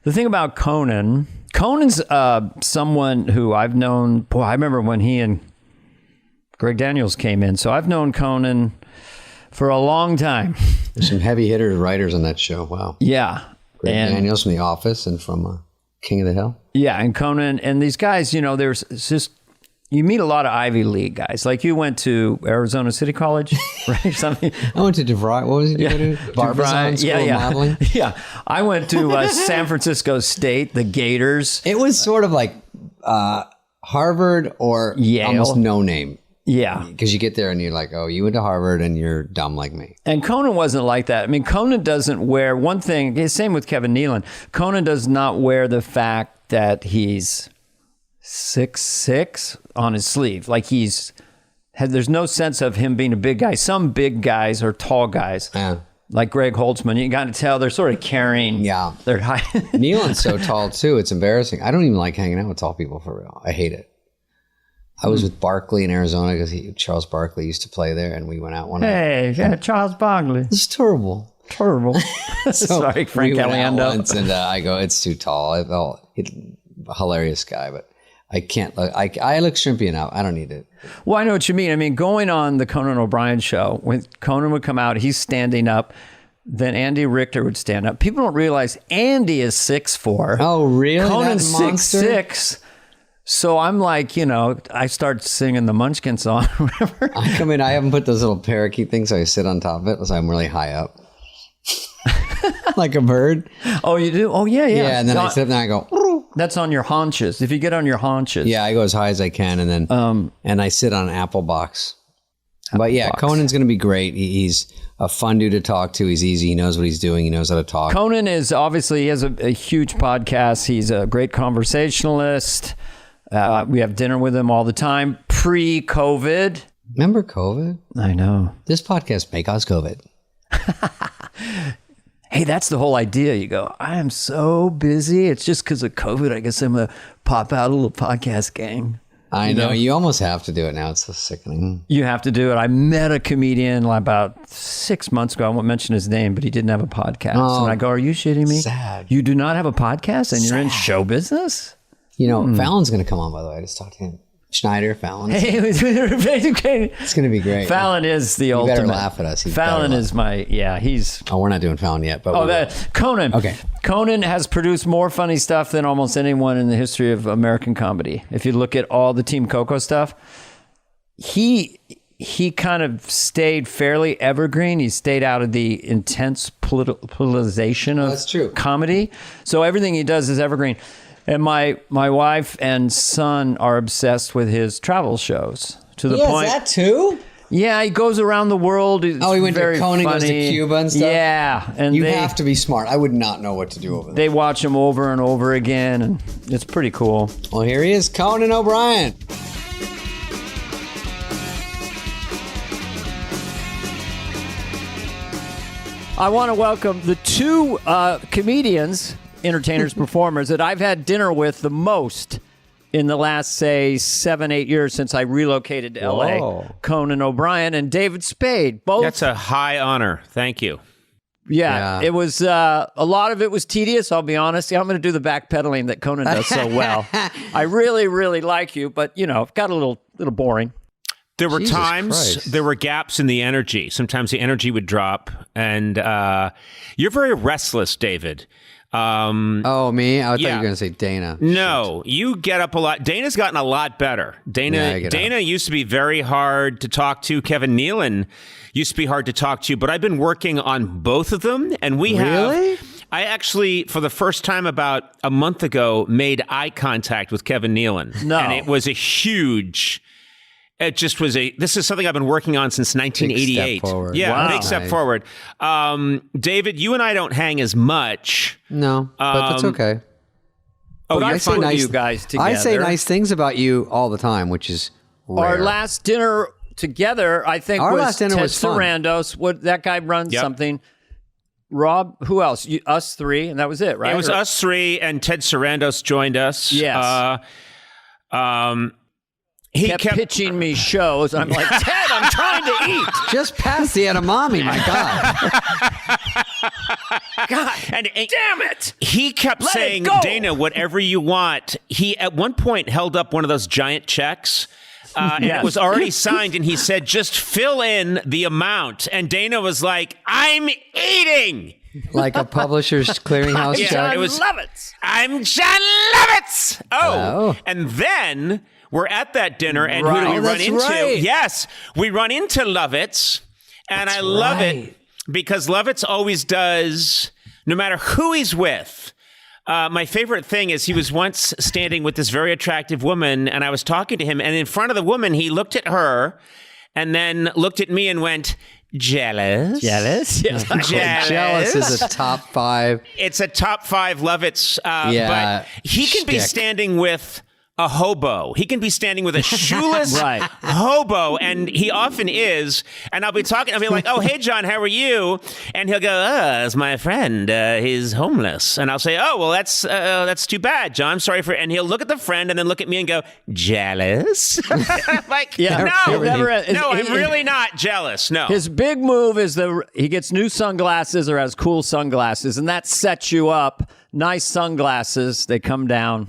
The thing about Conan's someone who I've known. Boy, I remember when he and Greg Daniels came in. So I've known Conan for a long time. There's some heavy hitters, writers on that show. Wow. Yeah. Greg Daniels from The Office and from King of the Hill. Yeah, and Conan and these guys, there's just, you meet a lot of Ivy League guys. Like you went to Arizona City College, right? Something. I went to DeVry. What was it you go to? Barbizon School of Modeling? Yeah. I went to San Francisco State, the Gators. It was sort of like Harvard or Yale. Almost no name. Yeah. Because you get there and you're like, oh, you went to Harvard and you're dumb like me. And Conan wasn't like that. I mean, Conan doesn't wear one thing. Same with Kevin Nealon. Conan does not wear the fact that he's 6'6" on his sleeve. Like there's no sense of him being a big guy. Some big guys are tall guys. Yeah. Like Greg Holtzman. You got to tell they're sort of carrying. Yeah. They're high. Nealon's so tall too. It's embarrassing. I don't even like hanging out with tall people for real. I hate it. I was with Barkley in Arizona because Charles Barkley used to play there, and we went out one night. Hey, yeah, Charles Barkley. It's terrible. Terrible. Sorry, Frank Caliendo. Once and I go, it's too tall. He's a hilarious guy, but I can't. I look shrimpy enough. I don't need it. Well, I know what you mean. I mean, going on the Conan O'Brien show, when Conan would come out, he's standing up. Then Andy Richter would stand up. People don't realize Andy is 6'4". Oh, really? Conan's 6'6". So I'm like, I start singing the Munchkin song or whatever. I come in, I haven't put those little parakeet things, so I sit on top of it, so I'm really high up. Like a bird. Oh, you do? Oh, yeah. Yeah, and then I sit up and I go. That's on your haunches. If you get on your haunches. Yeah, I go as high as I can, and then and I sit on an apple box. But yeah, Conan's going to be great. He's a fun dude to talk to. He's easy. He knows what he's doing. He knows how to talk. Conan is obviously, he has a huge podcast. He's a great conversationalist. We have dinner with him all the time, pre-COVID. Remember COVID? I know. This podcast may cause COVID. Hey, that's the whole idea. You go, I am so busy. It's just because of COVID. I guess I'm going to pop out a little podcast gang. I know. You almost have to do it now. It's so sickening. You have to do it. I met a comedian about 6 months ago. I won't mention his name, but he didn't have a podcast. Oh, and I go, are you shitting me? Sad. You do not have a podcast and you're in show business? Fallon's going to come on, by the way. I just talked to him. Schneider, Fallon. It's going to be great. Fallon is the ultimate. You better laugh at us. Fallon is he's... Oh, we're not doing Fallon yet, but Conan. Okay. Conan has produced more funny stuff than almost anyone in the history of American comedy. If you look at all the Team Coco stuff, he kind of stayed fairly evergreen. He stayed out of the intense politicization of That's true. comedy. So everything he does is evergreen. And my wife and son are obsessed with his travel shows to the point. Is that too? Yeah, he goes around the world. He went to Conan, goes to Cuba and stuff? Yeah. And you have to be smart. I would not know what to do over there. They watch him over and over again, and it's pretty cool. Well, here he is, Conan O'Brien. I want to welcome the two comedians, entertainers, performers that I've had dinner with the most in the last, say, 7-8 years since I relocated to L.A. Conan O'Brien and David Spade. Both. That's a high honor. Thank you. Yeah. It was, a lot of it was tedious, I'll be honest. I'm going to do the backpedaling that Conan does so well. I really, really like you, but, it got a little boring. There were Jesus times, Christ. there were gaps in the energy. Sometimes the energy would drop, and you're very restless, David. Me? I thought you were going to say Dana. No, you get up a lot. Dana's gotten a lot better. Dana used to be very hard to talk to. Kevin Nealon used to be hard to talk to, but I've been working on both of them, and I actually, for the first time about a month ago, made eye contact with Kevin Nealon. No. And it was a huge... It just was this is something I've been working on since 1988. Big step forward. Yeah, Wow. big step forward. David, you and I don't hang as much. No, but that's okay. But I I say put nice- you guys together. I say nice things about you all the time, which is rare. Our last dinner together, I think, Our was last dinner Ted was fun. Sarandos. That guy runs something. Rob, who else? Us three, and that was it, right? It was us three, and Ted Sarandos joined us. Yes. He kept pitching me shows. I'm like, Ted, I'm trying to eat. Just past the edamame, my God. God. And damn it! He kept Let saying, it go. Dana, whatever you want. He, at one point, held up one of those giant checks. And it was already signed, and he said, just fill in the amount. And Dana was like, I'm eating. Like a publisher's clearinghouse check. Jon it was- Lovitz. I'm Jon Lovitz. Oh. And then we're at that dinner, and who Right. do we Oh, run that's into? right. Yes, we run into Lovitz, and I love it because Lovitz always does, no matter who he's with. My favorite thing is he was once standing with this very attractive woman, and I was talking to him, and in front of the woman, he looked at her and then looked at me and went, jealous? Jealous? Yes. Jealous is a top 5. It's a top 5 Lovitz, Yeah, but he can be shtick. standing with a hobo. He can be standing with a shoeless Right. hobo, and he often is. And I'll be like, oh, hey, John, how are you? And he'll go, it's my friend. He's homeless. And I'll say, oh, well, that's too bad, John. I'm sorry for. And he'll look at the friend and then look at me and go, jealous? Like, Yeah, no, never- I'm really not jealous. No. His big move is he gets new sunglasses or has cool sunglasses, and that sets you up. Nice sunglasses. They come down.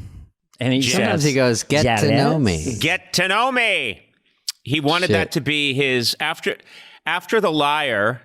And he Sometimes says, he goes, get to know me. Get to know me. He wanted that to be his after The Liar.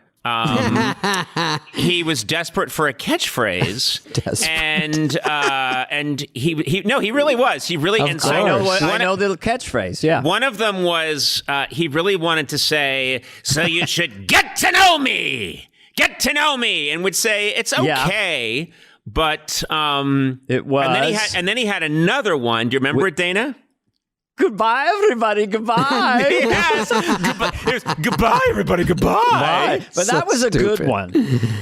He was desperate for a catchphrase, and he really was. He really. And so I know the catchphrase. Yeah. one of them was he really wanted to say, "So you should get to know me, and would say it's okay." Yeah. But It was. and then he had another one. Do you remember it, Dana? Goodbye, everybody. Goodbye. Yes. Goodbye, everybody. Goodbye. But So that was a stupid. good one.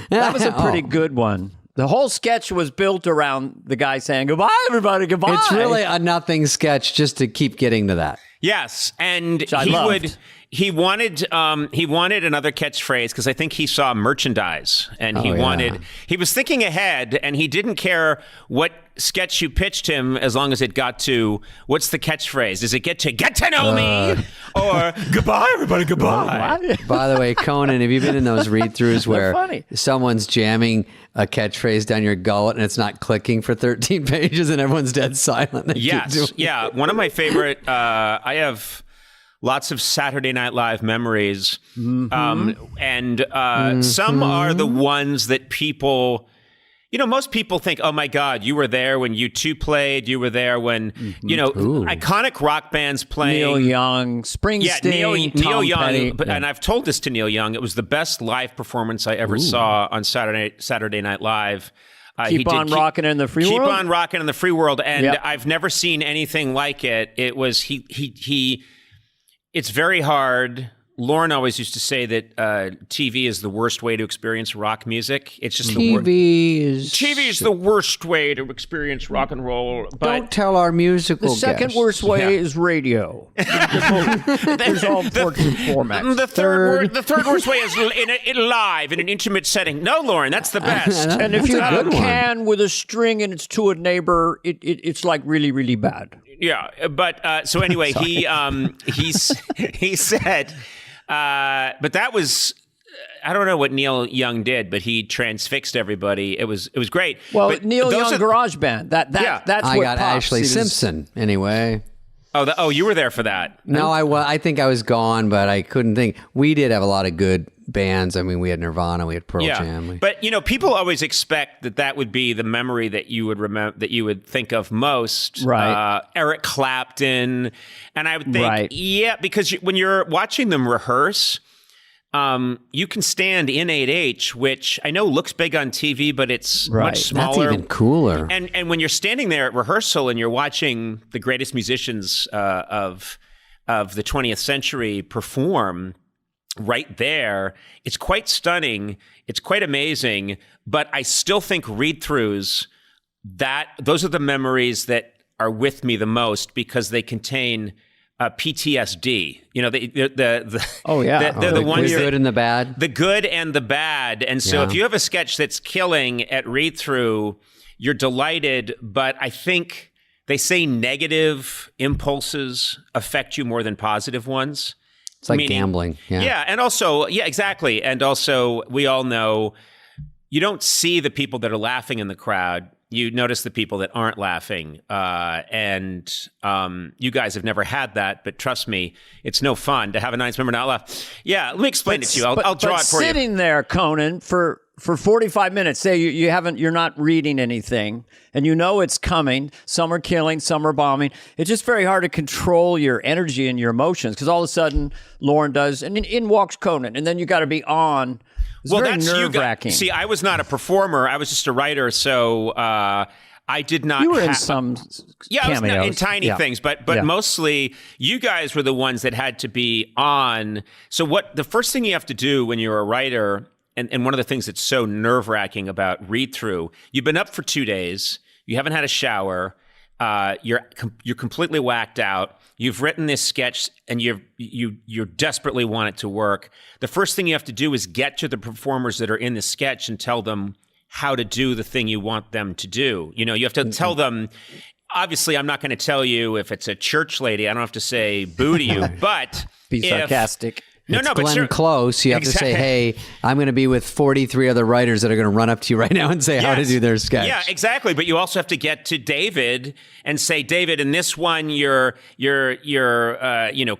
That was a pretty good one. The whole sketch was built around the guy saying, goodbye, everybody. Goodbye. It's really a nothing sketch just to keep getting to that. Yes, and I loved. he wanted another catchphrase because I think he saw merchandise and he was thinking ahead and he didn't care what sketch you pitched him as long as it got to what's the catchphrase? Does it get to know me or goodbye everybody goodbye? By the way, Conan, have you been in those read-throughs where funny. someone's jamming a catchphrase down your gullet and it's not clicking for 13 pages and everyone's dead silent? They keep doing Yes, yeah. One of my favorite. I have lots of Saturday Night Live memories, and some are the ones that people. Most people think, oh my God, you were there when U2 played. You were there when, iconic rock bands playing. Neil Young, Springsteen, Tom Neil Young. Petty. And I've told this to Neil Young. It was the best live performance I ever saw on Saturday Night Live. Keep on rocking in the free world. Keep on rocking in the free world. And Yep. I've never seen anything like it. It was, it's very hard. Lauren always used to say that TV is the worst way to experience rock music. It's just TV is the worst way to experience rock and roll. But Don't tell our musical The second guests. worst way is radio. There's all sorts of formats. the third worst way is in live in an intimate setting. No, Lauren, that's the best. And if That's you a have good a one. can with a string and it's to a neighbor, it's like really, really bad. Yeah, but so anyway, he said, but that was. I don't know what Neil Young did, but he transfixed everybody. It was great. Well, but Neil those Young Garage Band. That's I what got pops. Ashley He was- Simpson anyway. you were there for that. No, I think I was gone, but I couldn't think. We did have a lot of good bands. I mean, we had Nirvana, we had Pearl Jam. But people always expect that would be the memory that you would remember, that you would think of most. Right. Eric Clapton, and I would think, Right. yeah, because when you're watching them rehearse. You can stand in 8H, which I know looks big on TV, but it's Right. much That's smaller. even cooler. And when you're standing there at rehearsal and you're watching the greatest musicians of the 20th century perform right there, it's quite stunning. It's quite amazing. But I still think read-throughs, those are the memories that are with me the most because they contain PTSD. Oh, yeah. They're the ones the good and the bad. the good and the bad. And so if you have a sketch that's killing at read through, you're delighted. But I think they say negative impulses affect you more than positive ones. It's like Meaning- gambling. Yeah. Yeah. And also, yeah, exactly. And also we all know, you don't see the people that are laughing in the crowd. You notice the people that aren't laughing. And you guys have never had that, but trust me, it's no fun to have an audience member not laugh. Yeah, let me explain it to you. I'll draw it for you. Sitting there, Conan, for 45 minutes, say you're not reading anything, and you know it's coming. Some are killing, some are bombing. It's just very hard to control your energy and your emotions, because all of a sudden Lauren does, and in walks Conan, and then you got to be on. It's very nerve-wracking. See, I was not a performer. I was just a writer, so I did not. You were in some cameos. I was in tiny things, but mostly you guys were the ones that had to be on. So the first thing you have to do when you're a writer, and one of the things that's so nerve-wracking about read-through, you've been up for 2 days, you haven't had a shower, you're completely whacked out. You've written this sketch and you desperately want it to work. The first thing you have to do is get to the performers that are in the sketch and tell them how to do the thing you want them to do. You have to tell them, obviously I'm not going to tell you if it's a church lady, I don't have to say boo to you, but be sarcastic. But Glenn Close. You have to say, hey, I'm going to be with 43 other writers that are going to run up to you right now and say how to do their sketch. Yeah, exactly. But you also have to get to David and say, David, in this one, you're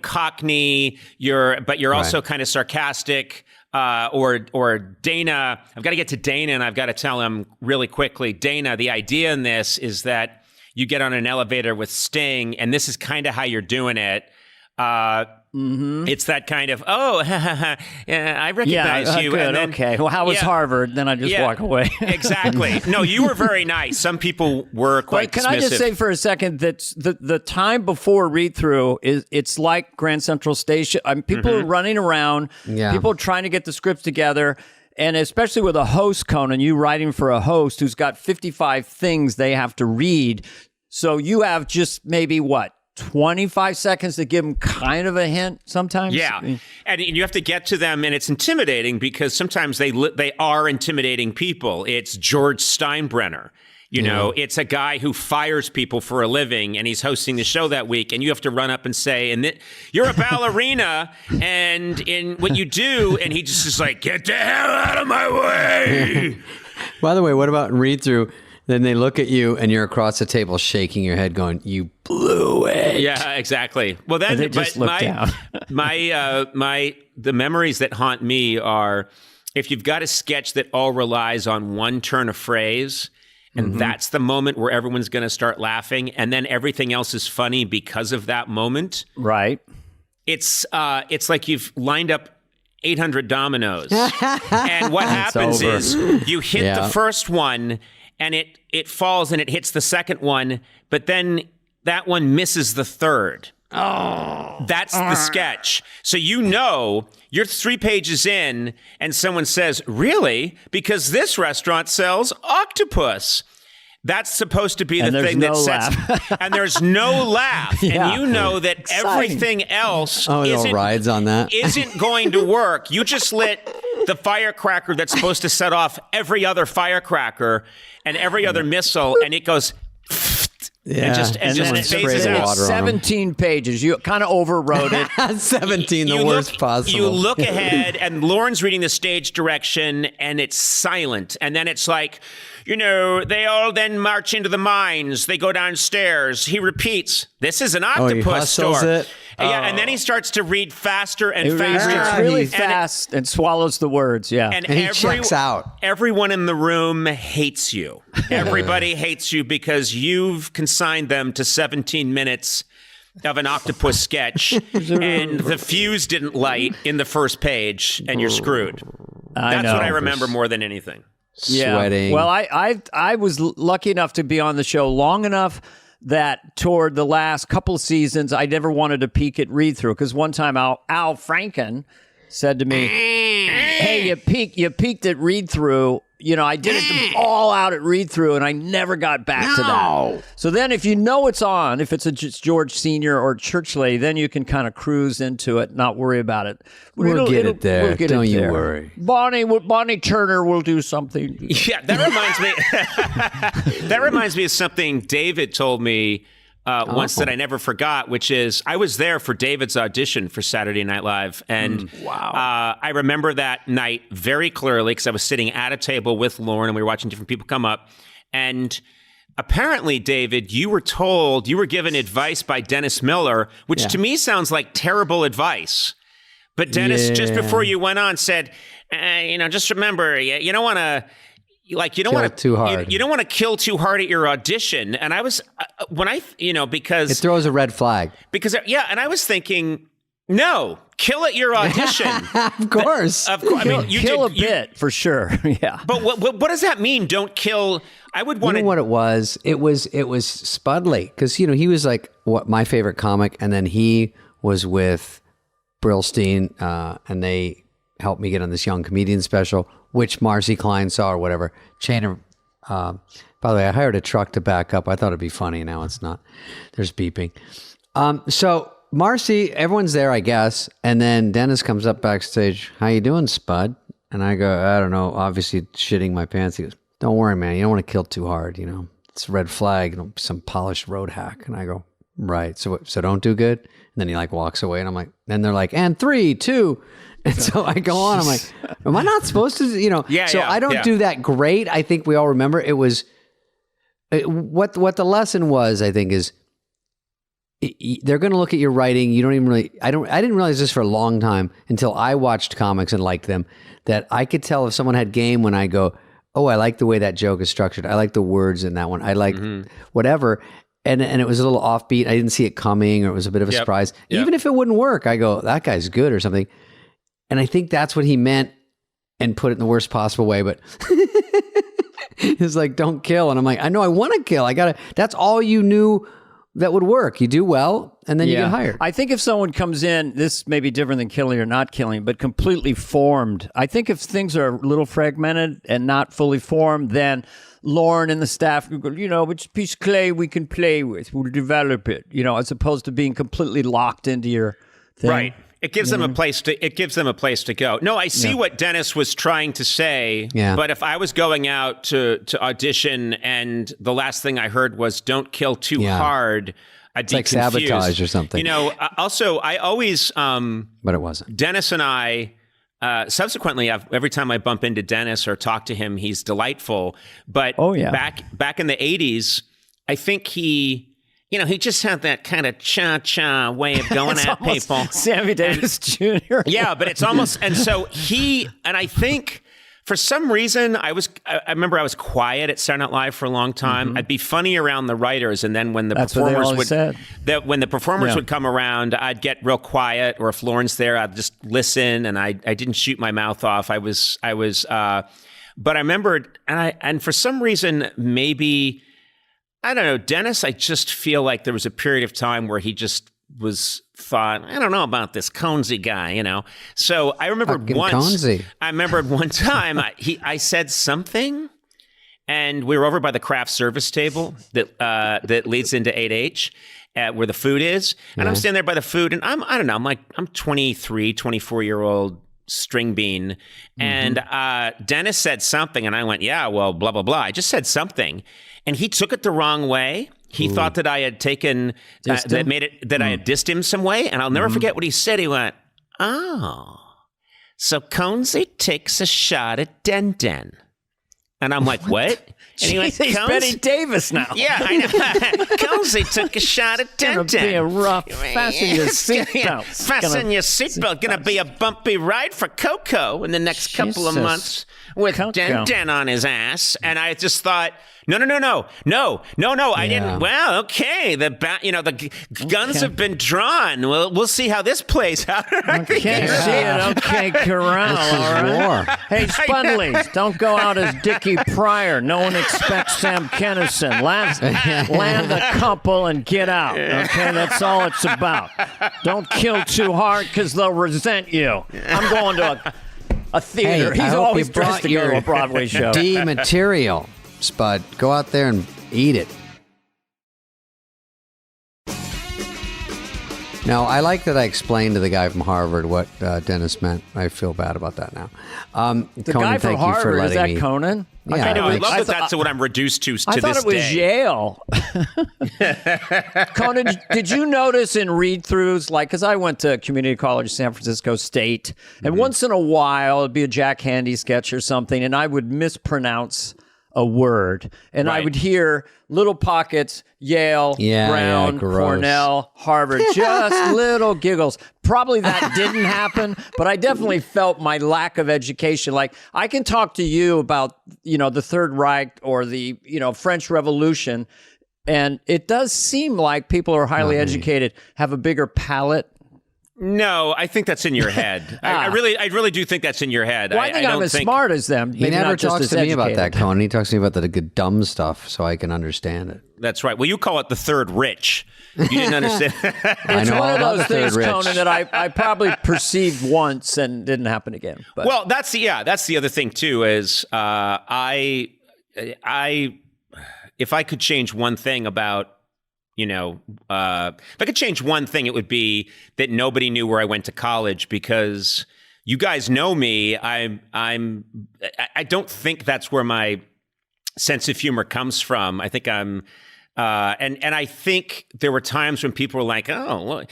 Cockney, but you're also kind of sarcastic. Or Dana, I've got to get to Dana and I've got to tell him really quickly, Dana, the idea in this is that you get on an elevator with Sting, and this is kind of how you're doing it. It's that kind of, I recognize you. Good, and then, okay. Well, how was Harvard? Then I just walk away. Exactly. No, you were very nice. Some people were quite dismissive. Can I just say for a second that the time before read-through, it's like Grand Central Station. People are running around. Yeah. People are trying to get the scripts together. And especially with a host, Conan, you writing for a host who's got 55 things they have to read. So you have just maybe 25 seconds to give them kind of a hint sometimes. Yeah. And you have to get to them, and it's intimidating because sometimes they are intimidating people. It's George Steinbrenner. It's a guy who fires people for a living, and he's hosting the show that week, and you have to run up and say, you're a ballerina, and in what you do, and he just is like, get the hell out of my way. By the way, what about in read-through? Then they look at you and you're across the table shaking your head going, you blew it. Yeah, exactly. Well, then they just look down. The memories that haunt me are if you've got a sketch that all relies on one turn of phrase, and that's the moment where everyone's going to start laughing, and then everything else is funny because of that moment. Right. It's like you've lined up 800 dominoes. And what happens is you hit the first one, and it falls and it hits the second one, but then that one misses the third. Oh. That's the sketch. So you're 3 pages in and someone says, really? Because this restaurant sells octopus. That's supposed to be the thing that sets, and there's no laugh, and you know that everything else rides on that. Isn't going to work. You just lit the firecracker that's supposed to set off every other firecracker and every other missile, and it goes. Yeah, and then it phases out. 17 pages. You kind of overwrote it. 17, the worst possible. You look ahead, and Lauren's reading the stage direction, and it's silent. And then it's like, they all then march into the mines. They go downstairs. He repeats, this is an octopus store. Yeah, and then he starts to read faster and faster. It's really fast and swallows the words, And he checks out. Everyone in the room hates you. Everybody hates you because you've consigned them to 17 minutes of an octopus sketch, and the fuse didn't light in the first page, and you're screwed. That's what I remember more than anything. Sweating. Well, I was lucky enough to be on the show long enough that toward the last couple of seasons, I never wanted to peek at read-through, because one time Al Franken said to me, hey, you peeked at read-through. I did it all out at read-through, and I never got back to that. So then if it's on, if it's a George Senior or Church Lady, then you can kind of cruise into it, not worry about it. We'll get it there. Don't you worry. Bonnie Turner will do something. Yeah, that reminds me. That reminds me of something David told me once that I never forgot, which is I was there for David's audition for Saturday Night Live. And I remember that night very clearly because I was sitting at a table with Lauren and we were watching different people come up. And apparently, David, you were given advice by Dennis Miller, which to me sounds like terrible advice. But Dennis, just before you went on, said, just remember, you don't want to, too hard. You don't want to kill too hard at your audition. And I was, because it throws a red flag. And I was thinking, no, kill at your audition. Of course. Kill a bit for sure. Yeah. But what does that mean? Don't kill. I would want to. You know what it was? It was Spudley because he was like my favorite comic, and then he was with Brillstein, and they helped me get on this young comedian special, which Marcy Klein saw or whatever. By the way, I hired a truck to back up. I thought it'd be funny. Now it's not. There's beeping. So Marcy, everyone's there, I guess. And then Dennis comes up backstage. How you doing, Spud? And I go, I don't know, obviously shitting my pants. He goes, don't worry, man. You don't want to kill too hard. It's a red flag, some polished road hack. And I go, right. So don't do good. And then he walks away and I'm like, then they're like, and 3, 2. And so I go on. I'm like, am I not supposed to, I don't do that great. I think we all remember it was what the lesson was, I think, is they're going to look at your writing. You don't even really, I didn't realize this for a long time until I watched comics and liked them, that I could tell if someone had game when I go, oh, I like the way that joke is structured. I like the words in that one. I like whatever. And it was a little offbeat. I didn't see it coming, or it was a bit of a surprise. Even if it wouldn't work, I go, that guy's good or something. And I think that's what he meant and put it in the worst possible way. But it's like, don't kill. And I'm like, I know I want to kill. That's all you knew that would work. You do well, and then you get hired. I think if someone comes in, this may be different than killing or not killing, but completely formed. I think if things are a little fragmented and not fully formed, then Lauren and the staff will go, which piece of clay we can play with. We'll develop it, as opposed to being completely locked into your thing. Right. It gives them a place to go. No, I see what Dennis was trying to say. Yeah. But if I was going out to audition and the last thing I heard was "don't kill too hard," I'd be confused. Sabotage or something. Also, I always. But it wasn't. Dennis and I. Subsequently, every time I bump into Dennis or talk to him, he's delightful. But back in the 80s, I think he just had that kind of cha-cha way of going at people. Sammy Davis Jr. Yeah, but it's almost, and so I think for some reason, I remember I was quiet at Saturday Night Live for a long time. Mm-hmm. I'd be funny around the writers, and then when the performers would come around, I'd get real quiet, or if Lauren's there, I'd just listen, and I didn't shoot my mouth off. But I remembered, and for some reason, maybe, I don't know, Dennis, I just feel like there was a period of time where he just thought, I don't know about this Conzi guy, So I remembered one time I said something, and we were over by the craft service table that leads into 8H, where the food is, and I'm standing there by the food, and I'm 23, 24-year-old string bean, and Dennis said something, and I went, yeah, well, blah blah blah. I just said something, and he took it the wrong way. He thought that I had taken I had dissed him some way, and I'll never forget what he said. He went, "Oh, so Conzi takes a shot at Den Den," and I'm like, "What?" And he went, he's Betty Davis now. Yeah, I know. Conzi took a shot at Den Den. Be a rough. Fasten your seatbelt. Fasten your seatbelt. Going to be a bumpy ride for Coco in the next couple of months with Den Den on his ass. And I just thought, no. I didn't. Well, okay. The guns have been drawn. We'll see how this plays out. Okay, see it. Okay, Corral. All right. Hey, Spudleys, don't go out as Dickie Pryor. No one expects Sam Kennison. Land the couple and get out. Okay, that's all it's about. Don't kill too hard because they'll resent you. I'm going to a theater. Hey, he's always dressed to go to a Broadway show. D material. Spud, go out there and eat it. No, I like that I explained to the guy from Harvard what Dennis meant. I feel bad about that now. The Conan, guy from thank you for Harvard, is letting that me. Conan? Yeah, I know. I love I that that's what I'm reduced to I this thought it was day. Yale. Conan, did you notice in read-throughs, like, because I went to community college, San Francisco State, and once in a while it'd be a Jack Handy sketch or something, and I would mispronounce a word, and I Right. would hear little pockets, Yale, Brown, gross. Cornell, Harvard, just little giggles. Probably that didn't happen, but I definitely felt my lack of education. Like, I can talk to you about, the Third Reich or the, French Revolution, and it does seem like people who are highly educated have a bigger palate. No, I think that's in your head. I really do think that's in your head. Well, I think I'm as smart as them. He maybe never not just talks as to me about that, educated. Conan. He talks to me about the good dumb stuff so I can understand it. That's right. Well, you call it the third rich. You didn't understand. I It's know one all of about those the things, third rich. Conan, that I probably perceived once and didn't happen again. But Well, that's the other thing too is I if I could change one thing about if I could change one thing, it would be that nobody knew where I went to college, because you guys know me. I don't think that's where my sense of humor comes from. I think I'm. And I think there were times when people were like, "Oh,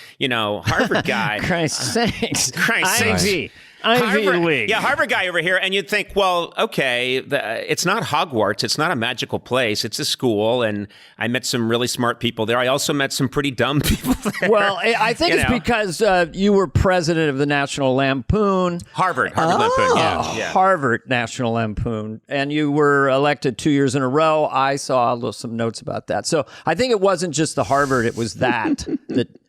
Harvard guy, Christ sakes, Christ sakes. Ivy Harvard, League. yeah, Harvard guy over here," and you'd think, well, okay, it's not Hogwarts, it's not a magical place, it's a school, and I met some really smart people there. I also met some pretty dumb people there. Well, I think it's because you were president of the National Lampoon. Harvard Lampoon, yeah. Harvard National Lampoon, and you were elected 2 years in a row. I saw some notes about that. So I think it wasn't just the Harvard; it was that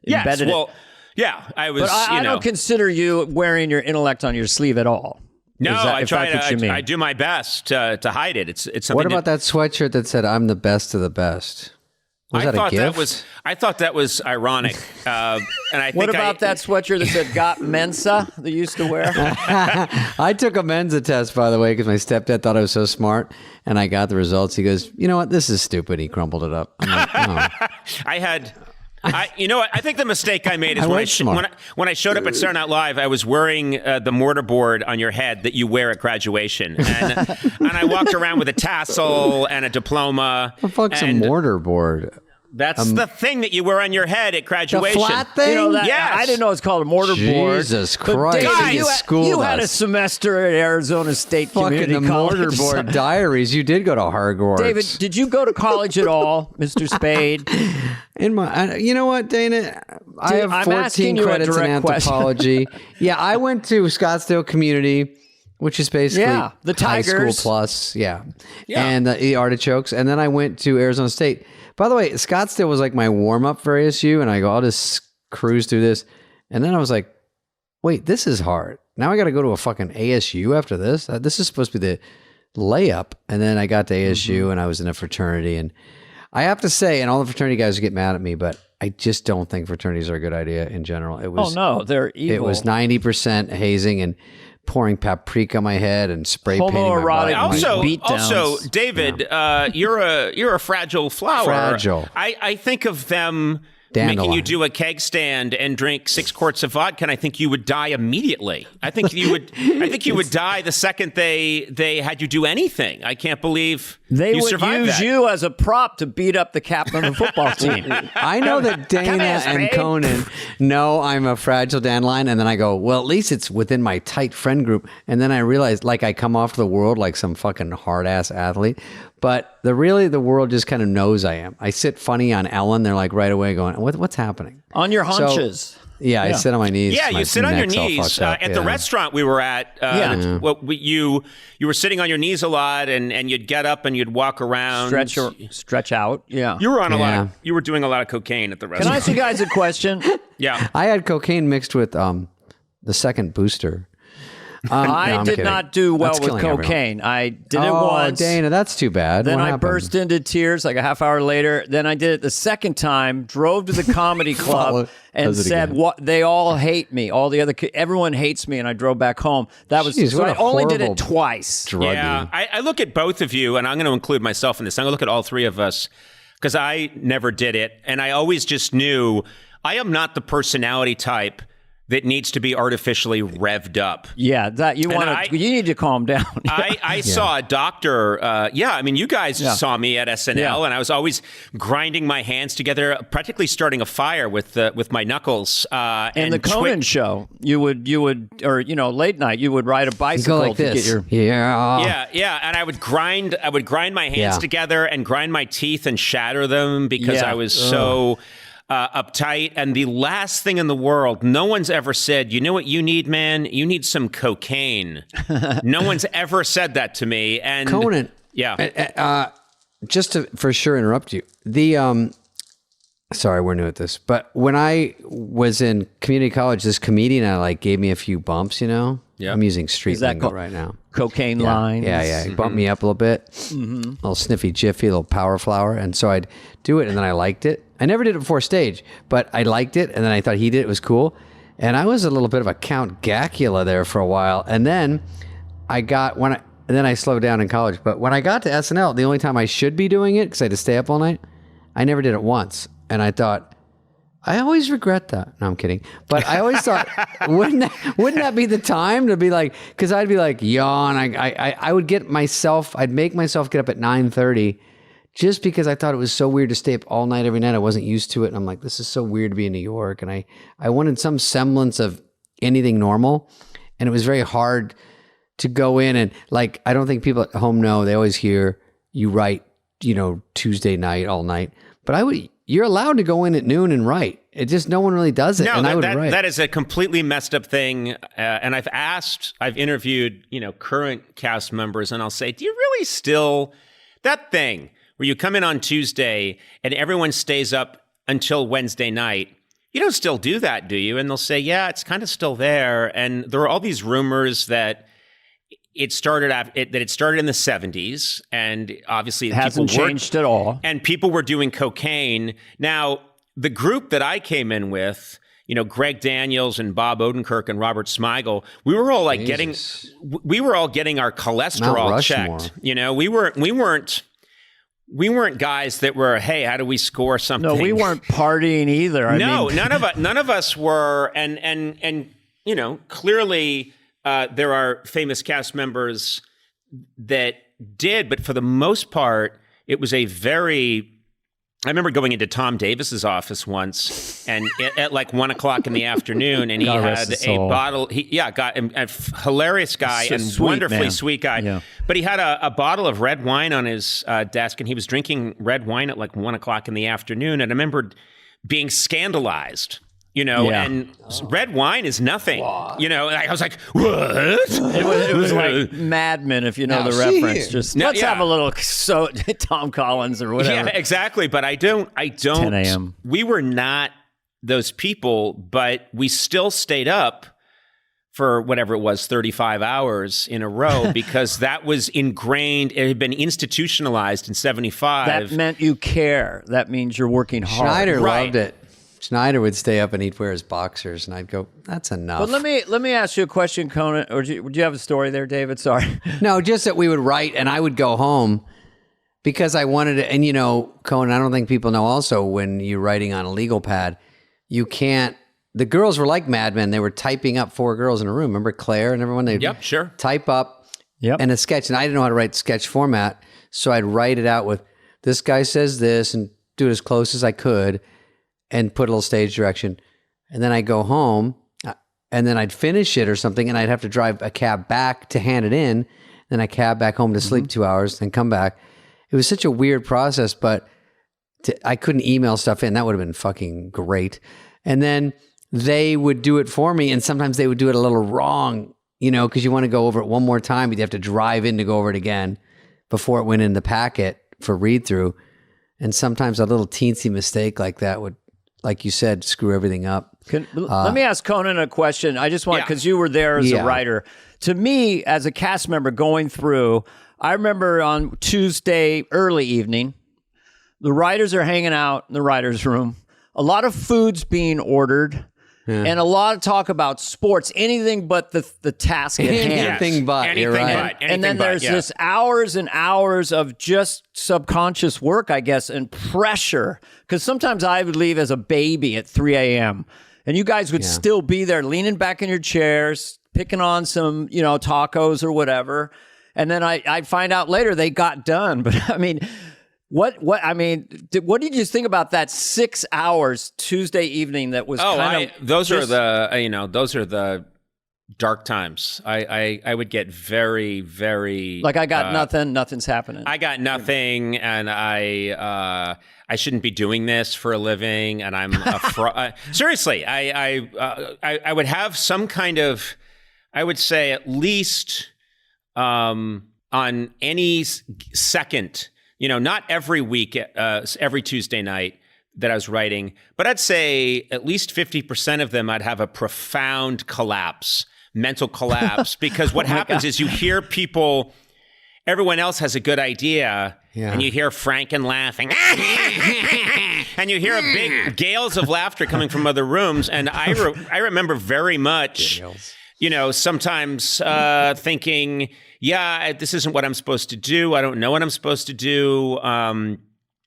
Yes, embedded it. well, yeah, I was. But I don't consider you wearing your intellect on your sleeve at all. No, I if try that's what you mean. I do my best to hide it. It's something. What about that sweatshirt that said, "I'm the best of the best"? Was that a gift? I thought that was ironic. And I think What about that sweatshirt that said "Got Mensa" that you used to wear? I took a Mensa test, by the way, because my stepdad thought I was so smart, and I got the results. He goes, "You know what? This is stupid." He crumpled it up. I'm like, oh. You know what? I think the mistake I made is I was smart. when I showed up at Saturday Night Live, I was wearing the mortarboard on your head that you wear at graduation, and I walked around with a tassel and a diploma. The fuck's a and mortarboard? That's the thing that you wear on your head at The graduation. flat thing? Yes. I didn't know it's called a mortarboard. Jesus But Christ, David, you schooled you had a us. semester at Arizona State Fucking Community the College. mortarboard diaries. You did go to Hogwarts. David, did you go to college at all, Mr. Spade? You know what, Dana? I have I'm 14 asking you a credits in direct question. anthropology. Yeah, I went to Scottsdale Community, which is basically the high school Tigers. plus, and the Artichokes. And then I went to Arizona State. By the way, Scottsdale was like my warm-up for ASU, and I go, I'll just cruise through this. And then I was like, wait, this is hard. Now I got to go to a fucking ASU after this? This is supposed to be the layup. And then I got to ASU, and I was in a fraternity. And I have to say, and all the fraternity guys get mad at me, but I just don't think fraternities are a good idea in general. It was, no, they're evil. It was 90% hazing and pouring paprika on my head and spray painting my Homoerotic butt. Also, David, you're a fragile flower. Fragile. I think of them Dandelion. making you do a keg stand and drink 6 quarts of vodka, and I think you would die immediately. I think you would die the second they had you do anything. I can't believe They you would survived use that. you as a prop to beat up the captain of the football team. I know that Dana here, and Spade. Conan know I'm a fragile dandelion, and then I go, well, at least it's within my tight friend group. And then I realize, like, I come off to the world like some fucking hard-ass athlete. But the world just kind of knows I am. I sit funny on Ellen. They're like right away going, what's happening? On your So- haunches. Yeah, I sit on my knees. Yeah, my you sit on your neck's all knees fucked up, at the restaurant we were at. You were sitting on your knees a lot, and you'd get up and you'd walk around, Stretch out. Yeah. You were on a lot. Yeah. You were doing a lot of cocaine at the Can I restaurant. ask you guys a question? Yeah. I had cocaine mixed with the second booster. I did not do well That's with killing everyone. cocaine. I did it Oh, once. Dana, that's too bad. Then What I happened? burst into tears like a half hour later. Then I did it the second time, drove to the comedy club and does it said, again. "What? They all hate me. All the other, everyone hates me." And I drove back home. That was Jeez, so. what I a only did horrible it twice. druggie. Yeah, I look at both of you, and I'm going to include myself in this. I'm going to look at all three of us because I never did it, and I always just knew I am not the personality type that needs to be artificially revved up. Yeah, that you need to calm down. I saw a doctor. I mean, you guys saw me at SNL, and I was always grinding my hands together, practically starting a fire with my knuckles. And the Conan show, you would, or late night, you would ride a bicycle like to this. get your and I would grind my hands together and grind my teeth and shatter them because I was so uptight. And the last thing in the world, no one's ever said, you know what you need, man? You need some cocaine. No one's ever said that to me. And Conan, just to for sure interrupt you. Sorry, we're new at this, but when I was in community college, this comedian gave me a few bumps. I'm using street lingo right now. Cocaine line. Yeah. He bumped me up a little bit, a little sniffy jiffy, a little power flower, and so I'd do it, and then I liked it. I never did it before stage, but I liked it, and then I thought he did it was cool, and I was a little bit of a Count Gacula there for a while, and then I slowed down in college. But when I got to SNL, the only time I should be doing it because I had to stay up all night, I never did it once, and I thought, I always regret that. No, I'm kidding. But I always thought, wouldn't that be the time to be like, because I'd be like, yawn. I would I'd make myself get up at 9:30 just because I thought it was so weird to stay up all night every night. I wasn't used to it. And I'm like, this is so weird to be in New York. And I wanted some semblance of anything normal. And it was very hard to go in and I don't think people at home know. They always hear you write, Tuesday night all night. But you're allowed to go in at noon and write. It just, no one really does it. No, and I would write. That is a completely messed up thing. And I've interviewed, current cast members, and I'll say, do you really still, that thing where you come in on Tuesday and everyone stays up until Wednesday night, you don't still do that, do you? And they'll say, yeah, it's kind of still there. And there are all these rumors that it started in the 70s, and obviously it hasn't changed at all. And people were doing cocaine. Now, the group that I came in with, Greg Daniels and Bob Odenkirk and Robert Smigel, we were all getting our cholesterol checked. We weren't guys that were, hey, how do we score something? No, we weren't partying either. None of us were, and clearly. There are famous cast members that did, but for the most part, it was I remember going into Tom Davis's office once, and at 1 o'clock in the afternoon, and he had a bottle. A hilarious guy and sweet, wonderfully man. Sweet guy. Yeah. But he had a bottle of red wine on his desk, and he was drinking red wine at 1 o'clock in the afternoon. And I remember being scandalized. And red wine is nothing. I was like, what? It was like Mad Men, if you know the reference. Just let's have a little Tom Collins or whatever. Yeah, exactly. But I don't. 10 a.m. We were not those people, but we still stayed up for whatever it was, 35 hours in a row, because that was ingrained. It had been institutionalized in 75. That meant you care. That means you're working hard. Schneider loved it. Schneider would stay up and he'd wear his boxers, and I'd go, that's enough. But let me ask you a question, Conan. Or do you have a story there, David? Sorry. No, just that we would write, and I would go home because I wanted to. And Conan, I don't think people know also, when you're writing on a legal pad, you can't. The girls were like Mad Men. They were typing up 4 girls in a room. Remember Claire and everyone? They'd type up and a sketch. And I didn't know how to write sketch format, so I'd write it out with, this guy says this, and do it as close as I could, and put a little stage direction. And then I'd go home, and then I'd finish it or something, and I'd have to drive a cab back to hand it in, then I cab back home to sleep 2 hours, then come back. It was such a weird process, but I couldn't email stuff in. That would have been fucking great. And then they would do it for me, and sometimes they would do it a little wrong, because you want to go over it one more time, but you have to drive in to go over it again before it went in the packet for read-through. And sometimes a little teensy mistake like that would, like you said, screw everything up. Let me ask Conan a question. I just want, because you were there as a writer. To me, as a cast member going through, I remember on Tuesday early evening, the writers are hanging out in the writer's room. A lot of food's being ordered. and a lot of talk about sports, anything but the task at hand. Anything but. Anything You're right. but. And then there's this hours and hours of just subconscious work, I guess, and pressure. Because sometimes I would leave as a baby at 3 a.m. and you guys would still be there leaning back in your chairs, picking on some, tacos or whatever. And then I find out later they got done. But I mean, what did you think about that 6 hours Tuesday evening that was those are the dark times. I would get very, very like I got nothing's happening. I got nothing, and I shouldn't be doing this for a living, and I'm a fraud. Seriously, I would have some kind of, I would say at least on any second, not every week, every Tuesday night that I was writing, but I'd say at least 50% of them I'd have a profound collapse, mental collapse, because what happens is you hear people, everyone else has a good idea, and you hear Franken laughing, and you hear big gales of laughter coming from other rooms, and I remember very much, sometimes thinking, this isn't what I'm supposed to do. I don't know what I'm supposed to do. And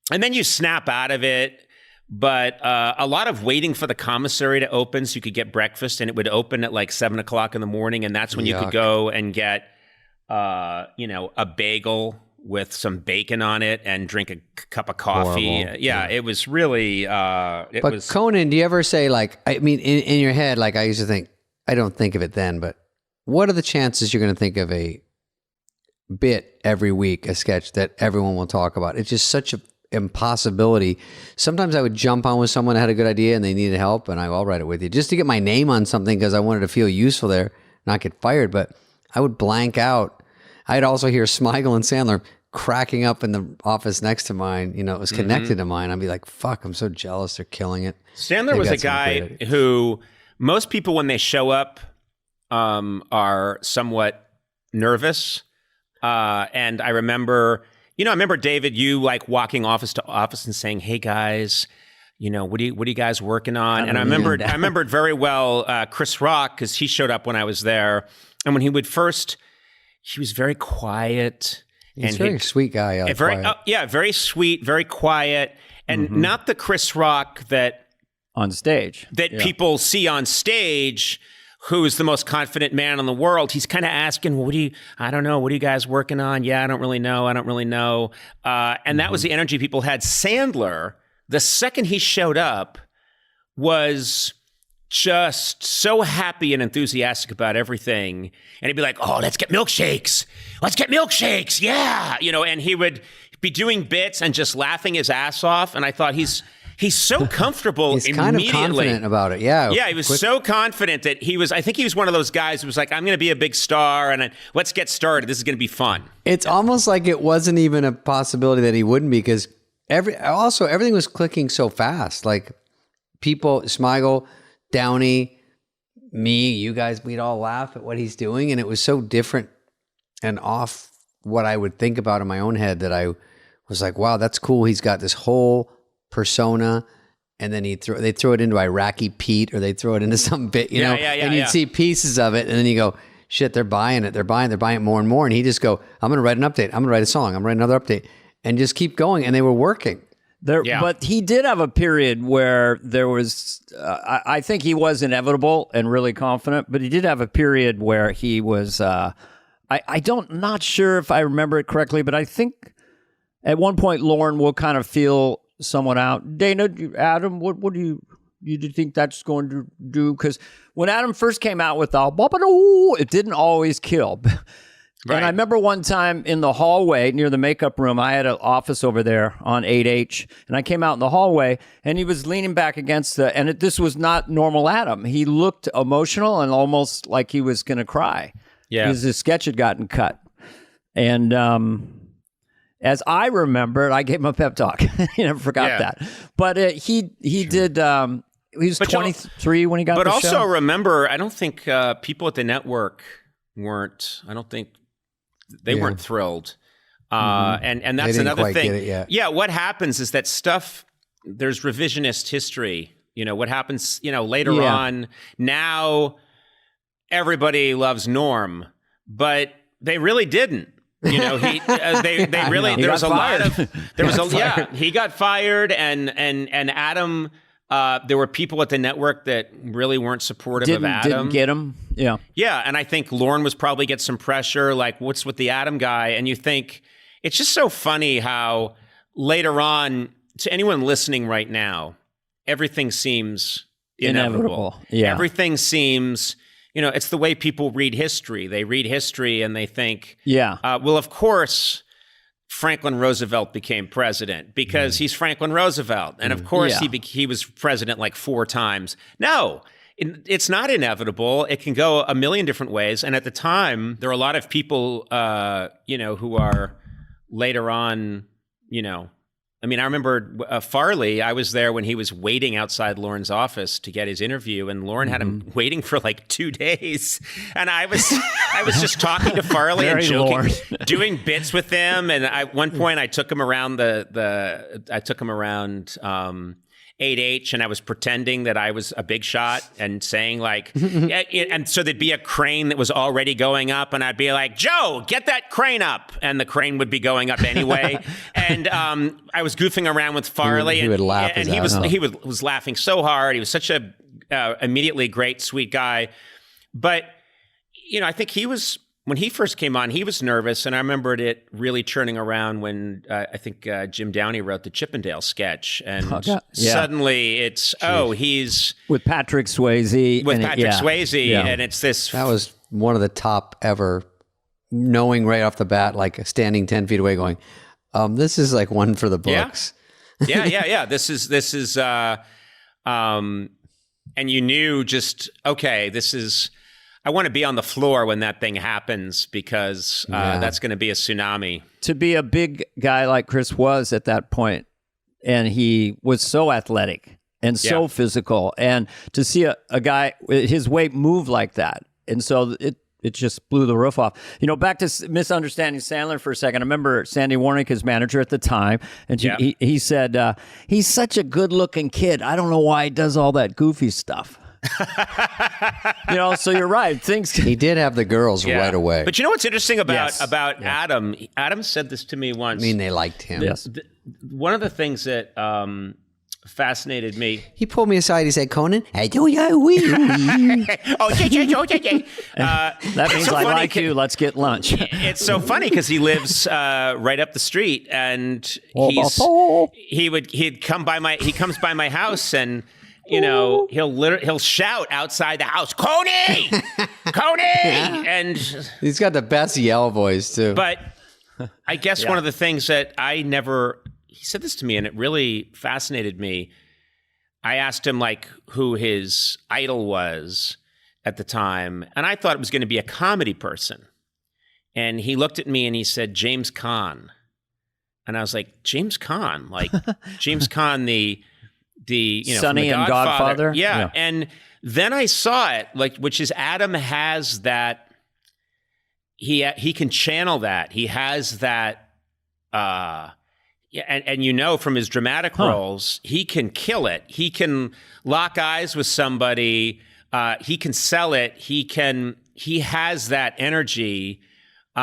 then you snap out of it. But a lot of waiting for the commissary to open so you could get breakfast, and it would open at like 7 o'clock in the morning. And that's when you could go and get, a bagel with some bacon on it and drink a cup of coffee. It was really, But Conan, do you ever say in your head, like I used to think, I don't think of it then, but what are the chances you're going to think of a bit every week, a sketch that everyone will talk about? It's just such an impossibility. Sometimes I would jump on with someone that had a good idea and they needed help, and I'll write it with you just to get my name on something because I wanted to feel useful there, not get fired. But I would blank out. I'd also hear Smigel and Sandler cracking up in the office next to mine. It was connected to mine. I'd be like, fuck, I'm so jealous. They're killing it. Sandler was a guy who most people, when they show up, are somewhat nervous. And I remember, David, you like walking office to office and saying, "Hey guys, what are you guys working on?" And I remembered very well Chris Rock, because he showed up when I was there, and when he was very quiet. He's a very sweet guy. Very sweet, very quiet, and not the Chris Rock that on stage people see on stage, who is the most confident man in the world. He's kind of asking, I don't know, what are you guys working on? Yeah, I don't really know. And that was the energy people had. Sandler, the second he showed up, was just so happy and enthusiastic about everything. And he'd be like, "Oh, let's get milkshakes. Yeah." And he would be doing bits and just laughing his ass off. And I thought he's so comfortable. He's kind of confident about it. Yeah. Yeah. He was so confident that I think he was one of those guys who was like, "I'm going to be a big star and let's get started. This is going to be fun." It's almost like it wasn't even a possibility that he wouldn't be, because everything was clicking so fast. Like people, Smigel, Downey, me, you guys, we'd all laugh at what he's doing. And it was so different and off what I would think about in my own head that I was like, wow, that's cool. He's got this whole persona, and then they throw it into Iraqi Pete, or they throw it into some bit, and you'd see pieces of it, and then you go, shit, they're buying it more and more, and he just go, I'm going to write an update, I'm going to write a song, I'm going to write another update, and just keep going, and they were working. But he did have a period where there was, I think he was inevitable and really confident, but he did have a period where he was, not sure if I remember it correctly, but I think at one point Lauren will kind of feel someone out. Dana, Adam, what do you think that's going to do? Because when Adam first came out with it didn't always kill. Right. And I remember one time in the hallway near the makeup room, I had an office over there on 8H, and I came out in the hallway, and he was leaning back against this was not normal Adam. He looked emotional and almost like he was going to cry. Yeah. Because his sketch had gotten cut. And as I remember, I gave him a pep talk. He never forgot that. But he did... he was 23 when he got the show. But also remember, I don't think people at the network weren't thrilled. And that's another thing. Get it yet. Yeah, what happens is that there's revisionist history You know, what happens, you know, later on. Now everybody loves Norm, but they really didn't. You know, he got fired, and Adam. There were people at the network that really weren't supportive of Adam. Didn't get him. Yeah. Yeah, and I think Lorne was probably get some pressure, like, what's with the Adam guy? And you think, it's just so funny how later on, to anyone listening right now, everything seems inevitable. Yeah. Everything seems, you know, it's the way people read history. They read history and they think, well, of course, Franklin Roosevelt became president because he's Franklin Roosevelt. And of course, he was president like 4 times. No, it's not inevitable. It can go a million different ways. And at the time, there are a lot of people, you know, who are later on, you know, I mean, I remember Farley, I was there when he was waiting outside Lorne's office to get his interview, and Lorne had him waiting for like 2 days. And I was just talking to Farley and joking, doing bits with him. And at one point I took him around I took him around 8H, and I was pretending that I was a big shot and saying like, and so there'd be a crane that was already going up, and I'd be like, Joe, get that crane up. And the crane would be going up anyway. And I was goofing around with Farley. He would laugh. And he was laughing so hard. He was such a immediately great, sweet guy. But, you know, I think when he first came on, he was nervous, and I remembered it really turning around when I think Jim Downey wrote the Chippendale sketch, and suddenly it's he's with Patrick Swayze. And it's this. That was one of the top ever. Knowing right off the bat, like standing 10 feet away, going, "This is like one for the books." Yeah. This is, and you knew just this is. I want to be on the floor when that thing happens because that's going to be a tsunami. To be a big guy like Chris was at that point, and he was so athletic and so physical, and to see a guy, his weight move like that, and so it just blew the roof off. You know, back to misunderstanding Sandler for a second. I remember Sandy Warnick, his manager at the time, and he said, he's such a good-looking kid. I don't know why he does all that goofy stuff. You know, so you're right. He did have the girls right away. But you know what's interesting about Adam? Adam said this to me once. I mean, they liked him. Yes. One of the things that fascinated me. He pulled me aside. He said, "Conan, I do you we." That means so I like you. Let's get lunch. It's so funny because he lives right up the street, and he comes by my house, and you know he'll shout outside the house, "Coney, Coney!" And he's got the best yell voice too. But I guess one of the things that he said this to me, and it really fascinated me. I asked him like who his idol was at the time, and I thought it was going to be a comedy person. And he looked at me and he said, James Caan. And I was like, James Caan? Like James Caan, the Sonny and Godfather? Yeah. And then I saw it, like, which is Adam has that, he can channel that. He has that, and you know from his dramatic roles, he can kill it. He can lock eyes with somebody. He can sell it. He has that energy. He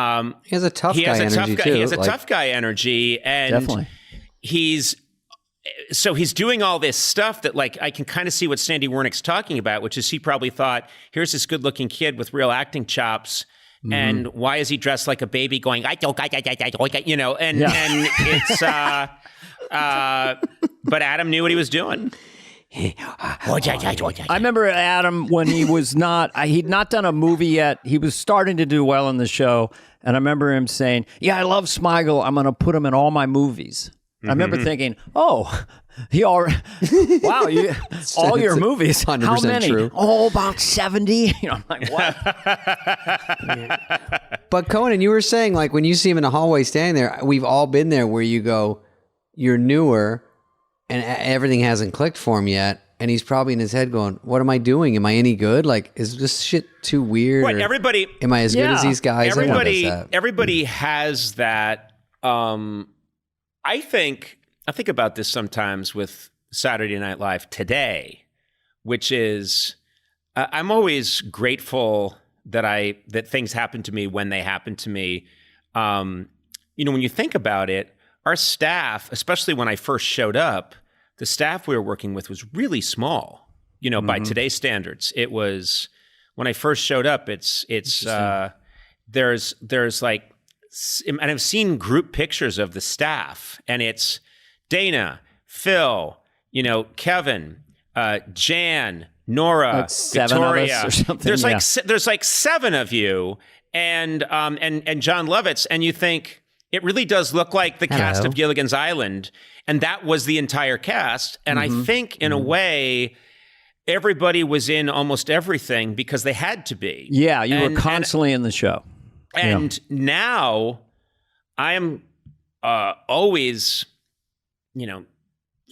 has a tough guy energy too. He has a tough guy energy, and definitely. He's doing all this stuff that, like, I can kind of see what Sandy Warnick's talking about, which is he probably thought, here's this good-looking kid with real acting chops. Mm-hmm. And why is he dressed like a baby going, you know, and it's, but Adam knew what he was doing. I remember Adam when he was he'd not done a movie yet. He was starting to do well in the show. And I remember him saying, I love Smigel. I'm going to put him in all my movies. Mm-hmm. I remember thinking, he already, wow, all your movies, 100% how many? True. About 70. You know, I'm like, what? But Conan, you were saying, like, when you see him in the hallway standing there, we've all been there where you go, you're newer and everything hasn't clicked for him yet. And he's probably in his head going, what am I doing? Am I any good? Like, is this shit too weird? What, everybody, am I as good as these guys? Everybody has that. I think about this sometimes with Saturday Night Live today, which is I'm always grateful that things happen to me when they happen to me. When you think about it, our staff, especially when I first showed up, the staff we were working with was really small. By today's standards, it was when I first showed up. There's like, and I've seen group pictures of the staff, and it's Dana, Phil, Kevin, Jan, Nora, like Victoria. Or something. There's like 7 of you, and Jon Lovitz, and you think it really does look like the cast of Gilligan's Island, and that was the entire cast. And I think in a way, everybody was in almost everything because they had to be. Yeah, you were constantly in the show. And now I am always,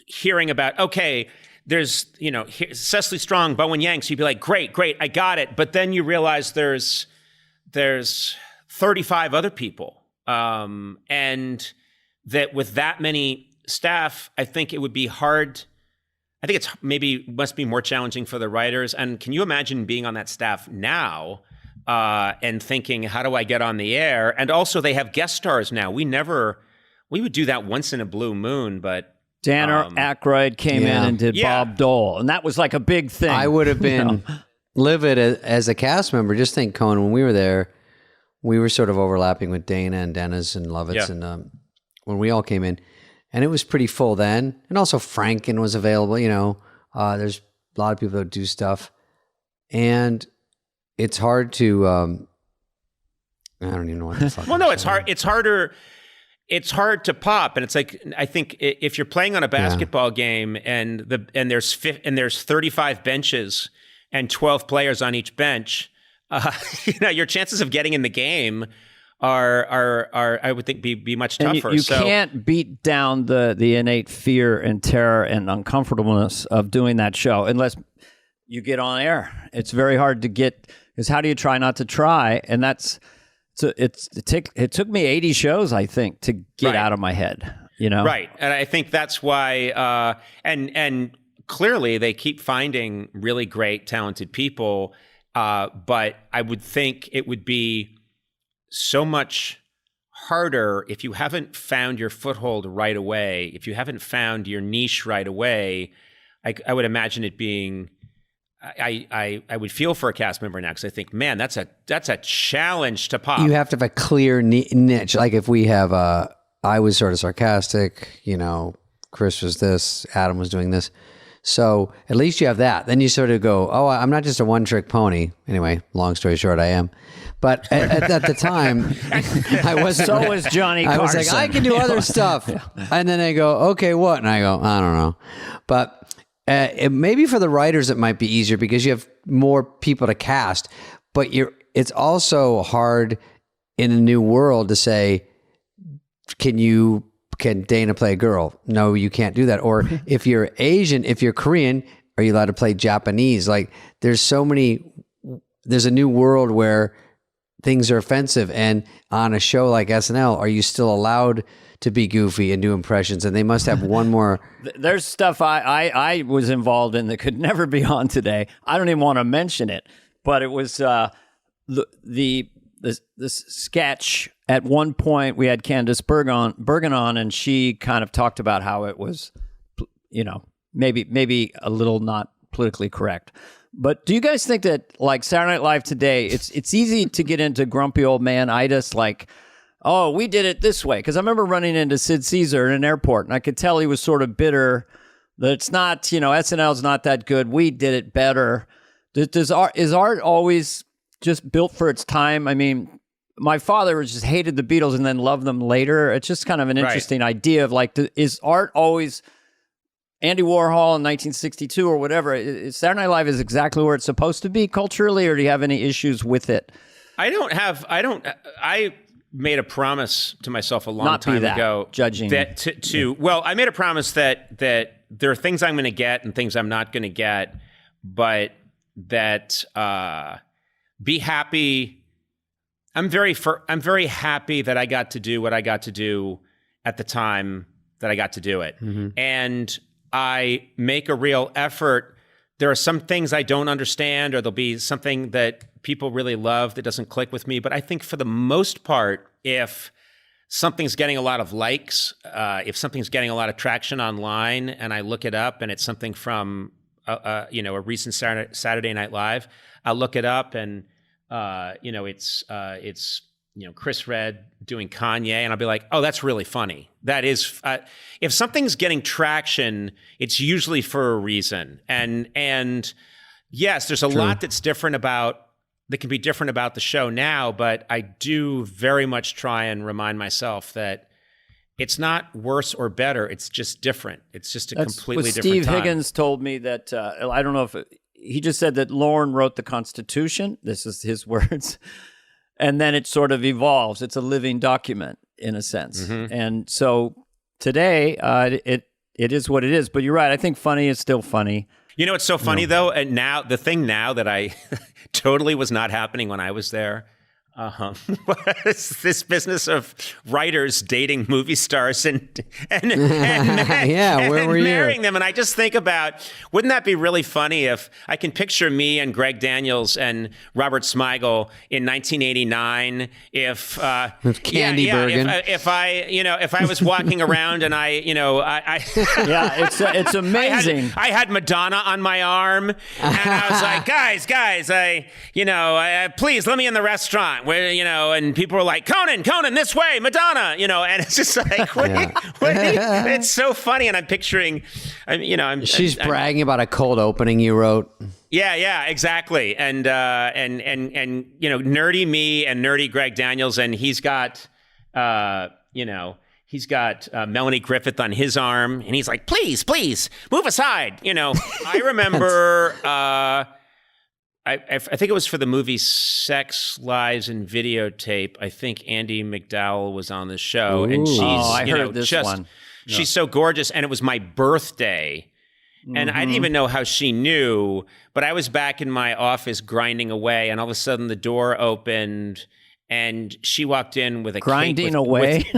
hearing about, okay, there's, Cecily Strong, Bowen Yanks. You'd be like, great, I got it. But then you realize there's 35 other people. And that with that many staff, I think it would be hard. I think must be more challenging for the writers. And can you imagine being on that staff now and thinking, how do I get on the air? And also they have guest stars now. We would do that once in a blue moon, but Dan Aykroyd came in and did Bob Dole. And that was like a big thing. I would have been livid as a cast member. Just think, Conan, when we were there, we were sort of overlapping with Dana and Dennis and Lovitz. And when we all came in, and it was pretty full then. And also Franken was available, there's a lot of people that do stuff. And it's hard to, I don't even know what the fuck. Well, no, it's hard. It's hard to pop. And it's like, I think if you're playing on a basketball game and there's 35 benches and 12 players on each bench, your chances of getting in the game are I would think be much tougher. You can't beat down the innate fear and terror and uncomfortableness of doing that show unless you get on air. It's very hard to get, because how do you try not to try? And it took me 80 shows, I think, to get out of my head. Right, and I think that's why. And clearly, they keep finding really great, talented people. But I would think it would be so much harder if you haven't found your foothold right away. If you haven't found your niche right away, I would imagine it being. I would feel for a cast member now because I think, man, that's a challenge to pop. You have to have a clear niche. Like if we have I was sort of sarcastic, Chris was this, Adam was doing this. So at least you have that. Then you sort of go, oh, I'm not just a one-trick pony. Anyway, long story short, I am. But at the time, I wasn't. So was Johnny Carson. I was like, I can do other stuff. And then they go, okay, what? And I go, I don't know. But maybe for the writers, it might be easier because you have more people to cast. But it's also hard in a new world to say, can Dana play a girl? No, you can't do that. Or if you're Asian, if you're Korean, are you allowed to play Japanese? Like there's a new world where things are offensive. And on a show like SNL, are you still allowed to be goofy and do impressions? And they must have one more. There's stuff I was involved in that could never be on today. I don't even want to mention it, but it was the sketch. At one point, we had Candace Bergen on, and she kind of talked about how it was, maybe a little not politically correct. But do you guys think that, like Saturday Night Live today, it's easy to get into grumpy old man-itis, like, oh, we did it this way? Because I remember running into Sid Caesar in an airport, and I could tell he was sort of bitter that it's not, SNL's not that good. We did it better. Is art always just built for its time? I mean, my father just hated the Beatles and then loved them later. It's just kind of an interesting idea of like, is art always Andy Warhol in 1962 or whatever? Saturday Night Live is exactly where it's supposed to be culturally, or do you have any issues with it? I made a promise to myself a long time ago. Judging. Well, I made a promise that there are things I'm going to get and things I'm not going to get, but that be happy. I'm very happy that I got to do what I got to do at the time that I got to do it. Mm-hmm. And I make a real effort. There are some things I don't understand, or there'll be something that people really love that doesn't click with me. But I think for the most part, if something's getting a lot of likes, if something's getting a lot of traction online, and I look it up and it's something from a recent Saturday Night Live, I'll look it up and it's Chris Redd doing Kanye, and I'll be like, oh, that's really funny. That is, if something's getting traction, it's usually for a reason. And yes, there's a lot that can be different about the show now, but I do very much try and remind myself that it's not worse or better. It's just different. It's just completely different Steve time. Higgins told me that, I don't know if he just said that Lorne wrote the Constitution. This is his words. And then it sort of evolves. It's a living document in a sense. Mm-hmm. And so today, it is what it is. But you're right. I think funny is still funny. You know, it's so funny though. And now the thing now that I totally was not happening when I was there was this business of writers dating movie stars and marrying them. And I just think about, wouldn't that be really funny if I can picture me and Greg Daniels and Robert Smigel in 1989, if Candy Bergen. if I was walking around and it's amazing. I had Madonna on my arm, and I was like, guys, please let me in the restaurant. Where, and people were like, Conan, this way, Madonna, and it's just like, it's so funny. And I'm picturing, she's bragging about a cold opening you wrote. Yeah, exactly. And nerdy me and nerdy Greg Daniels, and he's got, Melanie Griffith on his arm, and he's like, please, move aside. I remember, I think it was for the movie Sex, Lies, and Videotape. I think Andie MacDowell was on the show. Ooh. And she's, I heard this one. She's so gorgeous. And it was my birthday. And I didn't even know how she knew, but I was back in my office grinding away, and all of a sudden the door opened, and she walked in with a grinding cake away. She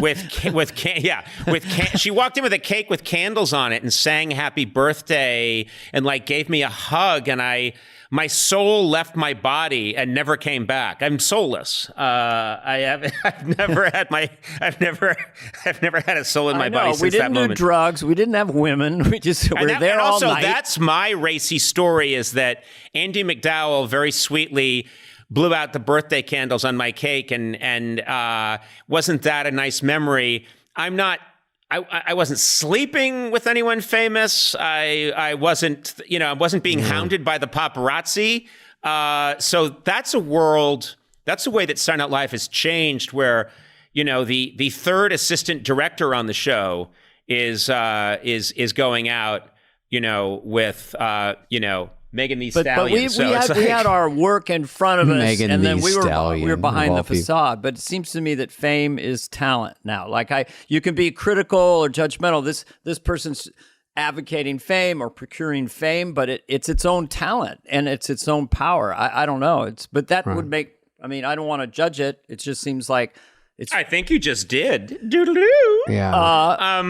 walked in with a cake with candles on it and sang "Happy Birthday" and gave me a hug, and my soul left my body and never came back. I'm soulless. I've never had a soul in my body since that moment. We didn't do drugs. We didn't have women. We just were there all night. That's my racy story, is that Andie MacDowell very sweetly blew out the birthday candles on my cake, and wasn't that a nice memory? I wasn't sleeping with anyone famous. I wasn't being hounded by the paparazzi. So that's a world. That's a way that Saturday Night Live has changed, where the third assistant director on the show is going out with Megan Thee Stallion. But we had our work in front of us, Megan and then Thee we Stallion, were behind the people. facade. But it seems to me that fame is talent now. You can be critical or judgmental. This person's advocating fame or procuring fame, but it's its own talent and it's its own power. I don't know. But that would make. I mean, I don't want to judge it. It just seems like it's. I think you just did. Doodle-doo. Yeah.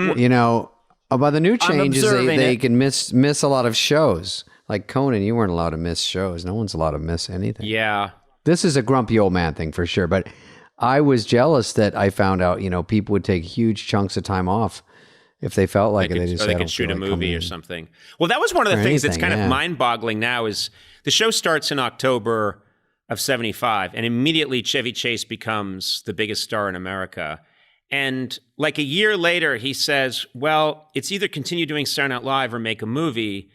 About the new changes, they can miss a lot of shows. Like Conan, you weren't allowed to miss shows. No one's allowed to miss anything. Yeah. This is a grumpy old man thing for sure. But I was jealous that I found out, people would take huge chunks of time off if they felt like it. They could shoot a movie or something. Well, that was one of the things that's kind of mind-boggling now, is the show starts in October of 75, and immediately Chevy Chase becomes the biggest star in America. And a year later, he says, well, it's either continue doing Saturday Night Live or make a movie.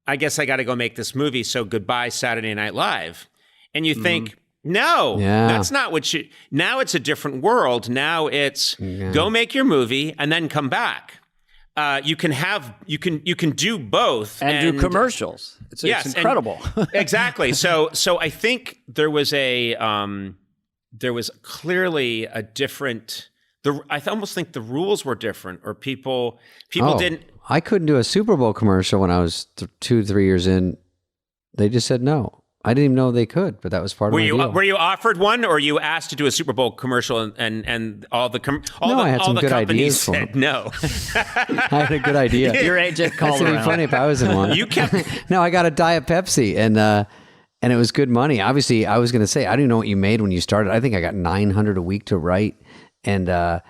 I guess I got to go make this movie, so goodbye Saturday Night Live. And you think, no, that's not what now it's a different world. Now it's go make your movie and then come back. You can do both. And do commercials. It's incredible. Exactly. So I think there was clearly a different, I almost think the rules were different, or people didn't. I couldn't do a Super Bowl commercial when I was 2-3 years in. They just said no. I didn't even know they could, but that was part of my deal. Were you offered one, or you asked to do a Super Bowl commercial, and all the I had some good companies ideas for said them. no? I had a good idea. Your agent called It'd be around. funny if I was in one. You kept No, I got a Diet Pepsi, and it was good money. Obviously, I was going to say, I didn't know what you made when you started. I think I got $900 a week to write, and the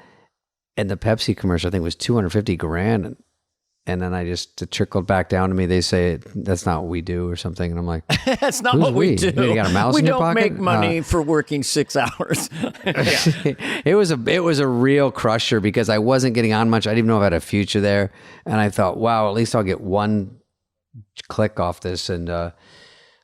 Pepsi commercial I think was $250,000, and then it trickled back down to me. They say that's not what we do or something, and I'm like, That's not Who's what we we? do. You got a mouse we in your don't pocket? make money for working 6 hours. It was a real crusher because I wasn't getting on much. I didn't even know if I had a future there, and I thought, wow, at least I'll get one click off this, and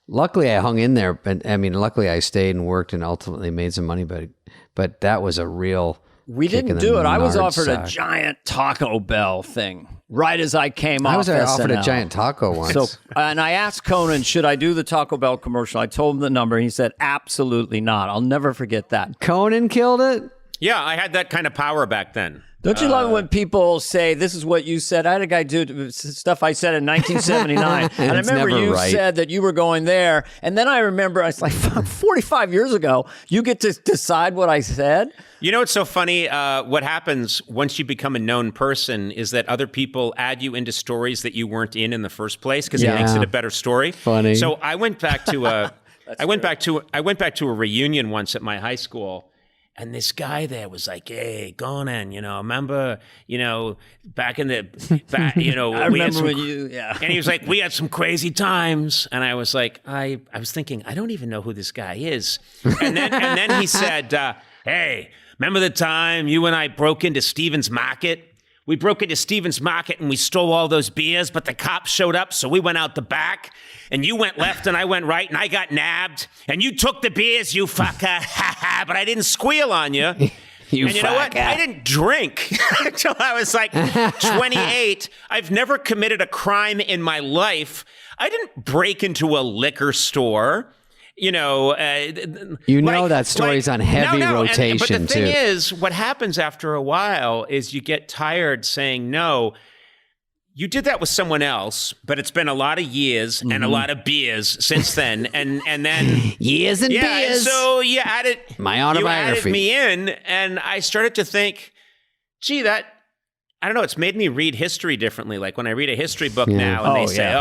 luckily I hung in there. But I mean, luckily I stayed and worked and ultimately made some money. But that was a real. We kick in didn't the do it. I was nard offered a sack. giant Taco Bell thing right as I came off I was offered a SNL. giant taco once. So, and I asked Conan, should I do the Taco Bell commercial? I told him the number. And he said, absolutely not. I'll never forget that. Conan killed it. yeah. I had that kind of power back then. Don't you love it when people say, this is what you said? I had a guy do stuff I said in 1979. And I It's remember never you right. said that you were going there. And then I remember, I was like, 45 years ago, you get to decide what I said? You know what's so funny? What happens once you become a known person is that other people add you into stories that you weren't in the first place because it Yeah. makes it a better story. Funny. So I went back to I went back to a reunion once at my high school. And this guy there was like, "Hey, Conan, remember, back in the, I we had remember some when you, yeah. And he was like, we had some crazy times. And I was like, I was thinking, I don't even know who this guy is. And then he said, hey, remember the time you and I broke into Stephen's Market? We broke into Stephen's Market and we stole all those beers, but the cops showed up, so we went out the back. And you went left and I went right and I got nabbed. And you took the beers, you fucker. But I didn't squeal on you. And you know what? I didn't drink until I was like 28. I've never committed a crime in my life. I didn't break into a liquor store. That story's on heavy rotation, but the thing too. is, what happens after a while is you get tired saying no. You did that with someone else, but it's been a lot of years and a lot of beers since then, and then Years and and beers. so you added My autobiography. You added me in, and I started to think, gee, I don't know, it's made me read history differently. Like when I read a history book now, and they say,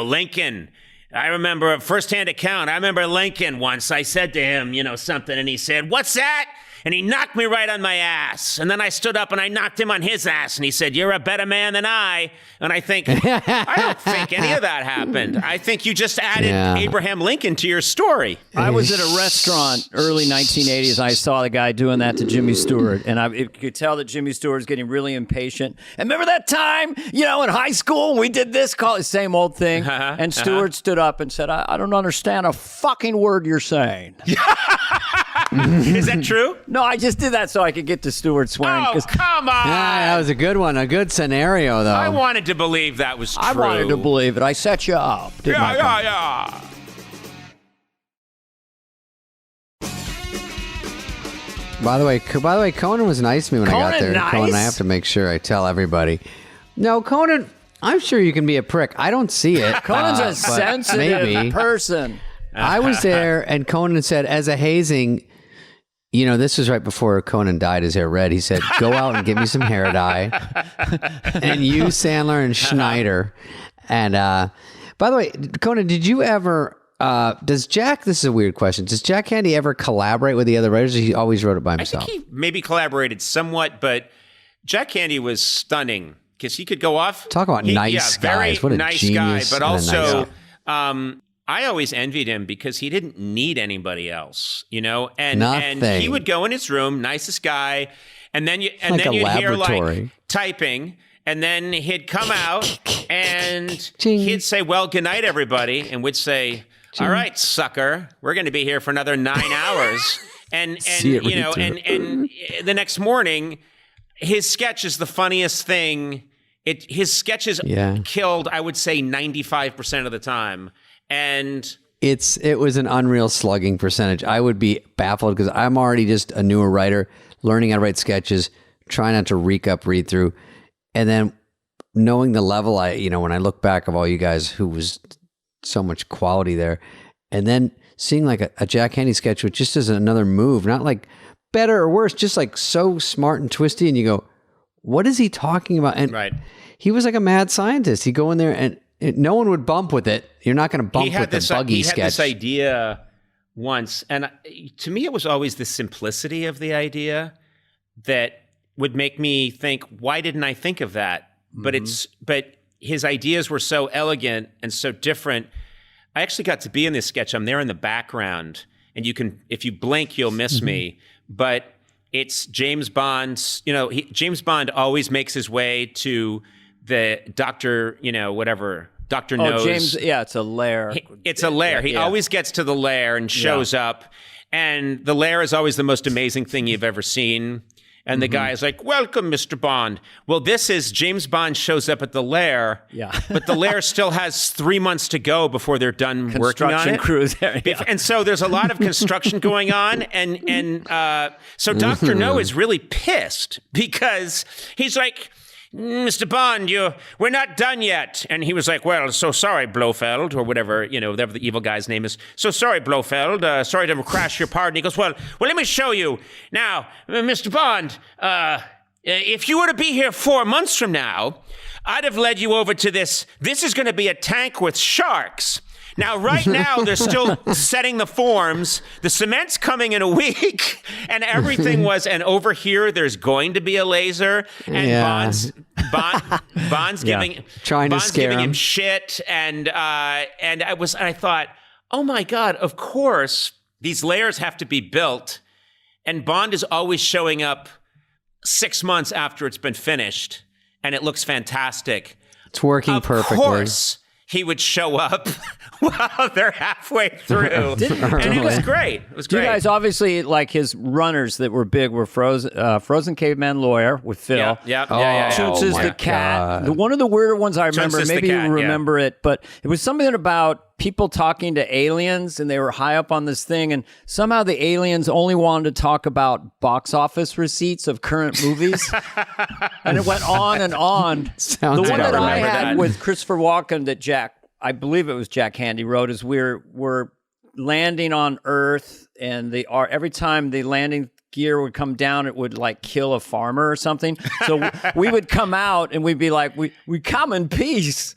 Lincoln. I remember a firsthand account. I remember Lincoln once. I said to him, something, and he said, "What's that?" And he knocked me right on my ass. And then I stood up and I knocked him on his ass. And he said, "You're a better man than I." And I think, I don't think any of that happened. I think you just added Abraham Lincoln to your story. I was at a restaurant early 1980s. I saw the guy doing that to Jimmy Stewart, and I could tell that Jimmy Stewart was getting really impatient. And remember that time, in high school, we did this, call it same old thing. And Stewart stood up and said, I don't understand a fucking word you're saying. Is that true? No, I just did that so I could get to Stewart swearing. Oh, come on. That was a good one. A good scenario, though. I wanted to believe that was true. I wanted to believe it. I set you up. didn't I? Yeah. By the way, Conan was nice to me when I got Conan there. nice? Conan, I have to make sure I tell everybody. No, Conan, I'm sure you can be a prick. I don't see it. Conan's a but sensitive maybe. person. I was there, and Conan said, as a hazing, this was right before Conan dyed his hair red. He said, go out and get me some hair dye. And you, Sandler, and Schneider. And by the way, Conan, did you ever, this is a weird question. Does Jack Handy ever collaborate with the other writers, or he always wrote it by I himself? think he maybe collaborated somewhat, but Jack Handy was stunning because he could go off. Talk about nice very guys. What a nice genius guy, but and a nice also guy. I always envied him because he didn't need anybody else, and Nothing. he would go in his room, nicest guy, and then you'd a hear laboratory. like typing, and then he'd come out and Ching. he'd say, "Well, good night, everybody," and we'd say, "All right, sucker, we're going to be here for another 9 hours," and See it right through. and the next morning, his sketch is the funniest thing. His sketches killed, I would say, 95% of the time. And it was an unreal slugging percentage. I would be baffled because I'm already just a newer writer, learning how to write sketches, trying not to read through. And then knowing the level when I look back of all you guys who was so much quality there, and then seeing like a Jack Handy sketch, which just is another move, not like better or worse, just like so smart and twisty. And you go, what is he talking about? And he was like a mad scientist. He'd go in there and no one would bump with it. You're not going to bump with the buggy sketch. He had this idea once, and to me, it was always the simplicity of the idea that would make me think, why didn't I think of that? But his ideas were so elegant and so different. I actually got to be in this sketch. I'm there in the background, and you can, if you blink, you'll miss me. But it's James Bond's, James Bond always makes his way to the doctor, whatever, Dr. Knows. James, it's a lair. It's a lair. He always gets to the lair and shows up. And the lair is always the most amazing thing you've ever seen. And the guy is like, welcome, Mr. Bond. Well, this is James Bond shows up at the lair, but the lair still has 3 months to go before they're done working on it. Crews there, And so there's a lot of construction going on. And so Dr. No is really pissed because he's like, Mr. Bond, we're not done yet. And he was like, well, so sorry, Blofeld, or whatever, whatever the evil guy's name is. So sorry, Blofeld, sorry to crash your party. He goes, well, let me show you. Now, Mr. Bond, if you were to be here 4 months from now, I'd have led you over to this. This is going to be a tank with sharks. Now, right now, they're still setting the forms. The cement's coming in a week, and everything was, and over here, there's going to be a laser, and Bond's giving him shit, and I thought, oh my God, of course, these layers have to be built, and Bond is always showing up 6 months after it's been finished, and it looks fantastic. It's working perfectly. Of course, he would show up while they're halfway through. And it was great. It was great. You guys, obviously, like his runners that were big were Frozen Caveman Lawyer with Phil. Toots is the cat. One of the weirder ones I remember, maybe you remember it, but it was something about people talking to aliens, and they were high up on this thing, and somehow the aliens only wanted to talk about box office receipts of current movies. And it went on and on. The one that I had with Christopher Walken that I believe it was Jack Handy wrote, is we're landing on Earth, and every time the landing gear would come down, it would like kill a farmer or something. So we would come out and we'd be like, we come in peace,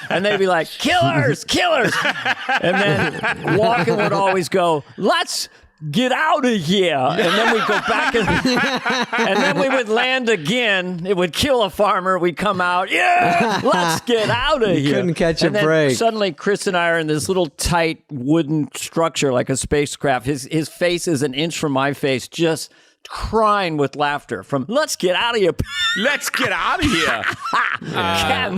and they'd be like, killers. And then Walken would always go, let's get out of here. And then we'd go back and then we would land again. It would kill a farmer. We'd come out. Yeah, let's get out of here. Couldn't catch a break. Suddenly Chris and I are in this little tight wooden structure like a spacecraft. His face is an inch from my face, just crying with laughter from let's get out of here. Let's get out of here.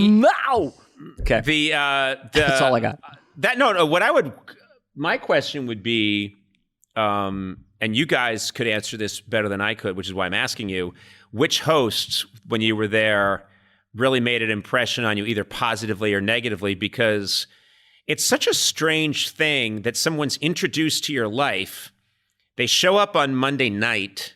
Now. Okay. That's all I got. My question would be, and you guys could answer this better than I could, which is why I'm asking you, which hosts, when you were there, really made an impression on you, either positively or negatively? Because it's such a strange thing that someone's introduced to your life, they show up on Monday night,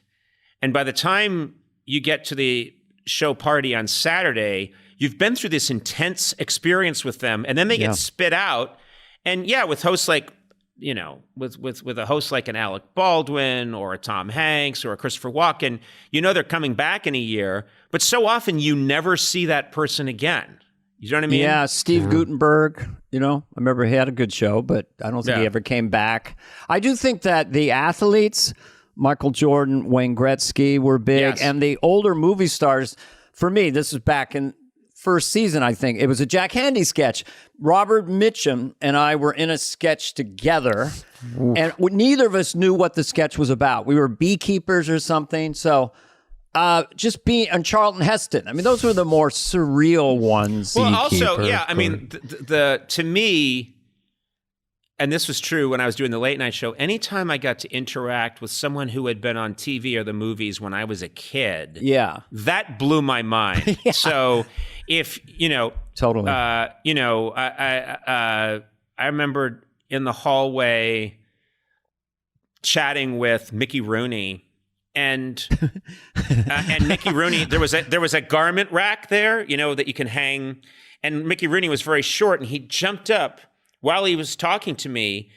and by the time you get to the show party on Saturday, you've been through this intense experience with them, and then they get spit out. And with hosts like, with a host like an Alec Baldwin or a Tom Hanks or a Christopher Walken, they're coming back in a year, but so often you never see that person again. You know what I mean? Yeah, Steve Guttenberg, I remember he had a good show, but I don't think he ever came back. I do think that the athletes, Michael Jordan, Wayne Gretzky, were big, and the older movie stars, for me, this is back in first season, I think. It was a Jack Handy sketch. Robert Mitchum and I were in a sketch together, and neither of us knew what the sketch was about. We were beekeepers or something. So and Charlton Heston. I mean, those were the more surreal ones. Well, also, to me, and this was true when I was doing the late night show, anytime I got to interact with someone who had been on TV or the movies when I was a kid, that blew my mind. So if, totally, I remember in the hallway chatting with Mickey Rooney, and Mickey Rooney, there was a garment rack there, that you can hang, and Mickey Rooney was very short, and he jumped up while he was talking to me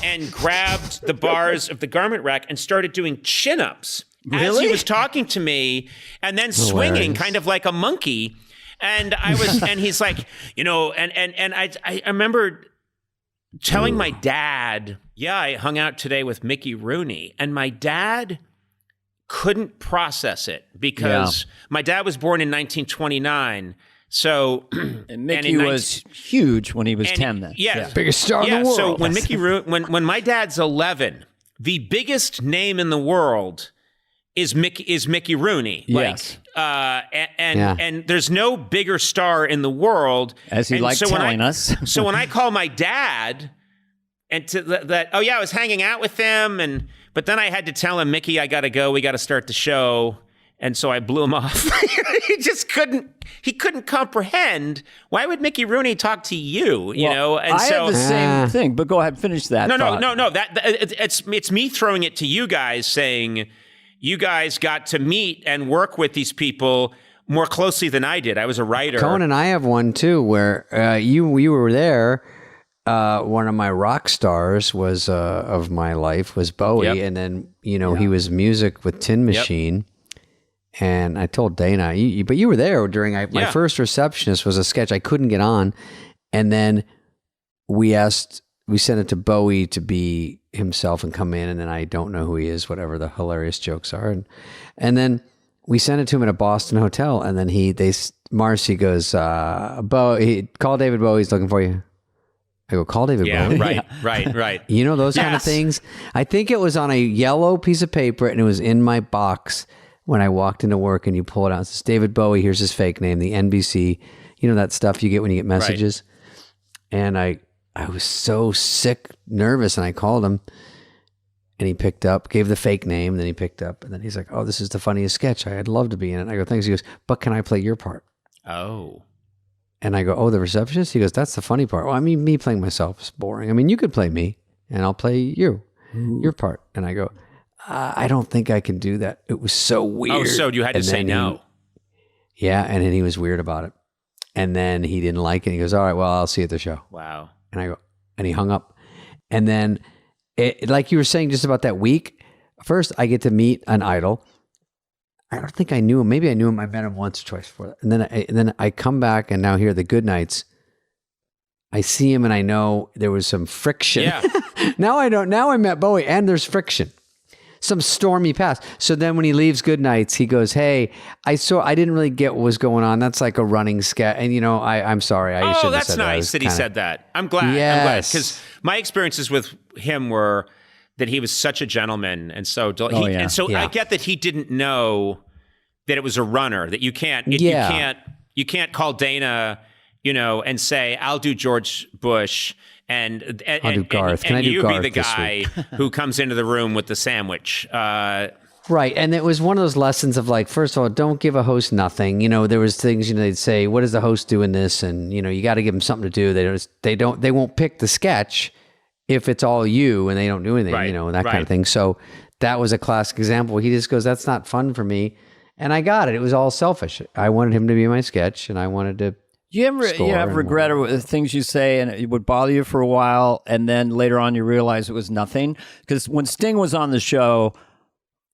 and grabbed the bars of the garment rack and started doing chin-ups as he was talking to me, and then swinging kind of like a monkey. And and he's like, and I remember telling my dad, I hung out today with Mickey Rooney, and my dad couldn't process it because my dad was born in 1929. So and Mickey was huge when he was 10 then. Biggest star in the world. So when when my dad's 11, the biggest name in the world is Mickey Rooney. Yes. And there's no bigger star in the world. As he liked telling us. So when I call my dad and I was hanging out with him, but then I had to tell him, Mickey, I got to go. We got to start the show. And so I blew him off. He couldn't comprehend. Why would Mickey Rooney talk to you? And I had the same thing, but go ahead, finish that. No. It's me throwing it to you guys, saying you guys got to meet and work with these people more closely than I did. I was a writer. Conan, I have one too, where you were there. One of my rock stars was of my life was Bowie, and then he was music with Tin Machine. And I told Dana, but you were there during my first receptionist was a sketch I couldn't get on, and then we sent it to Bowie to be himself and come in, and then I don't know who he is, whatever the hilarious jokes are, and then we sent it to him at a Boston hotel, and then Marcy goes, call David Bowie, he's looking for you. I go, call David Bowie. Right. Those kind of things. I think it was on a yellow piece of paper, and it was in my box. When I walked into work and you pull it out, it says, David Bowie, here's his fake name, the NBC, that stuff you get when you get messages. Right. And I was so sick, nervous, and I called him, and he picked up, gave the fake name, and then he picked up, and then he's like, oh, this is the funniest sketch. I'd love to be in it. I go, thanks. He goes, but can I play your part? Oh. And I go, oh, the receptionist? He goes, that's the funny part. Well, I mean, me playing myself is boring. I mean, you could play me, and I'll play you, your part. And I go, I don't think I can do that. It was so weird. Oh, so you had to say no. And then he was weird about it. And then he didn't like it. He goes, all right, well, I'll see you at the show. Wow. And I go, and he hung up. And then, like you were saying just about that week, first I get to meet an idol. I don't think I knew him. Maybe I knew him. I met him once or twice before that. And then I come back and now here, the good nights, I see him and I know there was some friction. Yeah. Now I met Bowie and there's friction. Some stormy past. So then when he leaves Goodnights, he goes, hey, I didn't really get what was going on. That's like a running sketch. And I'm sorry. I shouldn't have said that. Nice that he said that. I'm glad. Yes. I'm glad. Because my experiences with him were that he was such a gentleman. And so, I get that he didn't know that it was a runner, that you can't call Dana, and say, I'll do George Bush. And I'll do Garth. Can I do you Garth be the guy who comes into the room with the sandwich. Right. And it was one of those lessons of like, first of all, don't give a host nothing. There was things, they'd say, what does the host do in this? And, you got to give them something to do. They won't pick the sketch if it's all you and they don't do anything, that kind of thing. So that was a classic example. He just goes, that's not fun for me. And I got it. It was all selfish. I wanted him to be my sketch and I wanted to. You have regret of things you say and it would bother you for a while and then later on you realize it was nothing? Because when Sting was on the show,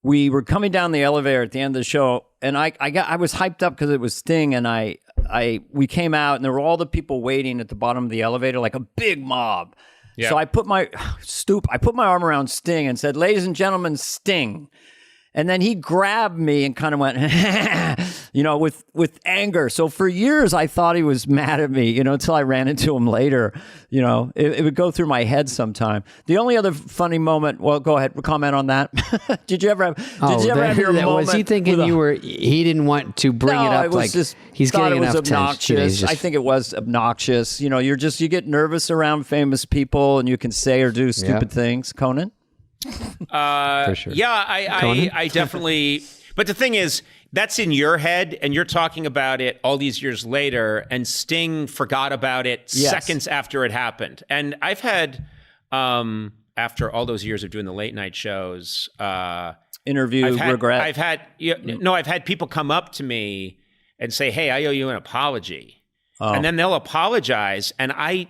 we were coming down the elevator at the end of the show and I was hyped up because it was Sting and we came out and there were all the people waiting at the bottom of the elevator like a big mob. Yeah. So I put my arm around Sting and said, ladies and gentlemen, Sting. And then he grabbed me and kind of went, with anger. So for years, I thought he was mad at me, until I ran into him later. It would go through my head sometime. The only other funny moment, well, go ahead, comment on that. Did you ever have your moment? Was he thinking he didn't want to bring it up? It was like just, he's getting enough obnoxious. I think it was obnoxious. You get nervous around famous people and you can say or do stupid things. Conan? For sure. Yeah, I definitely. But the thing is, that's in your head, and you're talking about it all these years later, and Sting forgot about it seconds after it happened. And I've had, after all those years of doing the late night shows, regret. I've had people come up to me and say, "Hey, I owe you an apology," and then they'll apologize, and I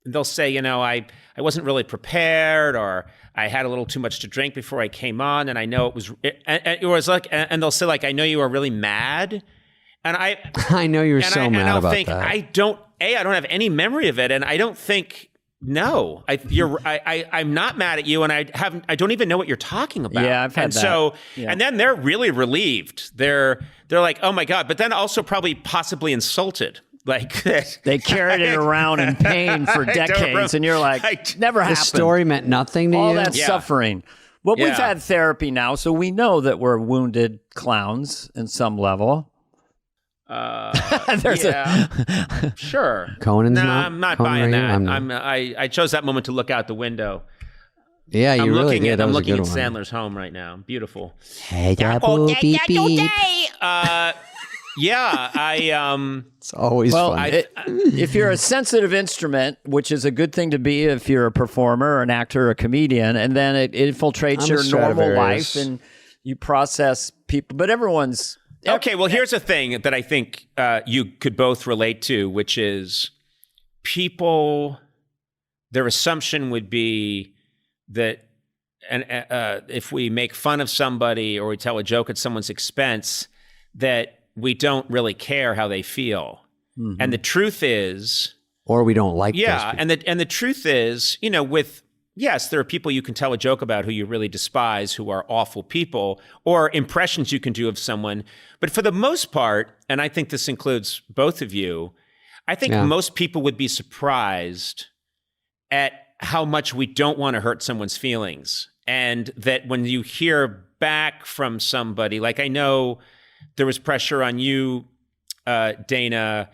they'll say, I wasn't really prepared, or I had a little too much to drink before I came on, and I know it was like, and they'll say like, I know you were really mad, and I know you're so mad about that. I don't have any memory of it, and I don't think. No, I'm not mad at you, and I don't even know what you're talking about. Yeah, I've had that. So, and then they're really relieved. They're like, oh my God, but then also probably possibly insulted. Like they carried it around in pain for decades, and you're like, never happened. The story meant nothing to you? All that suffering. Well, we've had therapy now, so we know that we're wounded clowns in some level. Sure. Conan's no, not. I'm not Conan, buying that. not. I chose that moment to look out the window. Yeah, you really did. I'm looking at Sandler's home right now. Beautiful. Hey, beep, beep. It's always fun. If you're a sensitive instrument, which is a good thing to be if you're a performer, or an actor, or a comedian, and then it infiltrates your normal life and you process people, but everyone's... Okay, well, here's a thing that I think you could both relate to, which is people, their assumption would be that if we make fun of somebody or we tell a joke at someone's expense, that we don't really care how they feel. Mm-hmm. And the truth is... Or we don't like those people. And the truth is, yes, there are people you can tell a joke about who you really despise, who are awful people, or impressions you can do of someone. But for the most part, and I think this includes both of you, I think most people would be surprised at how much we don't want to hurt someone's feelings. And that when you hear back from somebody, like I know there was pressure on you, Dana,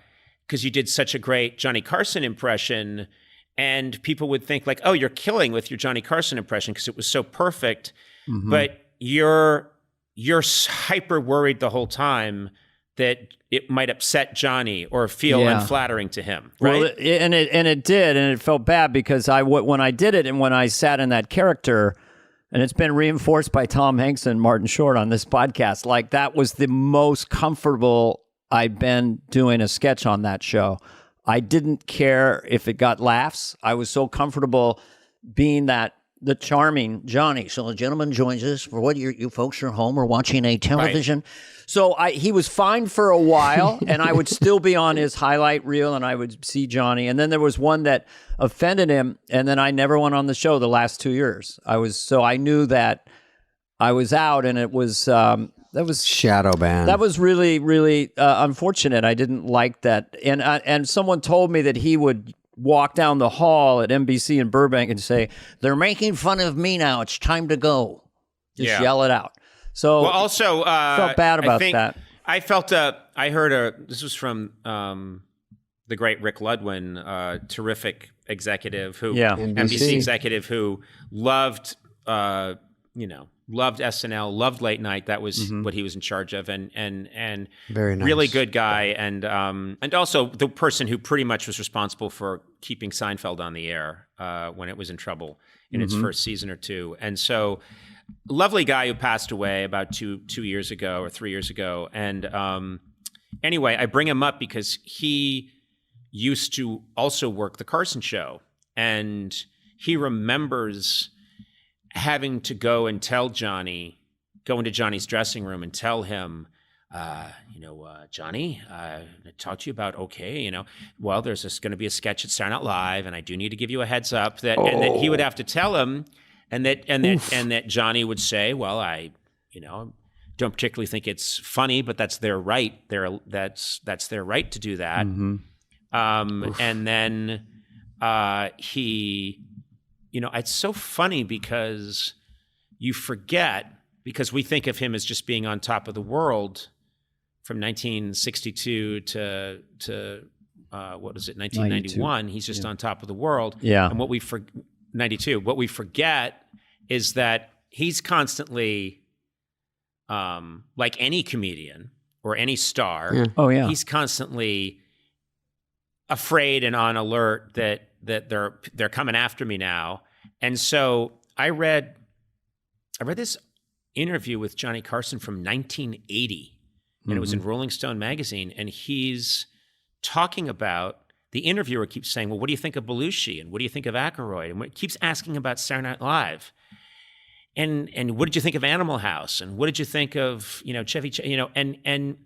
because you did such a great Johnny Carson impression. And people would think like, oh, you're killing with your Johnny Carson impression because it was so perfect. Mm-hmm. But you're hyper worried the whole time that it might upset Johnny or feel unflattering to him, right? Well, it did, and it felt bad because when I did it and when I sat in that character, and it's been reinforced by Tom Hanks and Martin Short on this podcast, like that was the most comfortable I'd been doing a sketch on that show. I didn't care if it got laughs. I was so comfortable being the charming Johnny. So the gentleman joins us for what you folks are home or watching a television. Right. So he was fine for a while, and I would still be on his highlight reel, and I would see Johnny. And then there was one that offended him, and then I never went on the show the last 2 years. I knew that I was out, and it was that was shadow ban. That was really, really unfortunate. I didn't like that, and someone told me that he would walk down the hall at NBC in Burbank and say, "They're making fun of me now. It's time to go." Just yell it out. So, well, also felt bad about that. I felt I heard this was from the great Rick Ludwin, terrific executive who NBC executive who loved loved SNL, loved late night. That was what he was in charge of, and very nice. Really good guy, and also the person who pretty much was responsible for keeping Seinfeld on the air when it was in trouble in its first season or two. And so, lovely guy who passed away about 2 years ago or 3 years ago. And anyway, I bring him up because he used to also work the Carson show, and he remembers having to go and tell Johnny, go into Johnny's dressing room and tell him, Johnny, I talked to you about, well, there's going to be a sketch at Saturday Night Live, and I do need to give you a heads up that, and that he would have to tell him, and that Johnny would say, well, I, don't particularly think it's funny, but that's their right. That's their right to do that. And then he. It's so funny because you forget, because we think of him as just being on top of the world from 1962 to what is it, 1991. 92. He's just on top of the world. Yeah. And 92. What we forget is that he's constantly, like any comedian or any star. Yeah. Oh yeah. He's constantly afraid and on alert that they're coming after me now. And so I read this interview with Johnny Carson from 1980, and it was in Rolling Stone magazine, and he's talking about the interviewer keeps saying, well, what do you think of Belushi? And what do you think of Aykroyd? And it keeps asking about Saturday Night Live. And what did you think of Animal House? And what did you think of, Chevy, and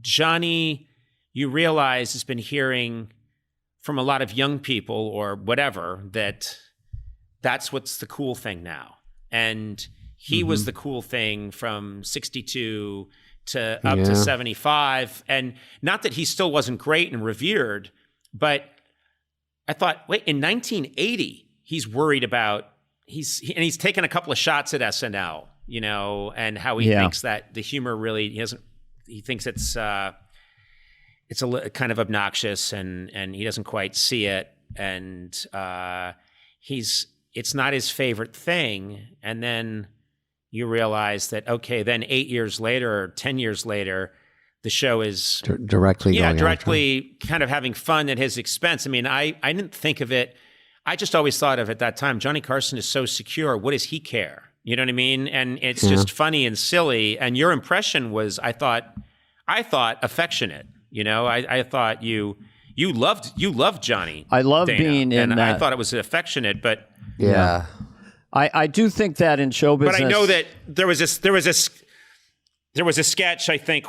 Johnny, you realize, has been hearing from a lot of young people or whatever that's what's the cool thing now. And he was the cool thing from 62 to up to 75. And not that he still wasn't great and revered, but I thought, wait, in 1980, he's worried about, he's taken a couple of shots at SNL, and how he thinks that the humor really, he thinks it's a kind of obnoxious and he doesn't quite see it. And it's not his favorite thing. And then you realize that, okay, then 8 years later or 10 years later, the show is directly kind of having fun at his expense. I mean, I didn't think of it. I just always thought of at that time, Johnny Carson is so secure. What does he care? You know what I mean? And it's just funny and silly. And your impression was, I thought affectionate. I thought you loved Johnny. I love Dana, being in and that. I thought it was affectionate, but I do think that in show business. But I know that there was a sketch. I think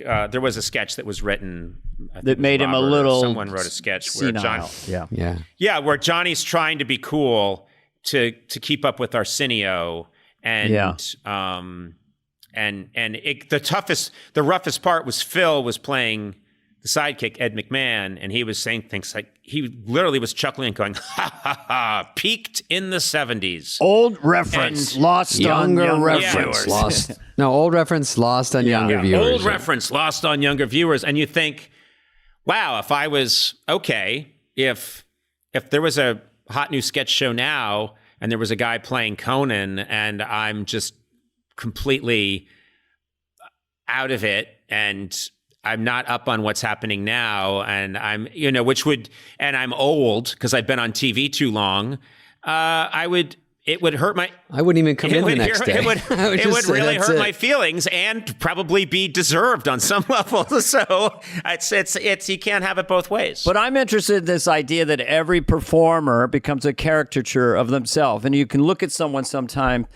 there was a sketch that was written that made him a little. Someone wrote a sketch where senile. where Johnny's trying to be cool to keep up with Arsenio, and the roughest part was Phil was playing the sidekick, Ed McMahon, and he was saying things like, he literally was chuckling and going, ha, ha, ha, peaked in the 70s. Old reference, lost on younger viewers. Old reference, lost on younger viewers. Old reference, lost on younger viewers. And you think, wow, if I was, if there was a hot new sketch show now, and there was a guy playing Conan, and I'm just completely out of it, and I'm not up on what's happening now, and I'm, and I'm old because I've been on TV too long. It would hurt my. I wouldn't even come in the next day. It would really hurt my feelings and probably be deserved on some level. So it's you can't have it both ways. But I'm interested in this idea that every performer becomes a caricature of themselves, and you can look at someone sometime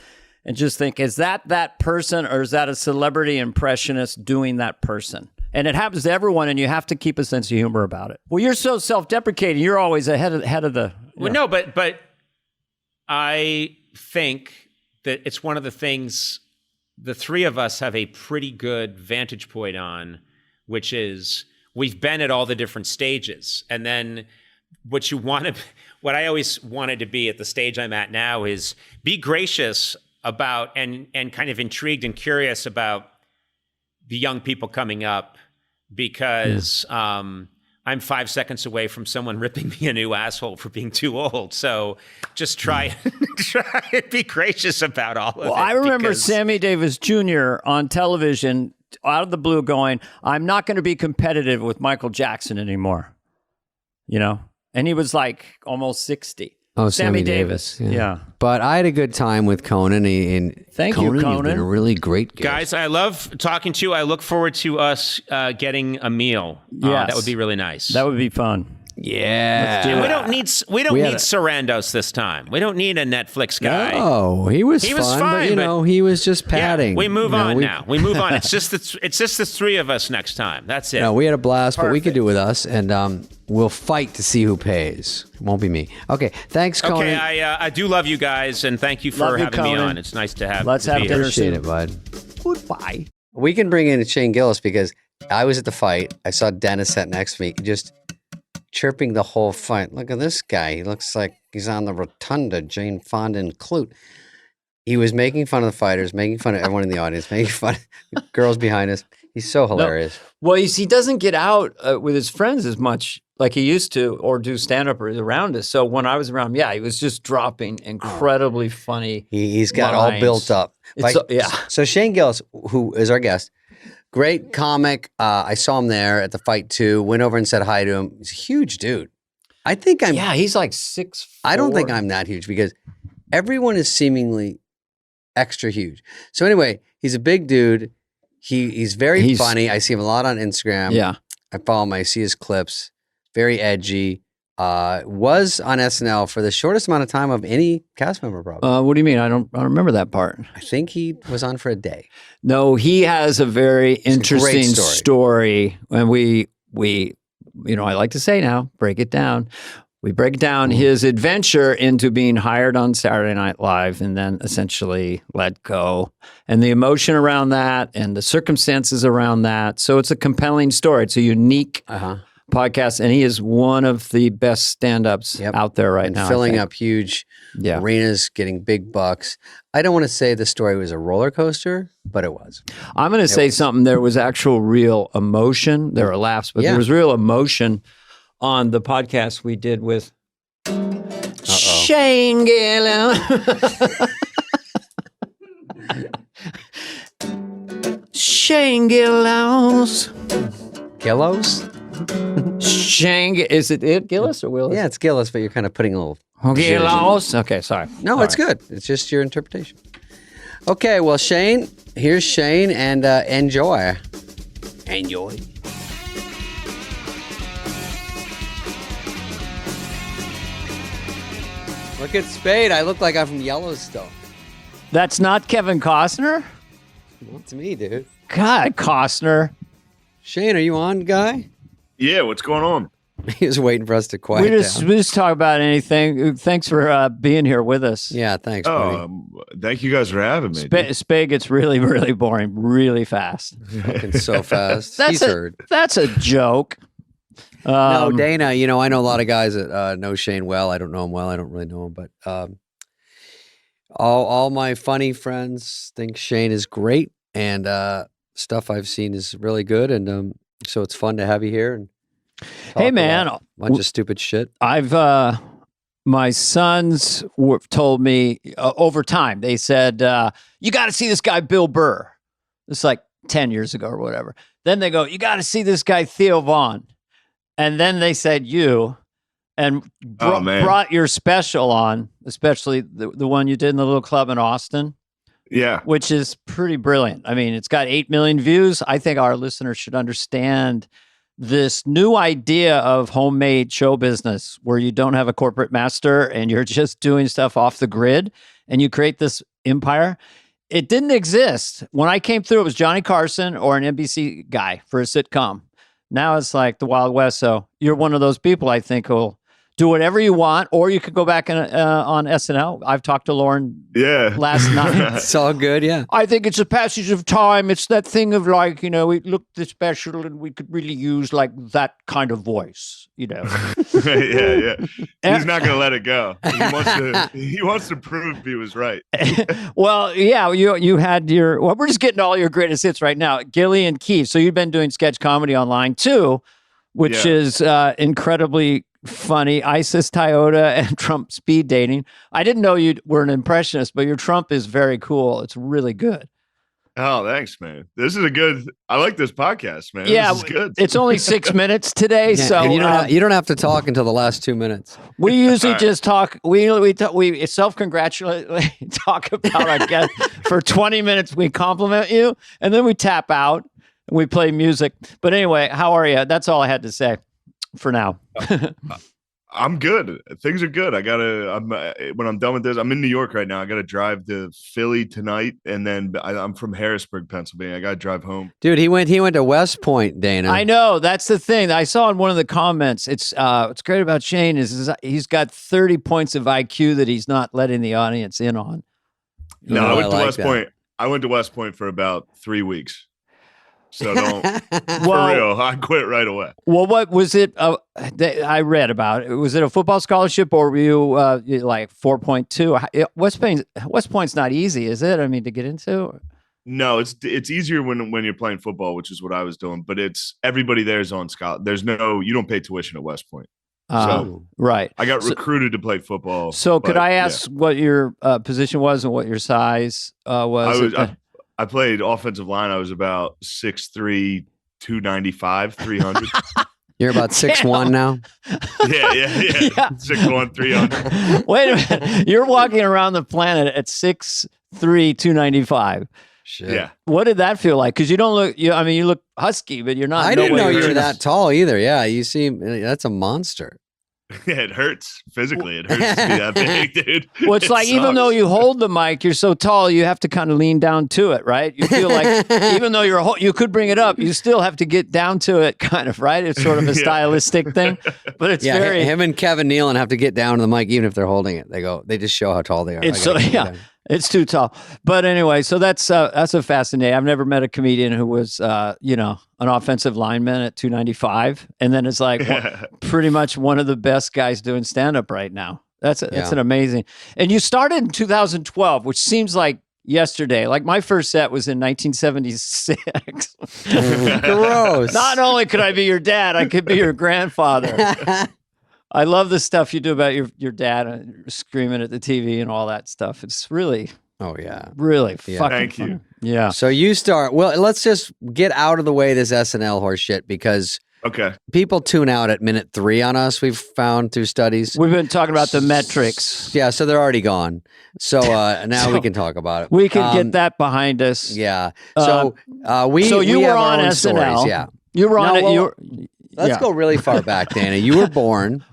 and just think, is that person, or is that a celebrity impressionist doing that person? And it happens to everyone, and you have to keep a sense of humor about it. Well, you're so self-deprecating. You're always ahead of the. Well, no, but I think that it's one of the things the three of us have a pretty good vantage point on, which is we've been at all the different stages. And then what I always wanted to be at the stage I'm at now is be gracious about and kind of intrigued and curious about the young people coming up, because I'm 5 seconds away from someone ripping me a new asshole for being too old. So just try and be gracious about all of it. Well, I remember Sammy Davis Jr. on television out of the blue going, I'm not going to be competitive with Michael Jackson anymore. And he was like almost 60. Oh, Sammy Davis. Yeah. But I had a good time with Conan. Thank you, Conan. You've been a really great guest. Guys, I love talking to you. I look forward to us getting a meal. Yes. That would be really nice. That would be fun. Yeah. We don't need Sarandos this time. We don't need a Netflix guy. Oh, he was fine, but he was just padding. Yeah, we move on now. We move on. It's just the three of us next time. That's it. No, we had a blast, but we could do it with us, and we'll fight to see who pays. It won't be me. Okay, thanks, Conan. Okay, I do love you guys, and thank you for having me on. It's nice to have. Let's have dinner. Appreciate it, bud. Goodbye. We can bring in Shane Gillis because I was at the fight. I saw Dennis sat next to me, just chirping the whole fight. Look at this guy. He looks like he's on the rotunda, Jane Fonda and Clute. He was making fun of the fighters, making fun of everyone in the audience, making fun of the girls behind us. He's so hilarious. No. Well, he doesn't get out with his friends as much like he used to, or do stand-up around us. So when I was around him, he was just dropping incredibly funny He's got lines. all built up. So Shane Gillis, who is our guest, great comic. I saw him there at the fight too. Went over and said hi to him. He's a huge dude. I think I'm. Yeah, he's like 6'4". I don't think I'm that huge because everyone is seemingly extra huge. So anyway, he's a big dude. He's very funny. I see him a lot on Instagram. Yeah, I follow him. I see his clips. very edgy. Was on SNL for the shortest amount of time of any cast member, probably. What do you mean? I don't remember that part. I think he was on for a day. No, he has a very interesting story. And we, I like to say now, break it down. We break down his adventure into being hired on Saturday Night Live and then essentially let go, and the emotion around that and the circumstances around that. So it's a compelling story. It's a unique podcast, and he is one of the best stand-ups out there right now. Filling up huge arenas, getting big bucks. I don't want to say the story was a roller coaster, but it was. I'm going to say something. There was actual real emotion. There were laughs, but there was real emotion on the podcast we did with Shane Gillis. Shane Gillis. Gillis? Shane, is it Gillis or Willis? Yeah, it's Gillis, but you're kind of putting a little... Gillis? Okay, sorry. No, it's good. It's just your interpretation. Okay, well, Shane, here's Shane, and enjoy. Enjoy. Look at Spade. I look like I'm from Yellowstone. That's not Kevin Costner? That's me, dude. God, Costner. Shane, are you on, guy? Yeah, what's going on? He was waiting for us to quiet down. We just talk about anything. Thanks for being here with us. Yeah, thanks, buddy. Thank you guys for having me. Spade gets really, really boring really fast. Fucking so fast. He's heard. That's a joke. No, Dana, I know a lot of guys that know Shane well. I don't know him well. I don't really know him. But all my funny friends think Shane is great. And stuff I've seen is really good. And so it's fun to have you here. And hey, man. A bunch of stupid shit. My sons told me over time, they said, you got to see this guy, Bill Burr. It's like 10 years ago or whatever. Then they go, you got to see this guy, Theo Vaughn. And then they said you, and brought your special on, especially the one you did in the little club in Austin. Yeah. Which is pretty brilliant. I mean, it's got 8 million views. I think our listeners should understand this new idea of homemade show business where you don't have a corporate master and you're just doing stuff off the grid and you create this empire. It didn't exist. When I came through, it was Johnny Carson or an NBC guy for a sitcom. Now it's like the Wild West. So you're one of those people, I think, who'll do whatever you want, or you could go back on SNL. I've talked to Lauren last night. It's all good, yeah. I think it's a passage of time. It's that thing of like, we looked this special and we could really use like that kind of voice, yeah. He's not going to let it go. He wants to prove he was right. Well, yeah, you had we're just getting all your greatest hits right now. Gilly and Keith. So you've been doing sketch comedy online too, which is incredibly funny. ISIS, Toyota, and Trump speed dating. I didn't know you were an impressionist, but your Trump is very cool. It's really good. Oh, thanks, man. This is I like this podcast, man. Yeah, this is good. It's only 6 minutes today, so you don't have to talk until the last 2 minutes. We usually just talk. We self-congratulate, talk about our guest for 20 minutes. We compliment you, and then we tap out and we play music. But anyway, how are you? That's all I had to say for now. I'm good. Things are good. When I'm done with this, I'm in New York right now. I got to drive to Philly tonight, and then I'm from Harrisburg, Pennsylvania. I got to drive home. Dude, he went to West Point, Dana. I know. That's the thing. I saw in one of the comments. What's great about Shane is he's got 30 points of IQ that he's not letting the audience in on. No, I went to West Point. I went to West Point for about 3 weeks. So don't, for real, I quit right away. Well, what was it? I read about it. Was it a football scholarship, or were you like 4.2? West Point's not easy, is it? I mean, to get into. No, it's easier when you're playing football, which is what I was doing. But everybody there is on scholarship. You don't pay tuition at West Point. Right. I got recruited to play football. So could I ask what your position was and what your size was? I played offensive line. I was about 6'3", 295, 300. You're about 6'1" now? Yeah. 6'1", 300. Wait a minute. You're walking around the planet at 6'3", 295. Shit. Yeah. What did that feel like? Because you don't look. I mean, you look husky, but you're not. I no didn't way know you were Richard. that tall either. Yeah, you seem that's a monster. Yeah, it hurts physically. It hurts to be that big, dude. Well, it's like even though you hold the mic, you're so tall, you have to kind of lean down to it, right? You feel like even though you could bring it up, you still have to get down to it, kind of, right? It's sort of a stylistic thing, but it's very. Him and Kevin Nealon have to get down to the mic, even if they're holding it. They just show how tall they are. It's so it's too tall. But anyway, so that's a fascinating. I've never met a comedian who was an offensive lineman at 295, and then it's like pretty much one of the best guys doing stand up right now. That's an amazing. And you started in 2012, which seems like yesterday. Like my first set was in 1976. Gross. Not only could I be your dad, I could be your grandfather. I love the stuff you do about your dad screaming at the TV and all that stuff. It's really, really fucking Thank funny. you. Yeah. So you start. Well, let's just get out of the way this SNL horse shit because people tune out at minute 3 on us. We've found through studies. We've been talking about the metrics. Yeah, so they're already gone. So now we can talk about it. We can get that behind us. Yeah. So we. So you we were have our on own SNL. Stories, yeah. You were on it. Let's go really far back, Dana. You were born,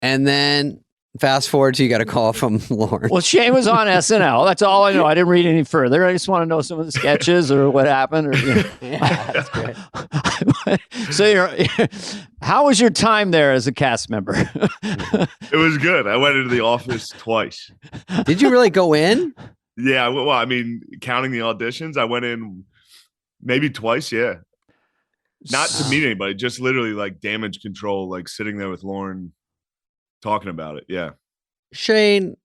and then fast forward to you got a call from Lauren. Well, Shane was on SNL. That's all I know. I didn't read any further. I just want to know some of the sketches or what happened. Or, Yeah, that's great. So how was your time there as a cast member? It was good. I went into the office twice. Did you really go in? Yeah. Well, I mean, counting the auditions, I went in maybe twice. Yeah. Not to meet anybody, just literally like damage control, like sitting there with Lauren talking about it. Yeah. Shane,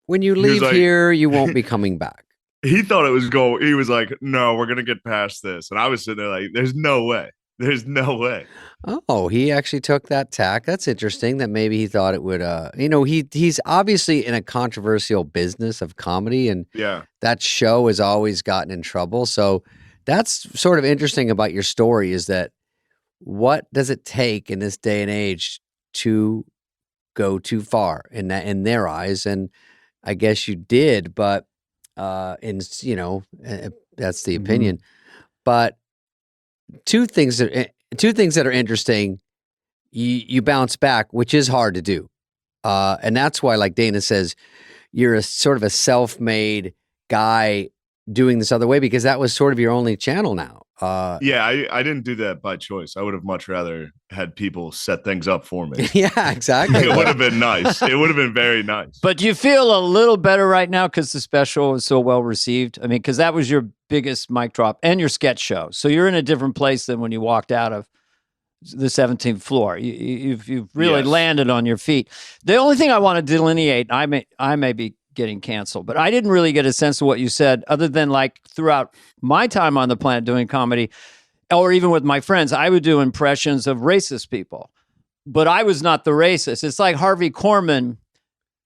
when you leave here, you won't be coming back. He thought it was he was like, no, we're going to get past this. And I was sitting there like, there's no way. There's no way. Oh, he actually took that tack. That's interesting that maybe he thought it would, he's obviously in a controversial business of comedy and that show has always gotten in trouble. So that's sort of interesting about your story is that what does it take in this day and age to go too far in their eyes? And I guess you did, but that's the opinion. But two things that are interesting. You bounce back, which is hard to do, and that's why, like Dana says, you're a sort of a self-made guy doing this other way because that was sort of your only channel now. I didn't do that by choice. I would have much rather had people set things up for me. Yeah, exactly. It would have been nice. It would have been very nice. But do you feel a little better right now because the special was so well received? I mean, because that was your biggest mic drop and your sketch show. So you're in a different place than when you walked out of the 17th floor. You've really landed on your feet. The only thing I want to delineate, I may be getting canceled, but I didn't really get a sense of what you said other than like throughout my time on the planet doing comedy or even with my friends, I would do impressions of racist people, but I was not the racist. It's like Harvey Korman.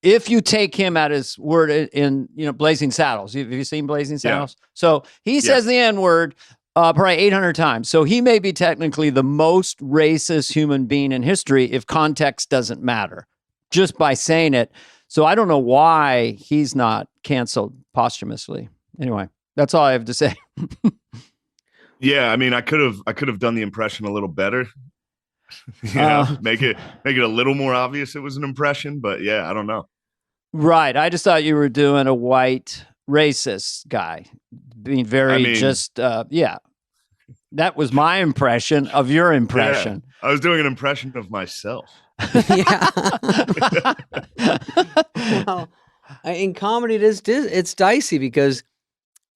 If you take him at his word in Blazing Saddles, have you seen Blazing Saddles? Yeah. So he says the N-word probably 800 times. So he may be technically the most racist human being in history if context doesn't matter just by saying it. So I don't know why he's not canceled posthumously. Anyway, that's all I have to say. Yeah, I mean, I could have done the impression a little better. Make it a little more obvious it was an impression, but yeah, I don't know. Right. I just thought you were doing a white racist guy, being very That was my impression of your impression. Yeah, I was doing an impression of myself. Well, in comedy, it's dicey because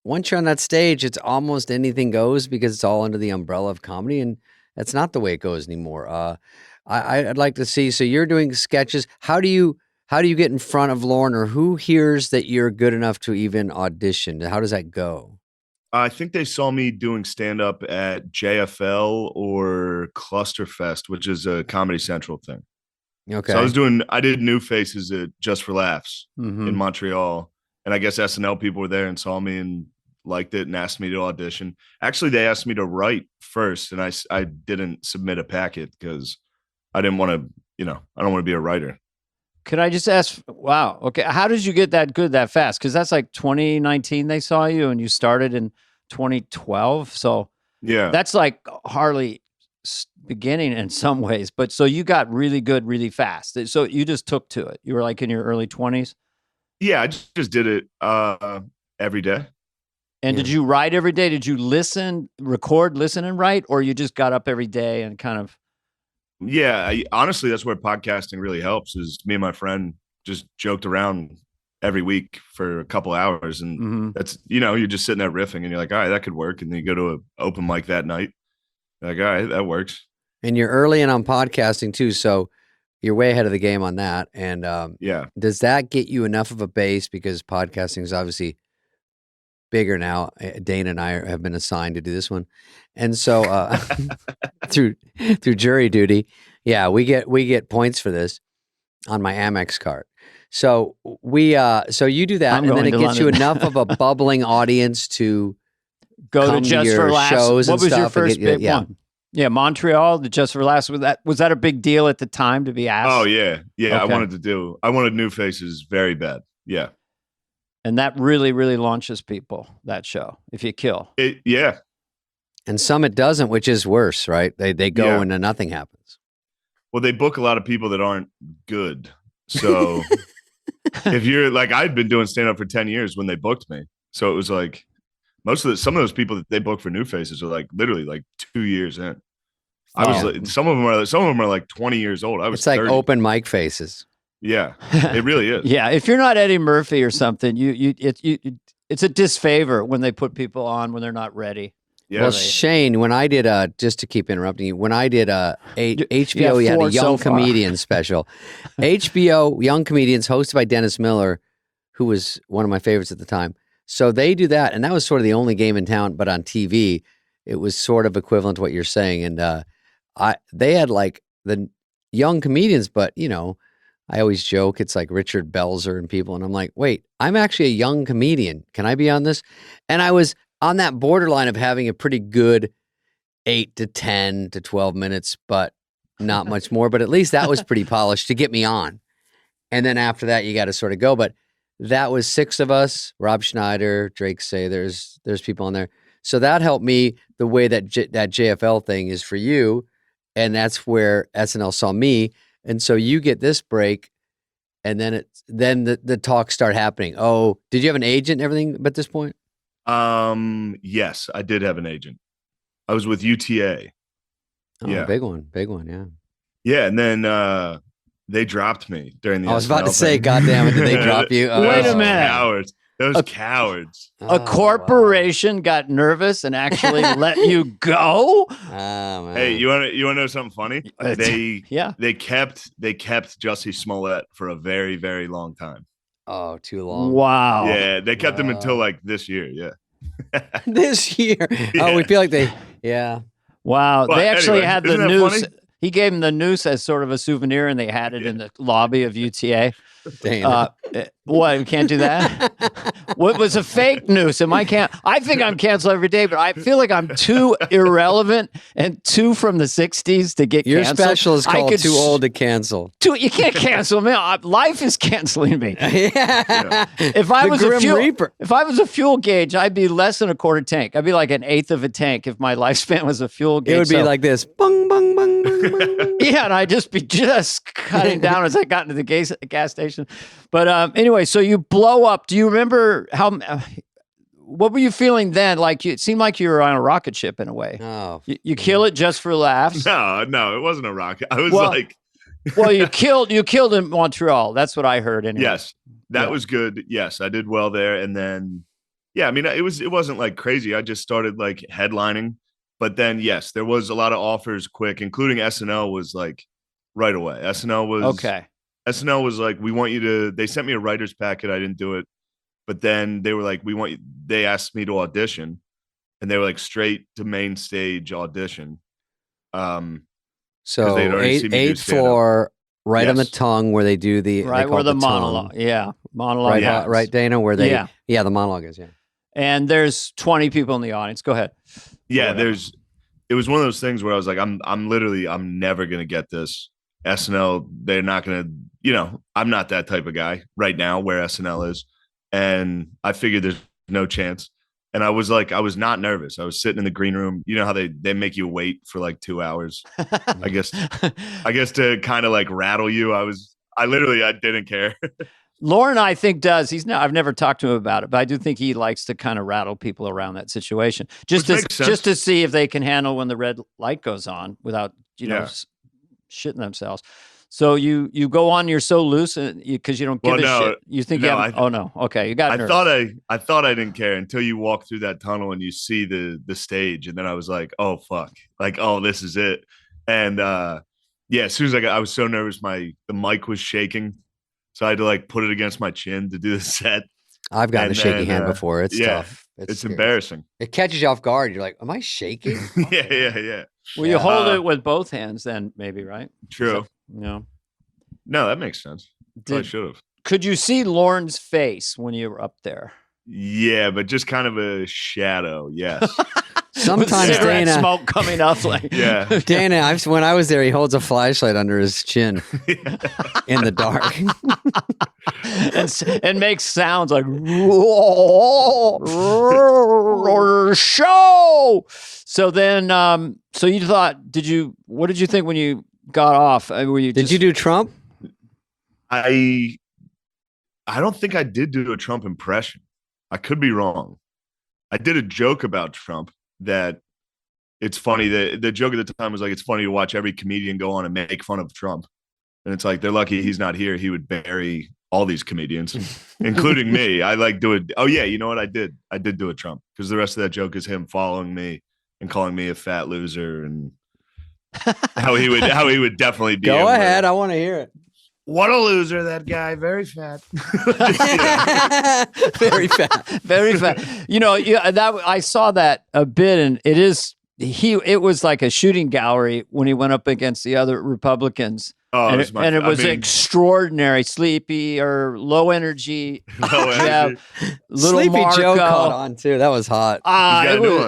once you're on that stage, it's almost anything goes because it's all under the umbrella of comedy, and that's not the way it goes anymore. I'd like to see. So you're doing sketches. How do you get in front of Lauren, or who hears that you're good enough to even audition? How does that go? I think they saw me doing stand-up at JFL or Clusterfest, which is a Comedy Central thing. Okay. So I did New Faces at Just for Laughs in Montreal. And I guess SNL people were there and saw me and liked it and asked me to audition. Actually, they asked me to write first, and I didn't submit a packet because I didn't want to, I don't want to be a writer. Could I just ask, wow, okay, how did you get that good that fast? Because that's like 2019 they saw you, and you started in 2012. So Yeah. that's like Harley beginning in some ways. But so you got really good really fast. So you just took to it. You were like in your early 20s? Yeah, I just did it every day. And did you write every day? Did you record, listen, and write? Or you just got up every day and kind of... Yeah, honestly, that's where podcasting really helps. Is me and my friend just joked around every week for a couple hours, and that's you're just sitting there riffing, and you're like, all right, that could work. And then you go to an open mic that night, you're like, all right, that works. And you're early in on podcasting too, so you're way ahead of the game on that. And does that get you enough of a base, because podcasting is obviously bigger now? Dana and I have been assigned to do this one, and so through jury duty, we get points for this on my Amex card. So so you do that, and then it gets you enough of a bubbling audience to go to Just your for Laughs. shows. What and was stuff your first big one? Yeah, Montreal, the Just for Laughs. Was that a big deal at the time to be asked? Oh yeah. Okay. I wanted New Faces very bad. Yeah. And that really, really launches people, that show, if you kill. Yeah. And some it doesn't, which is worse, right? They go and nothing happens. Well, they book a lot of people that aren't good. So if you're like, I'd been doing stand-up for 10 years when they booked me. So it was like some of those people that they book for New Faces are like literally like 2 years in. I was like, some of them are like 20 years old. It's like 30. open mic faces. Yeah, it really is. Yeah, if you're not Eddie Murphy or something, it's a disfavor when they put people on when they're not ready. Yeah. Well, Shane, when I did just to keep interrupting you, when I did HBO, we had a young comedian special. HBO Young Comedians, hosted by Dennis Miller, who was one of my favorites at the time. So they do that, and that was sort of the only game in town. But on TV, it was sort of equivalent to what you're saying. And they had like the young comedians, but I always joke it's like Richard Belzer and people, and I'm like, wait, I'm actually a young comedian. Can I be on this? And I was on that borderline of having a pretty good 8 to 10 to 12 minutes, but not much more. But at least that was pretty polished to get me on. And then after that, you got to sort of go. But that was 6 of us: Rob Schneider, Drake Say. There's people on there. So that helped me the way that that JFL thing is for you, and that's where SNL saw me. And so you get this break, and then the talks start happening. Oh, did you have an agent and everything at this point? Yes, I did have an agent. I was with UTA. Oh, yeah, big one, yeah. Yeah, and then they dropped me during the. I was about to say, God damn it, did they drop you? Wait a minute, cowards. Those cowards. A corporation got nervous and actually let you go? Man. Hey, you want to know something funny? They kept Jussie Smollett for a very, very long time. Oh, too long. Wow. Yeah, they kept him until like this year. Yeah. This year. Yeah. Oh, we feel like Wow. But they actually anyway, had the noose. Funny? He gave him the noose as sort of a souvenir, and they had it in the lobby of UTA. What? We can't do that? What was a fake noose? I think I'm canceled every day, but I feel like I'm too irrelevant and too from the 60s to get Your canceled. Your special is called Too Old to Cancel. You can't cancel me. Life is canceling me. Yeah. If I was a fuel gauge, I'd be less than a quarter tank. I'd be like an eighth of a tank if my lifespan was a fuel gauge. It would be like this. Bung, bung, bung, bung, bung, bung. Yeah, and I'd just be cutting down as I got into the gas station. But anyway, so you blow up. Do you remember what were you feeling then? Like it seemed like you were on a rocket ship in a way. Oh, you kill it just for laughs? No, it wasn't a rocket. I was well, you killed in Montreal. That's what I heard. Anyway. Yes, that was good. Yes, I did well there, and then I mean, it wasn't like crazy. I just started like headlining, but then yes, there was a lot of offers quick, including SNL was like right away. SNL was okay. SNL was like, we want you to. They sent me a writer's packet. I didn't do it, but then they were like, we want you. They asked me to audition, and they were like straight to main stage audition. So eighth floor, right on the tongue where they do the where the monologue. Yeah, monologue. Right, Dana, where they the monologue is. Yeah, and there's 20 people in the audience. Go ahead. Yeah, it was one of those things where I was like, I'm never gonna get this. SNL, they're not gonna I'm not that type of guy right now where SNL is. And I figured there's no chance. And I was not nervous. I was sitting in the green room. You know how they make you wait for like 2 hours, I guess to kind of like rattle you. I didn't care. Lauren, I think does. I've never talked to him about it, but I do think he likes to kind of rattle people around that situation just to see if they can handle when the red light goes on without, shitting themselves. So you go on, you're so loose because you don't give a shit. You think okay, you got nervous. I thought I didn't care until you walk through that tunnel and you see the stage, and then I was like, oh fuck, like, oh, this is it. And as soon as I was so nervous, the mic was shaking, so I had to like put it against my chin to do the set. I've gotten a shaky hand before. It's tough. It's embarrassing. It catches you off guard. You're like, am I shaking? Yeah. Well, you hold it with both hands then, maybe, right? True. No, that makes sense. I should have. Could you see Lauren's face when you were up there? Yeah, but just kind of a shadow. Yes. Sometimes Dana smoke coming up like Dana. When I was there, he holds a flashlight under his chin in the dark and makes sounds like show. So then, so you thought? What did you think when you got off? Did you do Trump? I don't think I did do a Trump impression. I could be wrong. I did a joke about Trump that it's funny. The joke at the time was like, it's funny to watch every comedian go on and make fun of Trump. And it's like, they're lucky he's not here. He would bury all these comedians, including me. I like do it. Oh yeah. You know what I did? I did do a Trump because the rest of that joke is him following me and calling me a fat loser and how he would definitely be. Go ahead. I want to hear it. What a loser, that guy. Very fat. Very fat. Very fat. I saw that a bit, and it was like a shooting gallery when he went up against the other Republicans. Oh, it was extraordinary, sleepy or low energy. Little Sleepy Marco. Joe caught on too. That was hot.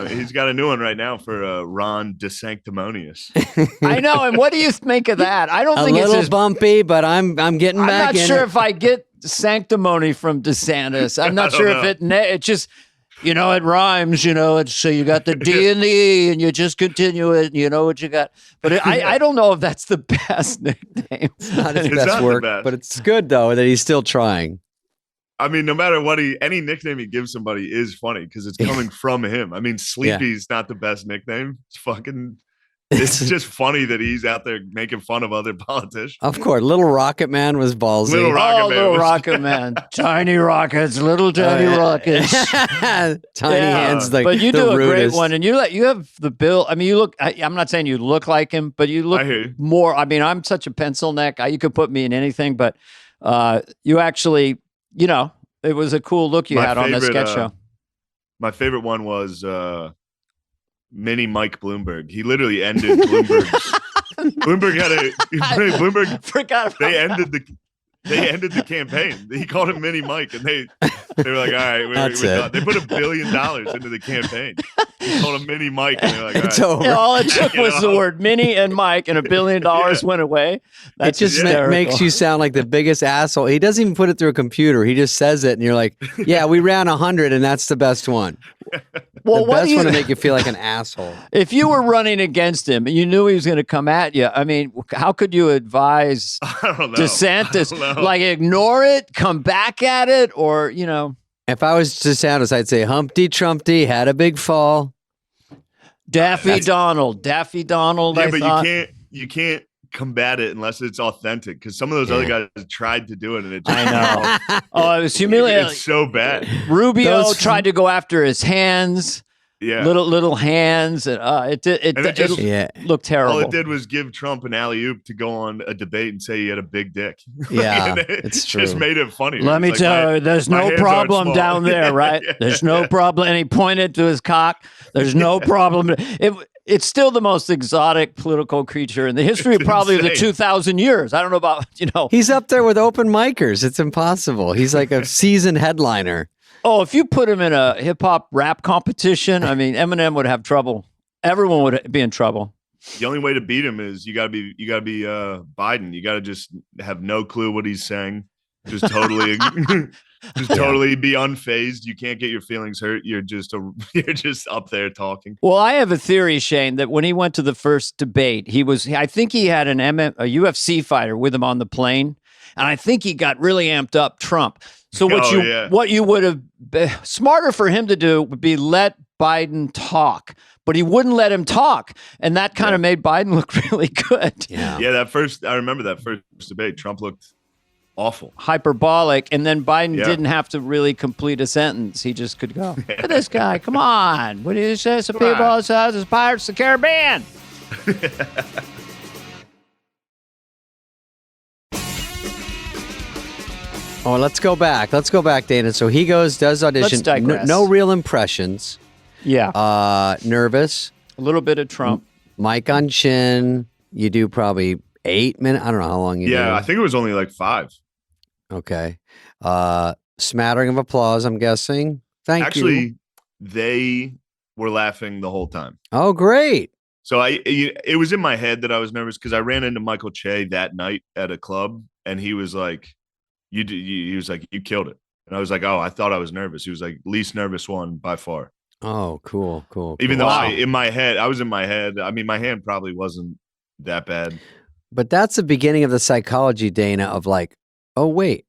He's got a new one right now for Ron DeSanctimonious. I know. And what do you make of that? I don't think it's a little bumpy, but I'm getting back. I'm not sure if I get sanctimony from DeSantis. I'm not sure if it just. It rhymes, so you got the D and the E and you just continue it and you know what you got. But I don't know if that's the best nickname. It's not his best work, but it's good though that he's still trying. I mean, no matter what any nickname he gives somebody is funny because it's coming from him. I mean, Sleepy's not the best nickname. It's just funny that he's out there making fun of other politicians. Of course. Little Rocket Man was ballsy. Little Rocket Man. Tiny rockets, little tiny rockets. Tiny hands. Like, but you do a rudest. great one. And you have the build. I mean, I'm not saying you look like him, but you look more. I mean, I'm such a pencil neck. You could put me in anything, but you actually, it was a cool look you had on the sketch show. My favorite one was Mini Mike Bloomberg. He literally ended Bloomberg's. Bloomberg forgot about they ended the campaign. He called him Mini Mike, and they were like, all right, we're done. They put $1 billion into the campaign. He called him Mini Mike, and they're like, it's over. All it took was the word Mini and Mike, and $1 billion went away. That just makes you sound like the biggest asshole. He doesn't even put it through a computer. He just says it, and you're like, yeah, we ran 100, and that's the best one. Well, the best one to make you feel like an asshole. If you were running against him and you knew he was going to come at you, I mean, how could you advise DeSantis? Like, ignore it, come back at it, or, If I was DeSantis, I'd say Humpty Trumpty had a big fall. Daffy Donald. Yeah, but you can't combat it unless it's authentic because some of those other guys tried to do it and it just I know. It was humiliating. It's so bad. Rubio tried to go after his hands. Yeah, little hands, and it looked terrible. All it did was give Trump an alley-oop to go on a debate and say he had a big dick. Yeah, it's true. Just made it funny. Let me tell you, there's no problem down there, right? There's no problem. And he pointed to his cock. There's no problem. It's still the most exotic political creature in the history of probably the 2,000 years. I don't know about, He's up there with open micers. It's impossible. He's like a seasoned headliner. Oh, if you put him in a hip hop rap competition, I mean, Eminem would have trouble. Everyone would be in trouble. The only way to beat him is you gotta be Biden. You gotta just have no clue what he's saying. Just totally totally be unfazed. You can't get your feelings hurt. You're just up there talking. Well, I have a theory, Shane, that when he went to the first debate, I think he had a UFC fighter with him on the plane, and I think he got really amped up Trump. So what you would have been smarter for him to do would be let Biden talk, but he wouldn't let him talk, and that kind of made Biden look really good. Yeah, I remember that first debate. Trump looked awful, hyperbolic, and then Biden didn't have to really complete a sentence. He just could go, look at this guy, come on. What do you say? Some people says it's Pirates of the Caribbean. Oh, let's go back, Dana. So he does audition. No real impressions. Yeah. Nervous. A little bit of Trump. Mic on chin. You do probably 8 minutes. I don't know how long you do. Yeah, I think it was only like 5. Okay. Smattering of applause, I'm guessing. Thank you. Actually, they were laughing the whole time. Oh, great. So it was in my head that I was nervous because I ran into Michael Che that night at a club, and he was like, he was like, you killed it. And I was like, oh, I thought I was nervous. He was like, least nervous one by far. Oh, cool. Even though I was in my head. I mean, my hand probably wasn't that bad. But that's the beginning of the psychology, Dana, of like, oh, wait,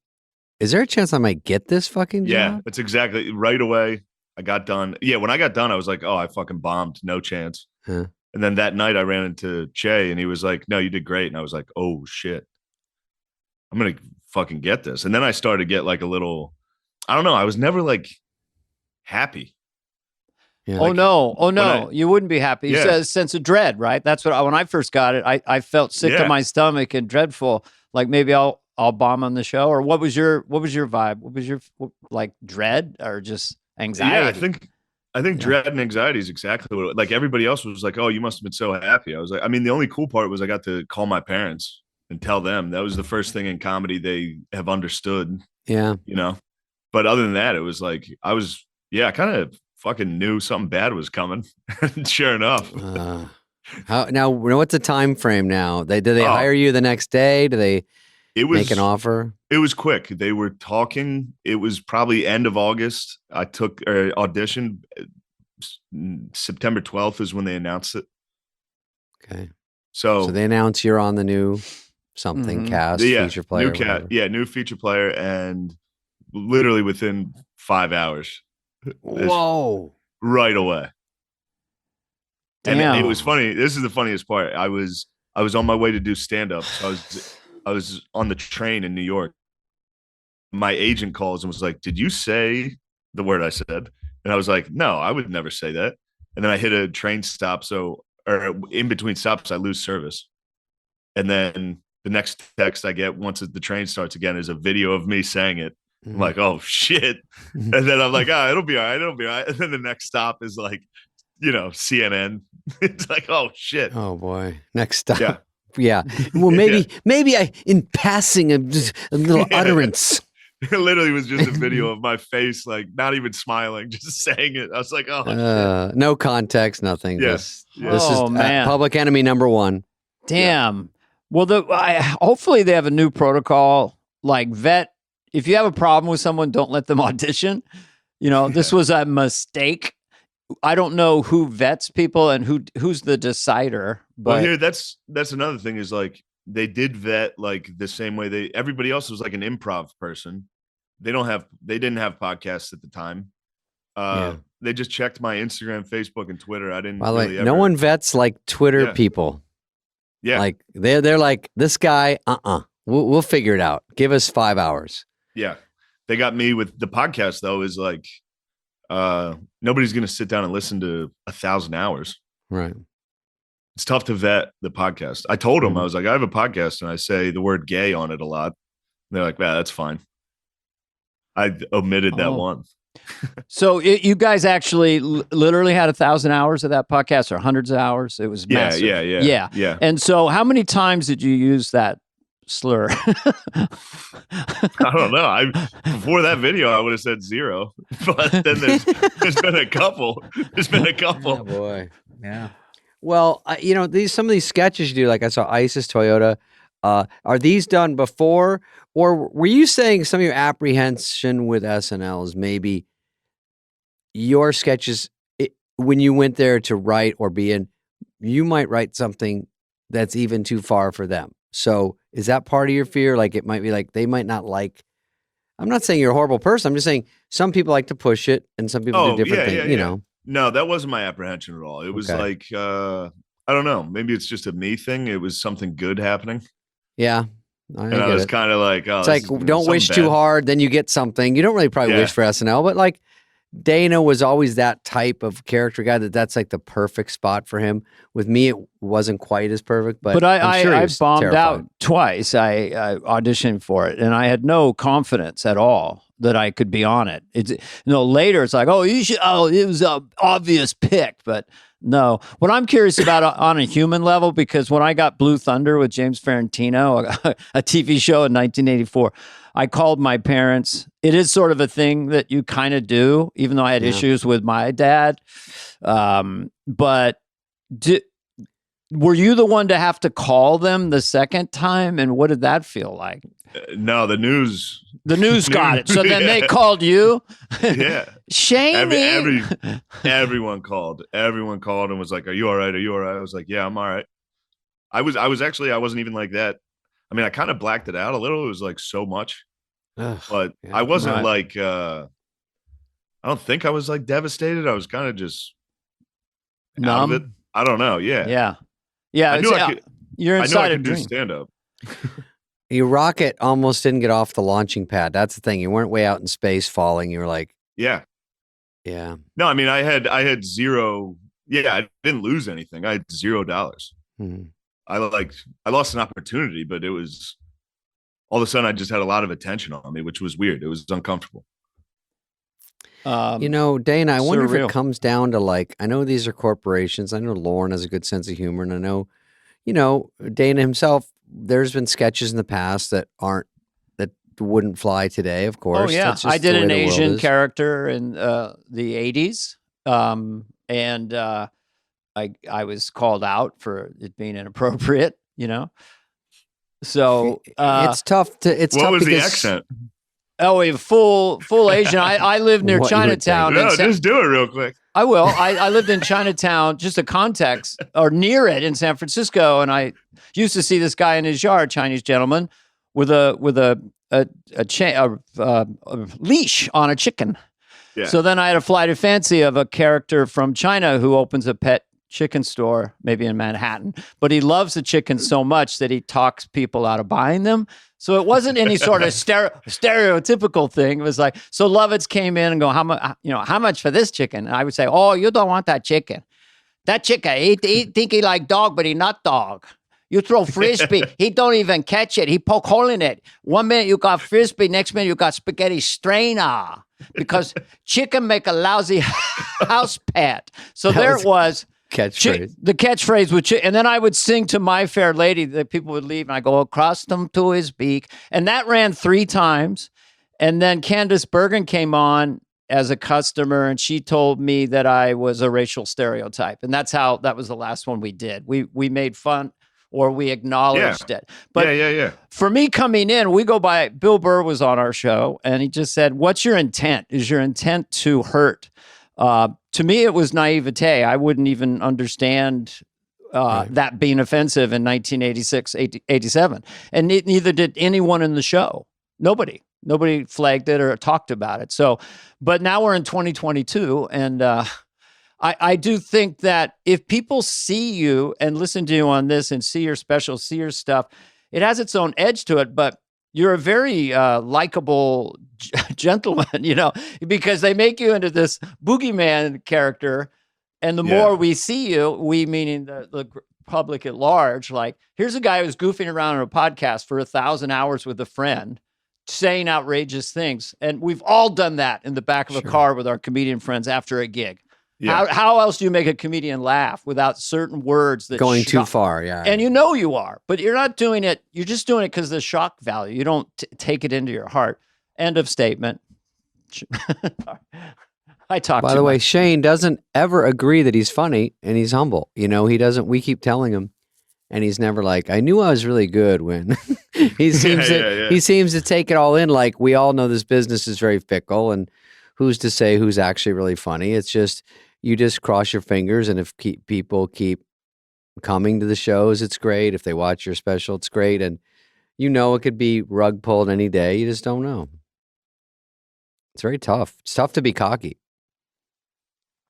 is there a chance I might get this fucking job? Yeah, that's exactly right away. I got done. Yeah, when I got done, I was like, oh, I fucking bombed. No chance. Huh. And then that night I ran into Che and he was like, no, you did great. And I was like, oh, shit. I'm going to fucking get this. And then I started to get like a little, I don't know. I was never like happy. Yeah, oh no! You wouldn't be happy. You said a sense of dread, right? That's what when I first got it, I felt sick to my stomach and dreadful. Like maybe I'll bomb on the show. Or what was your vibe? What was your like dread or just anxiety? Yeah, I think dread and anxiety is exactly what like everybody else was like. Oh, you must have been so happy. I was like, I mean, the only cool part was I got to call my parents and tell them. That was the first thing in comedy they have understood. Yeah, you know. But other than that, it was like I was kind of fucking knew something bad was coming. Sure enough. Now what's the time frame now? Did they hire you the next day? Do they make an offer? It was quick. They were talking. It was probably end of August. I took audition. September 12th is when they announced it. Okay. So they announce you're on the new something cast, feature player. New feature player, and literally within 5 hours. Whoa! Right away. Damn. And it was funny. This is the funniest part. I was on my way to do stand up. So I was on the train in New York. My agent calls and was like, "Did you say the word I said?" And I was like, "No, I would never say that." And then I hit a train stop, or in between stops, I lose service. And then the next text I get once the train starts again is a video of me saying it. I'm like, oh shit. And then I'm like, it'll be all right. And then the next stop is like, CNN. It's like, oh shit. Oh boy. Next stop. Yeah. Well, maybe I, in passing, a little utterance. It literally was just a video of my face, like not even smiling, just saying it. I was like, oh shit. No context, nothing. Yes. This is public enemy number one. Damn. Well, hopefully they have a new protocol, like vet. If you have a problem with someone, don't let them audition. This was a mistake. I don't know who vets people and who's the decider. But well, here that's another thing is like they did vet like the same way everybody else was like an improv person. They didn't have podcasts at the time. They just checked my Instagram, Facebook, and Twitter. I didn't. No one vets like Twitter people. Yeah, like they're like this guy. We'll figure it out. Give us 5 hours. Yeah. They got me with the podcast though is like nobody's going to sit down and listen to 1,000 hours. Right. It's tough to vet the podcast. I told them, I was like, I have a podcast and I say the word gay on it a lot. And they're like, that's fine. I omitted that one. So you guys actually literally had 1,000 hours of that podcast or hundreds of hours? It was massive. Yeah. And so how many times did you use that slur? I don't know. Before that video, I would have said 0, but then there's been a couple. Oh boy, yeah. Well, some of these sketches you do, like I saw ISIS Toyota. Are these done before, or were you saying some of your apprehension with SNL is maybe your sketches when you went there to write or be in, you might write something that's even too far for them. So is that part of your fear? Like it might be like they might not like. I'm not saying you're a horrible person. I'm just saying some people like to push it, and some people do different things. You know. No, that wasn't my apprehension at all. It was like I don't know. Maybe it's just a me thing. It was something good happening. Yeah. I was kind of like, oh, it's like, don't wish too hard, then you get something. You don't really probably wish for SNL, but like Dana was always that type of character guy that's like the perfect spot for him. With me, it wasn't quite as perfect, but I bombed out twice. I auditioned for it, and I had no confidence at all that I could be on it. Later it's like, it was an obvious pick, but no. What I'm curious about on a human level, because when I got Blue Thunder with James Ferrantino, a TV show in 1984, I called my parents. It is sort of a thing that you kind of do, even though I had issues with my dad. But were you the one to have to call them the second time? And what did that feel like? No, the news got it. So then they called you. Yeah. Shamey. Everyone called. Everyone called and was like, "Are you all right? Are you all right?" I was like, "Yeah, I'm all right." I wasn't even like that. I mean, I kind of blacked it out a little. It was like so much, but I wasn't like. I don't think I was like devastated. I was kind of just numb. Out of it. I don't know. Yeah. I knew I could. You're inside a dream. Do stand up. Your rocket almost didn't get off the launching pad. That's the thing. You weren't way out in space falling. You were like, yeah. No, I mean, I had zero. Yeah, I didn't lose anything. I had $0. Mm-hmm. I lost an opportunity, but it was all of a sudden I just had a lot of attention on me, which was weird. It was uncomfortable. Dana, I wonder if it comes down to like, I know these are corporations. I know Lauren has a good sense of humor, and I know, Dana himself, there's been sketches in the past that wouldn't fly today, of course. Oh, yeah. I did an Asian character in the 80s. And I was called out for it being inappropriate, So it's tough what was the accent? Oh, full Asian. I lived near Chinatown. No, just do it real quick. I will. I lived in Chinatown, just a context, or near it in San Francisco, and I used to see this guy in his yard, Chinese gentleman, with a leash on a chicken. Yeah. So then I had a flight of fancy of a character from China who opens a pet chicken store, maybe in Manhattan, but he loves the chicken so much that he talks people out of buying them. So it wasn't any sort of stereotypical thing. It was like, so Lovitz came in and go, how much for this chicken? And I would say, oh, you don't want that chicken. That chicken, he think he like dog, but he not dog. You throw frisbee, he don't even catch it. He poke hole in it. 1 minute you got frisbee, next minute you got spaghetti strainer, because chicken make a lousy house pet. So there it was. Catchphrase. The catchphrase would, and then I would sing to My Fair Lady that people would leave, and I go across them to his beak, and that ran 3 times. And then Candice Bergen came on as a customer, and she told me that I was a racial stereotype, and that was the last one we did. We made fun, or we acknowledged it. But for me coming in, we go by. Bill Burr was on our show, and he just said, "What's your intent? Is your intent to hurt?" To me, it was naivete. I wouldn't even understand that being offensive in 1986, 87. And neither did anyone in the show. Nobody flagged it or talked about it. So, but now we're in 2022. And I do think that if people see you and listen to you on this and see your special, see your stuff, it has its own edge to it. But you're a very likable gentleman, because they make you into this boogeyman character. And the more we see you, we meaning the public at large, like, here's a guy who's goofing around on a podcast for 1,000 hours with a friend, saying outrageous things. And we've all done that in the back of a car with our comedian friends after a gig. Yeah. How else do you make a comedian laugh without certain words that going too far? Yeah. And you are, but you're not doing it. You're just doing it because of the shock value. You don't take it into your heart. End of statement. I talk By too the way, much. Shane doesn't ever agree that he's funny, and he's humble. You know, he doesn't. We keep telling him, and he's never like, "I knew I was really good." When he seems he seems to take it all in. Like, we all know this business is very fickle, and who's to say who's actually really funny? It's just you just cross your fingers, and if people keep coming to the shows, it's great. If they watch your special, it's great, and you know it could be rug pulled any day. You just don't know. It's very tough. It's tough to be cocky.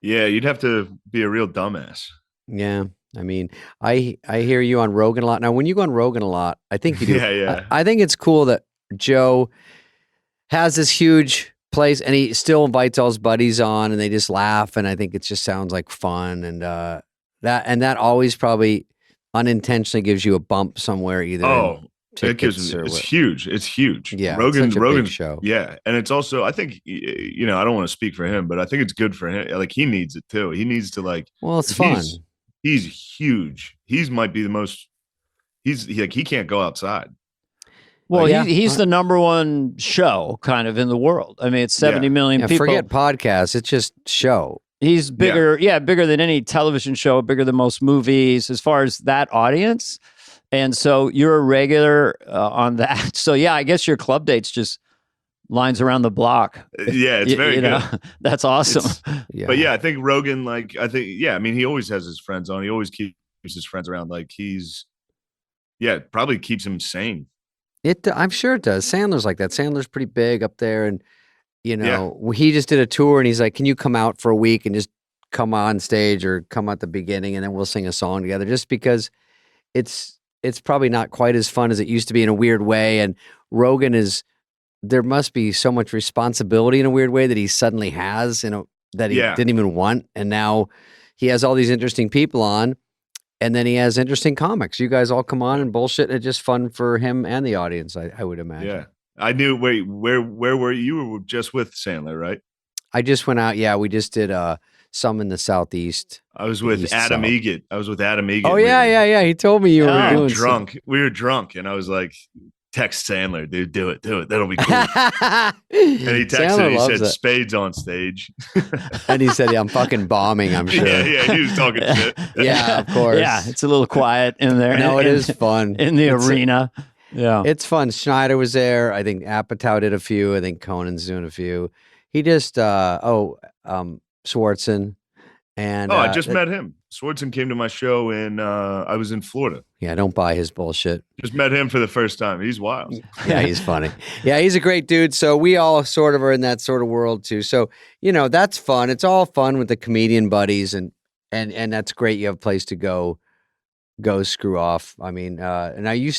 Yeah, you'd have to be a real dumbass. Yeah. I mean, I hear you on Rogan a lot. Now, when you go on Rogan a lot, I think you do. Yeah. I think it's cool that Joe has this huge place and he still invites all his buddies on and they just laugh. And I think it just sounds like fun. And that always probably unintentionally gives you a bump somewhere either. Oh, it's huge. It's huge. Yeah. Rogan's show. Yeah. And it's also, I think, you know, I don't want to speak for him, but I think it's good for him. Like, he needs it too. He needs to well, it's fun. He's huge. Might be the most, he can't go outside. Well, he's the number one show kind of in the world. I mean, it's 70 million people. Forget podcasts. It's just show. He's bigger. Yeah, bigger than any television show, bigger than most movies as far as that audience. And so you're a regular on that. So yeah, I guess your club dates just lines around the block. Yeah, it's very good. That's awesome. But yeah, I think Rogan, I mean, he always has his friends on. He always keeps his friends around. Like, probably keeps him sane. I'm sure it does. Sandler's like that. Sandler's pretty big up there. And, you know, he just did a tour and he's like, can you come out for a week and just come on stage or come at the beginning and then we'll sing a song together, just because it's probably not quite as fun as it used to be in a weird way. And Rogan there must be so much responsibility in a weird way that he suddenly has, that he didn't even want. And now he has all these interesting people on and then he has interesting comics. You guys all come on and bullshit. And it's just fun for him and the audience, I would imagine. Yeah. I knew, where were you? You were just with Sandler, right? I just went out. Yeah. We just did some in the Southeast. I was with Adam Egget. Oh yeah. He told me you were doing drunk. We were drunk, and I was like, "Text Sandler, dude. Do it. That'll be cool." And he texted. He said, "Spade's on stage." And he said, "Yeah, I'm fucking bombing. I'm sure." Yeah. He was talking shit. Yeah, of course. Yeah, it's a little quiet in there. No, it is fun in the arena. Yeah, it's fun. Schneider was there. I think Apatow did a few. I think Conan's doing a few. He just Swartzen. And I just met him. Swartzen came to my show I was in Florida. Yeah, don't buy his bullshit. Just met him for the first time. He's wild. Yeah, he's funny. Yeah, he's a great dude. So we all sort of are in that sort of world too. So, that's fun. It's all fun with the comedian buddies and that's great. You have a place to go screw off. I mean, now you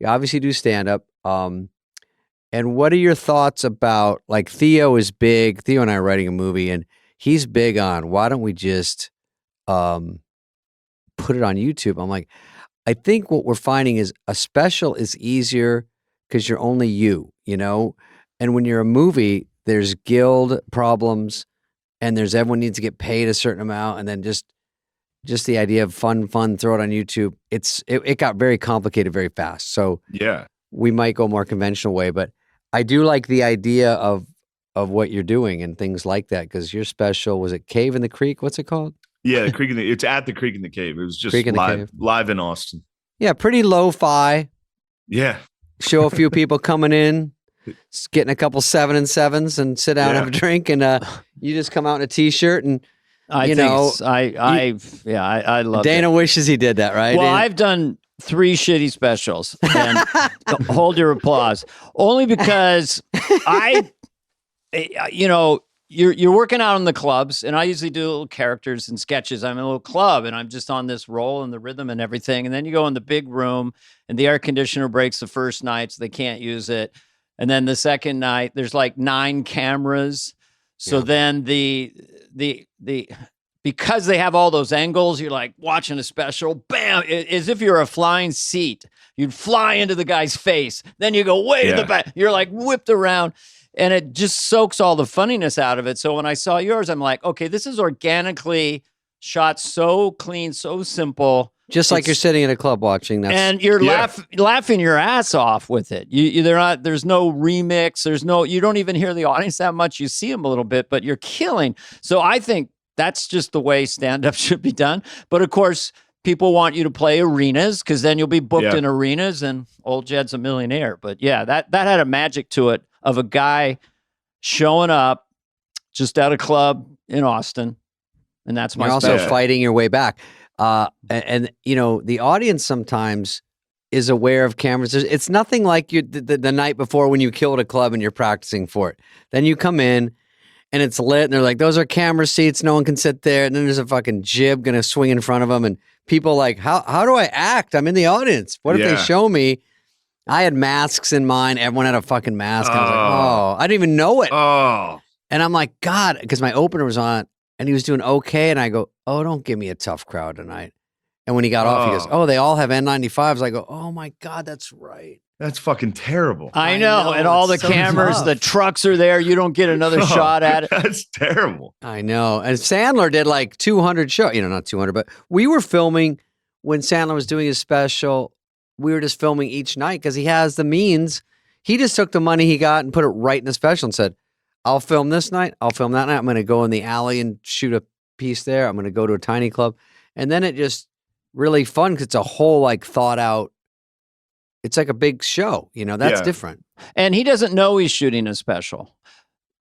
obviously do stand up. And what are your thoughts about, like, Theo is big. Theo and I are writing a movie and he's big on, why don't we just put it on YouTube? I'm like, I think what we're finding is a special is easier because you're only you, And when you're a movie, there's guild problems and there's everyone needs to get paid a certain amount. And then just the idea of fun, throw it on YouTube. It got very complicated very fast. So yeah, we might go more conventional way, but I do like the idea of what you're doing and things like that, because your special, was it Cave in the Creek? What's it called? Yeah, it's at the Creek in the Cave. It was just live in Austin. Yeah, pretty lo-fi. Yeah. Show a few people coming in, getting a couple 7 and 7s and sit down and have a drink, and you just come out in a t-shirt and I love it. Dana wishes he did that, right? Well, Dana? I've done 3 shitty specials, and hold your applause. Only because you're working out in the clubs, and I usually do little characters and sketches. I'm in a little club, and I'm just on this roll and the rhythm and everything. And then you go in the big room, and the air conditioner breaks the first night, so they can't use it. And then the second night, there's like 9 cameras. So then because they have all those angles, you're like watching a special, bam, as if you're a flying seat. You'd fly into the guy's face. Then you go way to the back. You're like whipped around. And it just soaks all the funniness out of it. So when I saw yours, I'm like, okay, this is organically Shots so clean, so simple. Just like you're sitting in a club watching that. And you're laughing your ass off with it. There's no remix. You don't even hear the audience that much. You see them a little bit, but you're killing. So I think that's just the way stand-up should be done. But of course, people want you to play arenas because then you'll be booked in arenas and old Jed's a millionaire. But yeah, that had a magic to it of a guy showing up just at a club in Austin. And that's my You're also fighting your way back. And you know, the audience sometimes is aware of cameras. It's nothing like the night before when you killed a club and you're practicing for it. Then you come in and it's lit and they're like, those are camera seats. No one can sit there. And then there's a fucking jib going to swing in front of them. And people like, how do I act? I'm in the audience. What if they show me? I had masks in mine. Everyone had a fucking mask. I was like, oh, I didn't even know it. Oh. And I'm like, God, because my opener was on and he was doing okay. And I go, oh, don't give me a tough crowd tonight. And when he got off, he goes, oh, they all have N95s. I go, oh my God, that's right. That's fucking terrible. I know. And all the cameras, the trucks are there. You don't get another shot at it. That's terrible. I know. And Sandler did like 200 shows, not 200, but we were filming when Sandler was doing his special. We were just filming each night because he has the means. He just took the money he got and put it right in the special and said, I'll film this night. I'll film that night. I'm going to go in the alley and shoot a piece there. I'm going to go to a tiny club. And then it just really fun because it's a whole like thought out. It's like a big show, that's different. And he doesn't know he's shooting a special.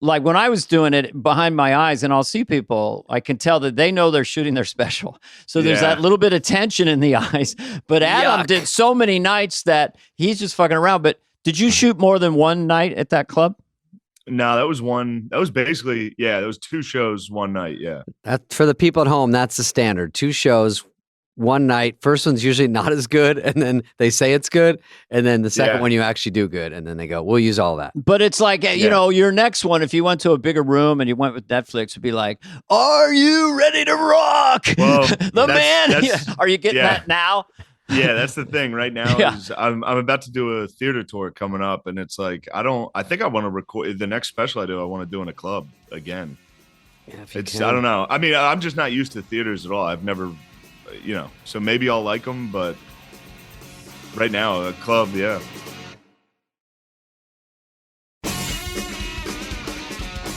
Like when I was doing it behind my eyes and I'll see people, I can tell that they know they're shooting their special. So there's that little bit of tension in the eyes. But Adam did so many nights that he's just fucking around. But did you shoot more than one night at that club? No, that was one. That was basically, there was 2 shows one night. Yeah. That, for the people at home, that's the standard. 2 shows, one night. First one's usually not as good, and then they say it's good, and then the second one you actually do good, and then they go, we'll use all that. But it's like, your next one, if you went to a bigger room and you went with Netflix, would be like, are you ready to rock? Well, Are you getting that now? Yeah, that's the thing right now. Is I'm about to do a theater tour coming up, and it's like I think I want to record the next special I do. I want to do in a club again. Yeah, I don't know. I mean, I'm just not used to theaters at all. I've never, so maybe I'll like them, but right now a club,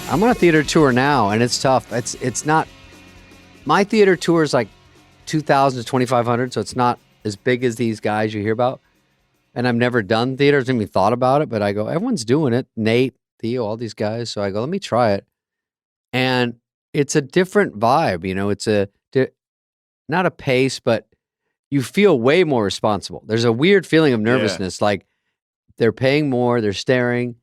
I'm on a theater tour now, and it's tough. It's not. My theater tour is like 2,000 to 2,500, so it's not as big as these guys you hear about. And I've never done theaters, even thought about it, but I go, everyone's doing it. Nate, Theo, all these guys. So I go, let me try it. And it's a different vibe, it's not a pace, but you feel way more responsible. There's a weird feeling of nervousness. Like they're paying more, they're staring.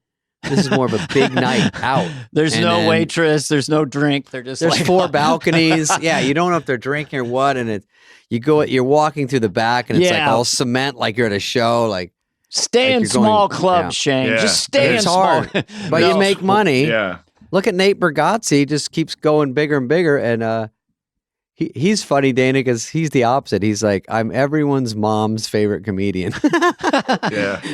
This is more of a big night out. There's no waitress. There's no drink. There's like 4 balconies. You don't know if they're drinking or what. And you're walking through the back and it's like all cement, like you're at a show. Like stay in small clubs, Shane. Yeah. Just stay in small. But you make money. Yeah. Look at Nate Bargatze. He just keeps going bigger and bigger. And he's funny, Dana, because he's the opposite. He's like, I'm everyone's mom's favorite comedian.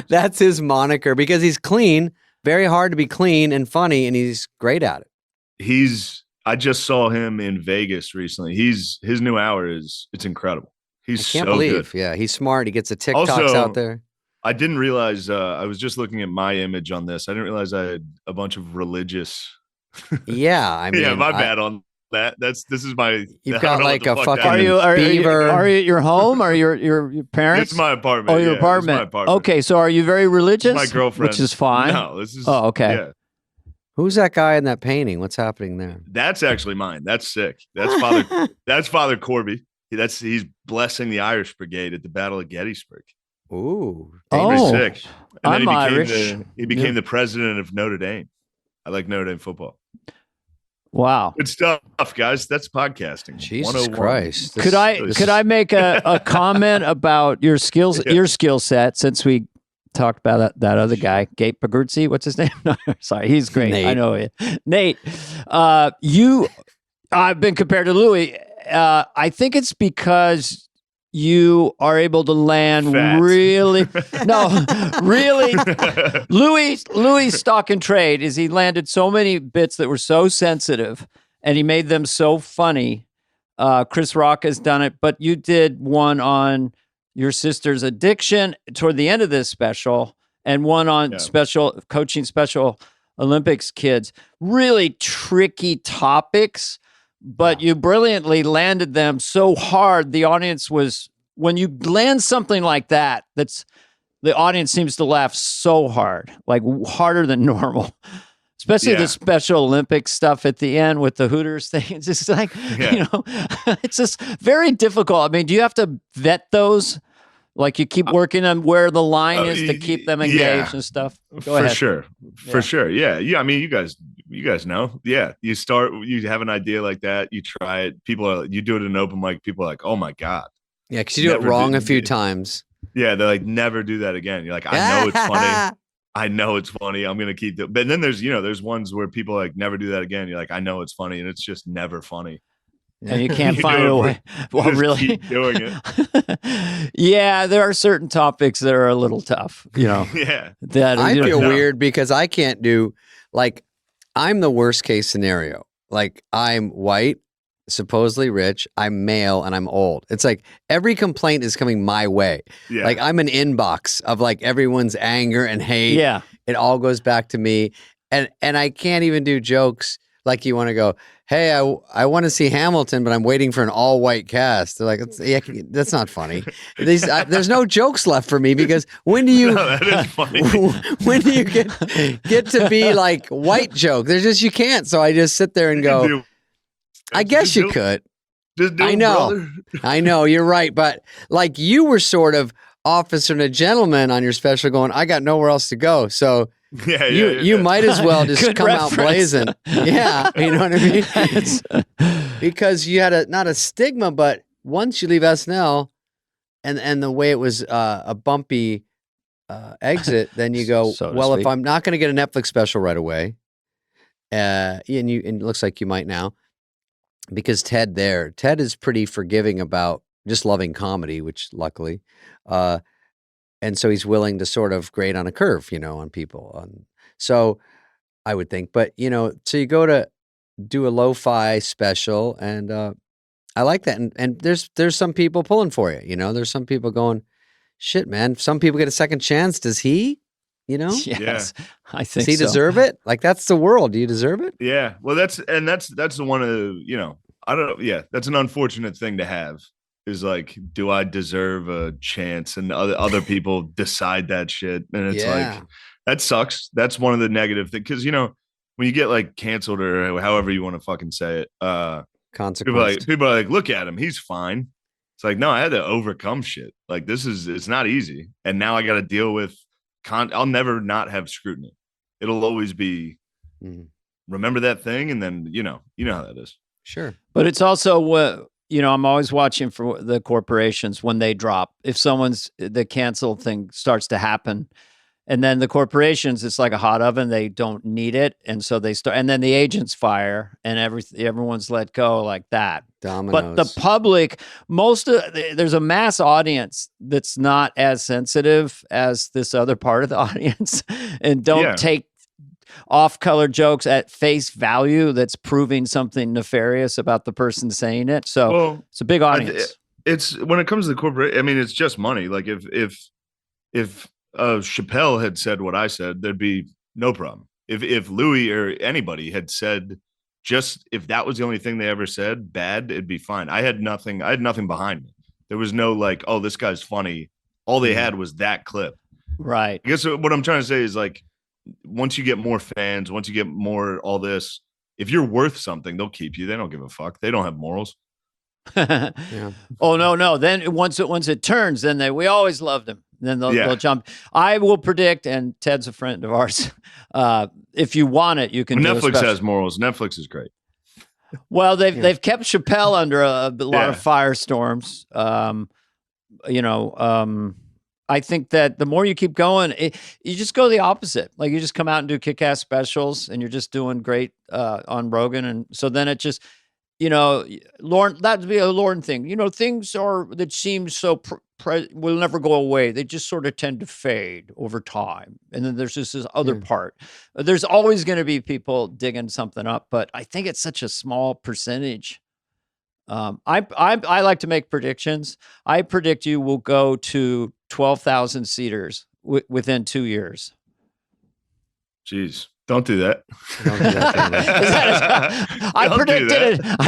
That's his moniker because he's clean. Very hard to be clean and funny, and he's great at it. I just saw him in Vegas recently. His new hour it's incredible. He's I can't so believe. good. Yeah, he's smart. He gets the TikToks Also, out there. I didn't realize, I was just looking at my image on this. I didn't realize I had a bunch of religious. Yeah, I mean, my bad on that. This is my. You've got like a fucking beaver. Are you at your home? Or your parents? It's my apartment. Oh, your apartment. My apartment. Okay, so are you very religious? My girlfriend. Which is fine. No, this is. Oh, okay. Yeah. Who's that guy in that painting? What's happening there? That's actually mine. That's sick. That's Father. That's Father Corby. He's blessing the Irish Brigade at the Battle of Gettysburg. Ooh, oh, sick. And I'm Irish. He became the president of Notre Dame. I like Notre Dame football. Wow. Good stuff, guys. That's podcasting. Jesus Christ. Could I make a comment about your skills, your skill set, since we talked about that other guy, Gabe Pagurzi? What's his name? No, sorry. He's great. Nate. I know it. Nate, I've been compared to Louis. I think it's because you are able to land really. Louis' stock and trade is he landed so many bits that were so sensitive and he made them so funny Chris Rock has done it, but you did one on your sister's addiction toward the end of this special, and one on coaching Special Olympics kids. Really tricky topics, but you brilliantly landed them so hard. The audience was, when you land something like that, the audience seems to laugh so hard, like harder than normal. Especially the Special Olympics stuff at the end with the Hooters thing. It's just like, it's just very difficult. I mean, do you have to vet those? Like you keep working on where the line is to keep them engaged and stuff? Go ahead. For sure. Yeah. I mean, you guys know. Yeah. You have an idea like that. You try it. You do it in an open mic. People are like, oh my God. Yeah. Cause you do it wrong a few times. Yeah. They're like, never do that again. You're like, I know it's funny. I know it's funny. I'm going to keep it. But then there's ones where people like never do that again. You're like, I know it's funny. And it's just never funny. And you can't find a way. Well, really keep doing it. Yeah. There are certain topics that are a little tough, Yeah. I feel weird because I can't do, like, I'm the worst case scenario. Like, I'm white, supposedly rich, I'm male, and I'm old. It's like every complaint is coming my way. Yeah. Like I'm an inbox of like everyone's anger and hate. Yeah. It all goes back to me. And I can't even do jokes like you want to go, hey, I want to see Hamilton, but I'm waiting for an all-white cast. They're like, that's not funny. There's no jokes left for me because when do you that is funny. when do you get to be like white joke? There's just, you can't. So I just sit there and go, I guess you could. Just do I know. brother. I know, you're right. But like you were sort of officer and a gentleman on your special going, I got nowhere else to go. So you might as well just come out blazing. Yeah. You know what I mean? Because you had not a stigma, but once you leave SNL and the way it was a bumpy exit, then you go, if I'm not going to get a Netflix special right away, and it looks like you might now, because Ted is pretty forgiving about just loving comedy, which luckily, and so he's willing to sort of grade on a curve, on people. So I would think, but so you go to do a lo-fi special, and I like that. And there's some people pulling for you, there's some people going, shit, man, some people get a second chance. Does he, Yes, I think Does he deserve it? Like, that's the world. Do you deserve it? Yeah. Well, that's the one of, I don't know. Yeah. That's an unfortunate thing to have, is like, do I deserve a chance? And other people decide that shit. And it's like, that sucks. That's one of the negative things. Cause when you get like canceled or however you want to fucking say it, consequence. People are like, look at him. He's fine. It's like, no, I had to overcome shit. Like, it's not easy. And now I got to deal with, I'll never not have scrutiny. It'll always be, remember that thing. And then, you know how that is. Sure. But it's also, I'm always watching for the corporations when they drop. If the cancel thing starts to happen, and then the corporations, it's like a hot oven. They don't need it. And so they start, and then the agents fire and everyone's let go like that. Dominoes. But the public, there's a mass audience that's not as sensitive as this other part of the audience and don't take off-color jokes at face value that's proving something nefarious about the person saying it. So it's a big audience. It's when it comes to the corporate, I mean, it's just money. Like if Chappelle had said what I said, there'd be no problem. If Louis or anybody had said, just if that was the only thing they ever said bad, it'd be fine. I had nothing behind me. There was no like, oh, this guy's funny. All they had was that clip. Right. I guess what I'm trying to say is, like, once you get more fans, once you get more all this, if you're worth something, they'll keep you. They don't give a fuck. They don't have morals. Oh no. Then once it turns, then we always loved him. Then they'll jump. I will predict, and Ted's a friend of ours. If you want it, you can. Netflix has morals. Netflix is great. Well, they've kept Chappelle under a lot of firestorms. I think that the more you keep going, you just go the opposite. Like, you just come out and do kick-ass specials, and you're just doing great on Rogan, and so then it just, Lauren, that'd be a Lauren thing. Things that seem so will never go away. They just sort of tend to fade over time. And then there's just this other part. There's always going to be people digging something up, but I think it's such a small percentage I like to make predictions. I predict you will go to 12,000 seaters within 2 years. Jeez, don't do that. I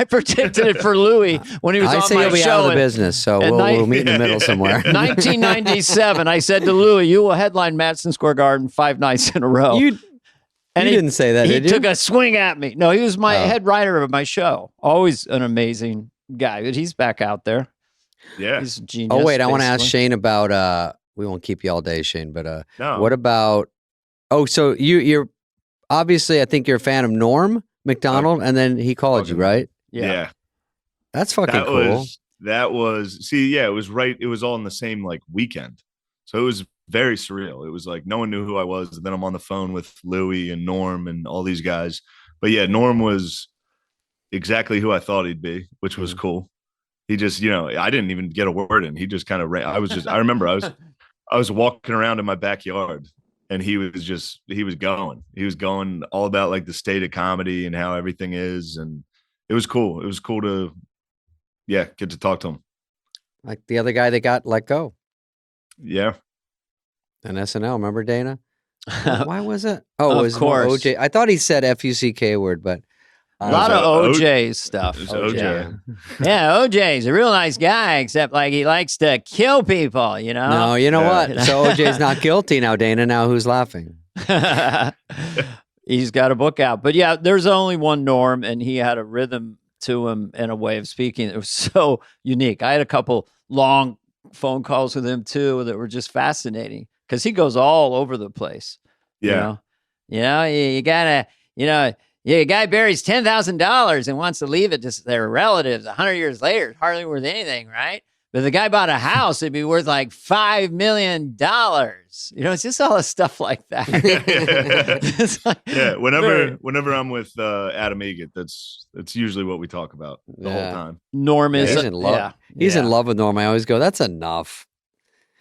predicted it for Louis when he was on my he'll be show. out of the business, so we'll meet in the middle somewhere. 1997, I said to Louis, "You will headline Madison Square Garden 5 nights in a row." You didn't say that, did you? He took a swing at me. No, he was my head writer of my show. Always an amazing guy, but he's back out there. Yeah, he's a genius. Oh wait, I want to ask Shane about. We won't keep you all day, Shane, but no. What about? Oh, so you're obviously, I think you're a fan of Norm MacDonald, and then he called you, right? Yeah. That's fucking cool. It was right. It was all in the same like weekend. So it was very surreal. It was like no one knew who I was. And then I'm on the phone with Louis and Norm and all these guys. But yeah, Norm was exactly who I thought he'd be, which was cool. He just, I didn't even get a word in. He just kind of ran. I remember I was walking around in my backyard. And he was going. He was going all about like the state of comedy and how everything is. And it was cool. It was cool to, get to talk to him. Like the other guy that got let go. Yeah. And SNL, remember Dana? Why was it? Oh, it was of course. OJ. I thought he said F-U-C-K word, but. A lot of OJ stuff. OJ. Yeah, OJ's a real nice guy, except like he likes to kill people, No, you know what? So OJ's not guilty now, Dana. Now who's laughing? He's got a book out. But yeah, there's only one Norm, and he had a rhythm to him and a way of speaking. It was so unique. I had a couple long phone calls with him too that were just fascinating because he goes all over the place. Yeah. You gotta, a guy buries $10,000 and wants to leave it to their relatives 100 years later. It's hardly worth anything, right? But if the guy bought a house, it'd be worth like $5 million. It's just all the stuff like that. Whenever I'm with Adam Egget, that's usually what we talk about the whole time. Norm is he's in love. Yeah. He's in love with Norm. I always go, that's enough.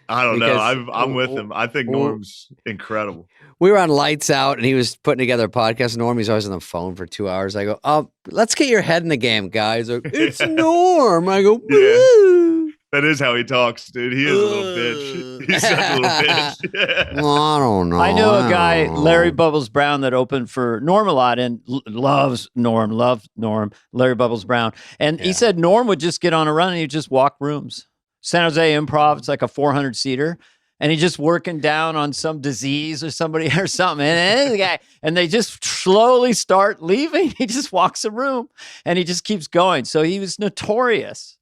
I don't know. I'm with him. I think Norm's incredible. We were on Lights Out, and he was putting together a podcast. Norm, he's always on the phone for 2 hours. I go, let's get your head in the game, guys. Like, it's Norm. I go, woo. That is how he talks, dude. He is a little bitch. He's such a little bitch. I don't know. I knew a guy, Larry Bubbles Brown, that opened for Norm a lot and loved Norm, Larry Bubbles Brown. And he said Norm would just get on a run and he'd just walk rooms. San Jose Improv, it's like a 400-seater. And he's just working down on some disease or somebody or something. And the guy, and they just slowly start leaving. He just walks a room and he just keeps going. So he was notorious.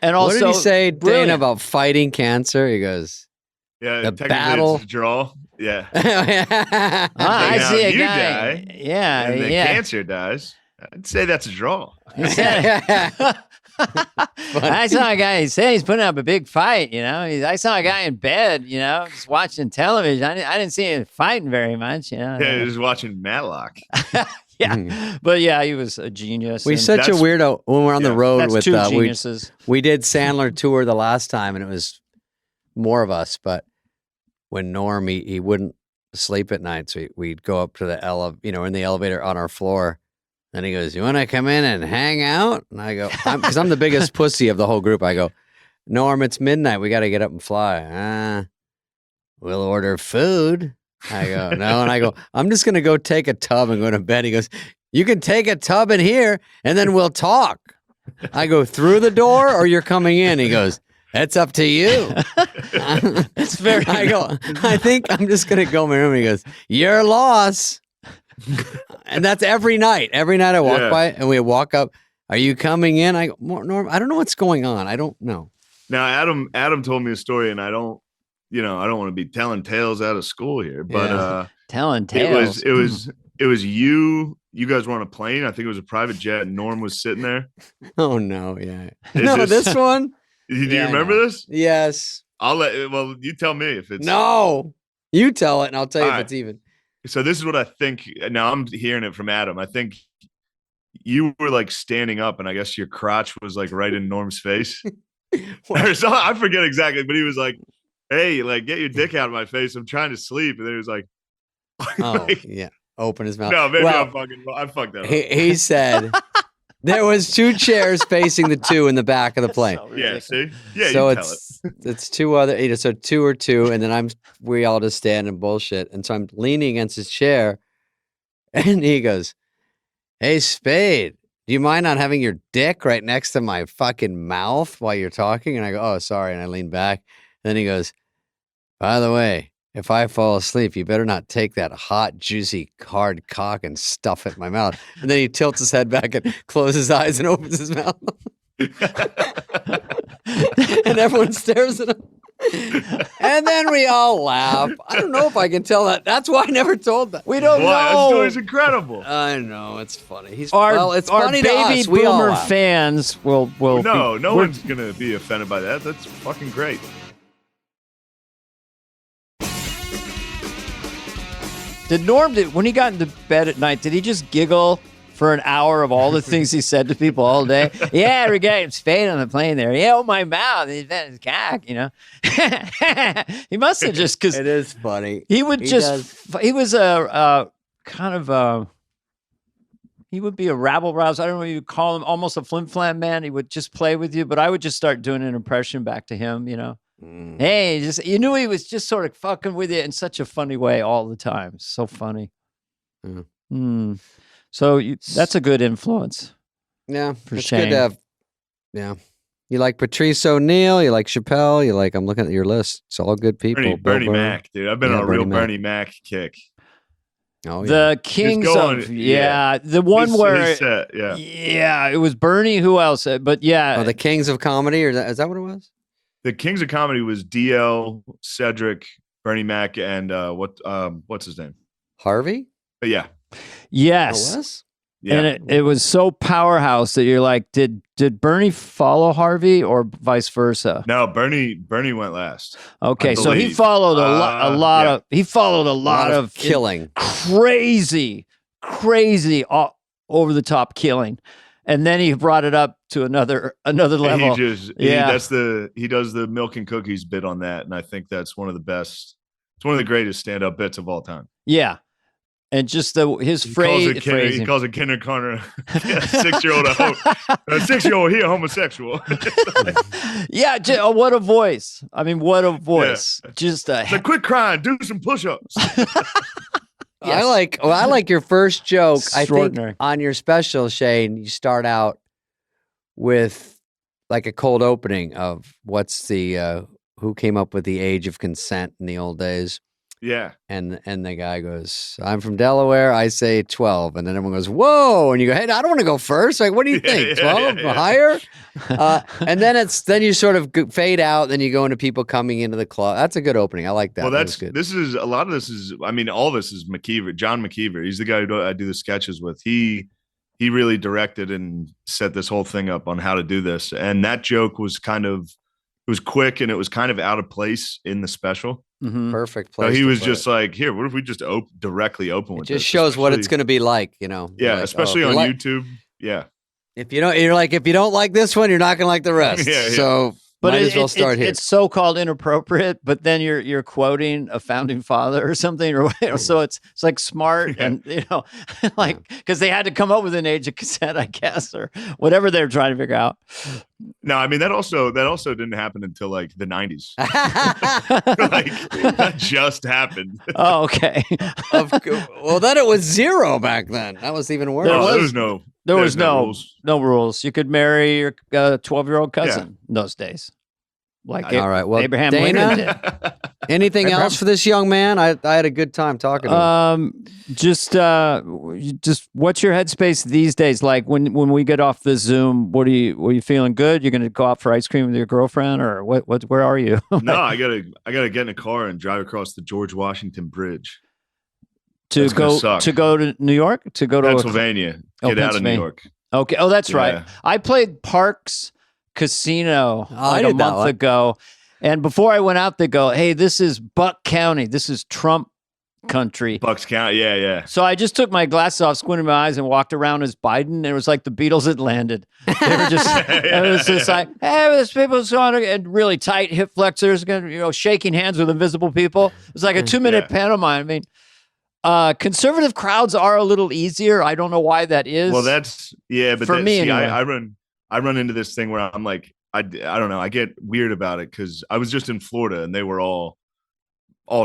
And also, what did he say, brilliant. Dana, about fighting cancer? He goes, the battle. It's a draw. Yeah. I see a guy. Die, and the cancer dies. I'd say that's a draw. He said, I saw a guy, he said he's putting up a big fight, I saw a guy in bed, just watching television. I didn't see him fighting very much, Yeah, he was watching Matlock. But yeah, he was a genius. We're such a weirdo when we're on the road with two geniuses. We did Sandler tour the last time, and it was more of us. But when Norm, he wouldn't sleep at night, so we'd go up to the in the elevator on our floor. Then he goes, "You want to come in and hang out?" And I go, because I'm the biggest pussy of the whole group. I go, "Norm, it's midnight. We got to get up and fly." We'll order food. I go, no. And I go, I'm just going to go take a tub and go to bed. He goes, you can take a tub in here and then we'll talk. I go, through the door or you're coming in? He goes, it's up to you. It's very. I go, I think I'm just going to go in my room. He goes, your loss. And that's every night. Every night I walk by and we walk up. Are you coming in? I go, Norm, I don't know what's going on. I don't know. Now, Adam told me a story and I don't want to be telling tales out of school here, but telling tales. It was you guys were on a plane. I think it was a private jet and Norm was sitting there. Oh no, yeah. This one? Do you remember this? Yes. You tell me if it's no. You tell it and I'll tell you if it's even. So this is what I think. Now I'm hearing it from Adam. I think you were like standing up and I guess your crotch was like right in Norm's face. I forget exactly, but he was like, hey, like, get your dick out of my face. I'm trying to sleep. And then he was like, oh, yeah. Open his mouth. No, maybe I fucked that up. He said, There was 2 chairs facing the 2 in the back of the plane. Yeah, see? Yeah, So you tell it. it's 2 other, so 2 or 2, and then we all just stand and bullshit. And so I'm leaning against his chair, and he goes, "Hey, Spade, do you mind not having your dick right next to my fucking mouth while you're talking?" And I go, "Oh, sorry." And I lean back. And then he goes, "By the way, if I fall asleep, you better not take that hot, juicy, hard cock and stuff it in my mouth." And then he tilts his head back and closes his eyes and opens his mouth. And everyone stares at him. And then we all laugh. I don't know if I can tell that. That's why I never told that. We don't Wow, that know. story's incredible. I know, it's funny. It's Our funny to baby us. We all boomer laugh. fans will No we're- one's gonna be offended by that. That's fucking great. Did Norm, when he got into bed at night, did he just giggle for an hour of all the things he said to people all day? Yeah, every guy Spade on the plane there. Yeah, oh, my mouth. He's been his cock, you know. He must have just, because It is funny. he would he was a kind of he would be a rabble-rouse. I don't know what you would call him, almost a flim-flam man. He would just play with you, but I would just start doing an impression back to him, you know. Hey, just you knew he was just sort of fucking with you in such a funny way all the time. So funny. So that's a good influence. Yeah, For it's Shane. good to have. Yeah, you like Patrice O'Neill, you like Chappelle, you like. I'm looking at your list. It's all good people. Bernie Bill Burr. Mac, dude. I've been Yeah, on a real Bernie Mac. Bernie Mac kick. Oh yeah. The Kings going- of yeah. the one where His set, yeah. it was Bernie. Who else? But yeah, Oh, the Kings of Comedy, or is that what it was? The Kings of Comedy was DL, Cedric, Bernie Mac, and what's his name? Harvey. But yeah, yes. It was. yeah. And it was so powerhouse that you're like, did Bernie follow Harvey or vice versa? No, Bernie went last. Okay, I so he believe. followed a lot Yeah. of he followed a lot of killing. crazy over the top killing, and then he brought it up to another And level. he just he does the milk and cookies bit on that, and I think that's one of the best. It's one of the greatest stand-up bits of all time. Yeah, and just his He phrase. calls it kindergarten. A 6-year-old a 6-year-old here homosexual. Yeah, what a voice! I mean, what a voice! Just a It's like, quit crying, do some push-ups. I like your first joke. I think Extraordinary. on your special, Shane, you start out with like a cold opening of what's the who came up with the age of consent in the old days. Yeah. And the guy goes, "I'm from Delaware. I say 12." And then everyone goes, "Whoa!" And you go, "Hey, I don't want to go first. Like, what do you think? 12 higher?" And then you sort of fade out. Then you go into people coming into the club. That's a good opening. I like that. Well, That was good. this is a lot of this is. I mean, all this is McKeever, John McKeever. He's the guy who I do the sketches with. He really directed and set this whole thing up on how to do this. And that joke was it was quick and it was kind of out of place in the special. Mhm. Perfect So place. he to was put just it. like, here, what if we just directly open It with just this? shows what it's Especially- going to be like, you know. Yeah, Like, especially if on you like- YouTube. Yeah. If you don't, you're like, if you don't like this one, you're not going to like the rest. Yeah, yeah. So But might as well start here. It's so-called inappropriate, but then you're quoting a founding father or something, or so it's like smart and like because they had to come up with an age of consent, I guess, or whatever they're trying to figure out. No, I mean that also didn't happen until like the 90s. Like that just happened. Oh, okay. Well, then it was 0 back then. That was even worse. There Oh, was- no There was rules. no rules. You could marry your 12-year-old cousin in those days, like All right. Well, Abraham Dana, Lincoln did. anything else for this young man? I had a good time talking to him. Just what's your headspace these days? Like when we get off the Zoom, were you feeling good? You're going to go out for ice cream with your girlfriend, or what? Where are you? No, I gotta get in a car and drive across the George Washington Bridge. to That's gonna go suck. to New York, to go to Pennsylvania. Oh, Get out of New Pennsylvania. York. Okay. Oh, that's right. Yeah. I played Parks Casino I like a did that month one. ago. And before I went out, they go, "Hey, this is Buck County. This is Trump country." Bucks County. Yeah. So I just took my glasses off, squinted my eyes, and walked around as Biden. And it was like the Beatles had landed. They were just, it was just like, "Hey, this people's on," and really tight hip flexors, shaking hands with invisible people. It was like a 2-minute pantomime. I mean, Conservative crowds are a little easier. I don't know why that is. Well, that's but for me, see, anyway. I run into this thing where I'm like, I don't know, I get weird about it because I was just in Florida and they were all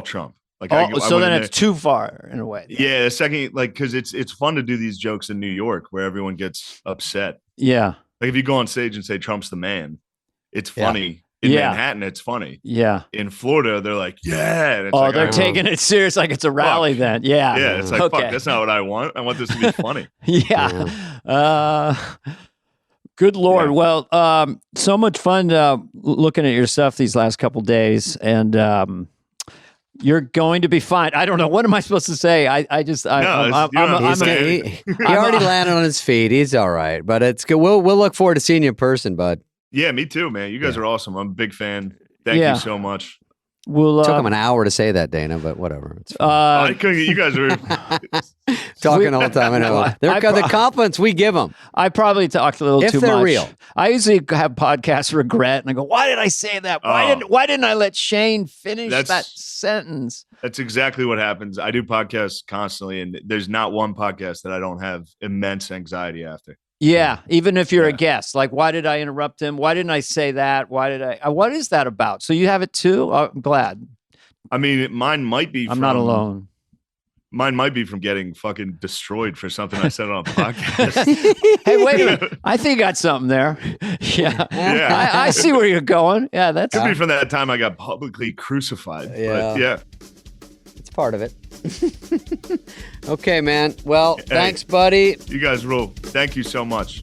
Trump. Like, so then it's too far in a way. Then. Yeah, the second, like, because it's fun to do these jokes in New York where everyone gets upset. Yeah, like if you go on stage and say Trump's the man, it's funny. In Manhattan, it's funny. Yeah. In Florida, they're like, yeah. And it's they're taking it serious like it's a rally then. Yeah. Yeah, it's like, fuck, that's not what I want. I want this to be funny. Yeah. Good Lord. Yeah. Well, so much fun looking at your stuff these last couple days. And you're going to be fine. I don't know. What am I supposed to say? He already landed on his feet. He's all right. But it's good. We'll look forward to seeing you in person, bud. Yeah, me too, man. You guys are awesome. I'm a big fan. Thank you so much. Took him an hour to say that, Dana, but whatever. It's fine. I couldn't. You guys are talking all the time. I know. The compliments we give them. I probably talked a little too much. If they're real. I usually have podcast regret, and I go, "Why did I say that? Why didn't I let Shane finish that sentence?" That's exactly what happens. I do podcasts constantly, and there's not one podcast that I don't have immense anxiety after. Yeah, even if you're a guest, like, why did I interrupt him? Why didn't I say that? Why did I? What is that about? So you have it too? I'm glad. I mean, mine might be. I'm not alone. Mine might be from getting fucking destroyed for something I said on a podcast. Hey, wait a minute. I think I got something there. Yeah. I see where you're going. Yeah, that's could be from that time I got publicly crucified. Yeah. But it's part of it. Okay, man. Well, thanks, buddy. You guys rule. Thank you so much.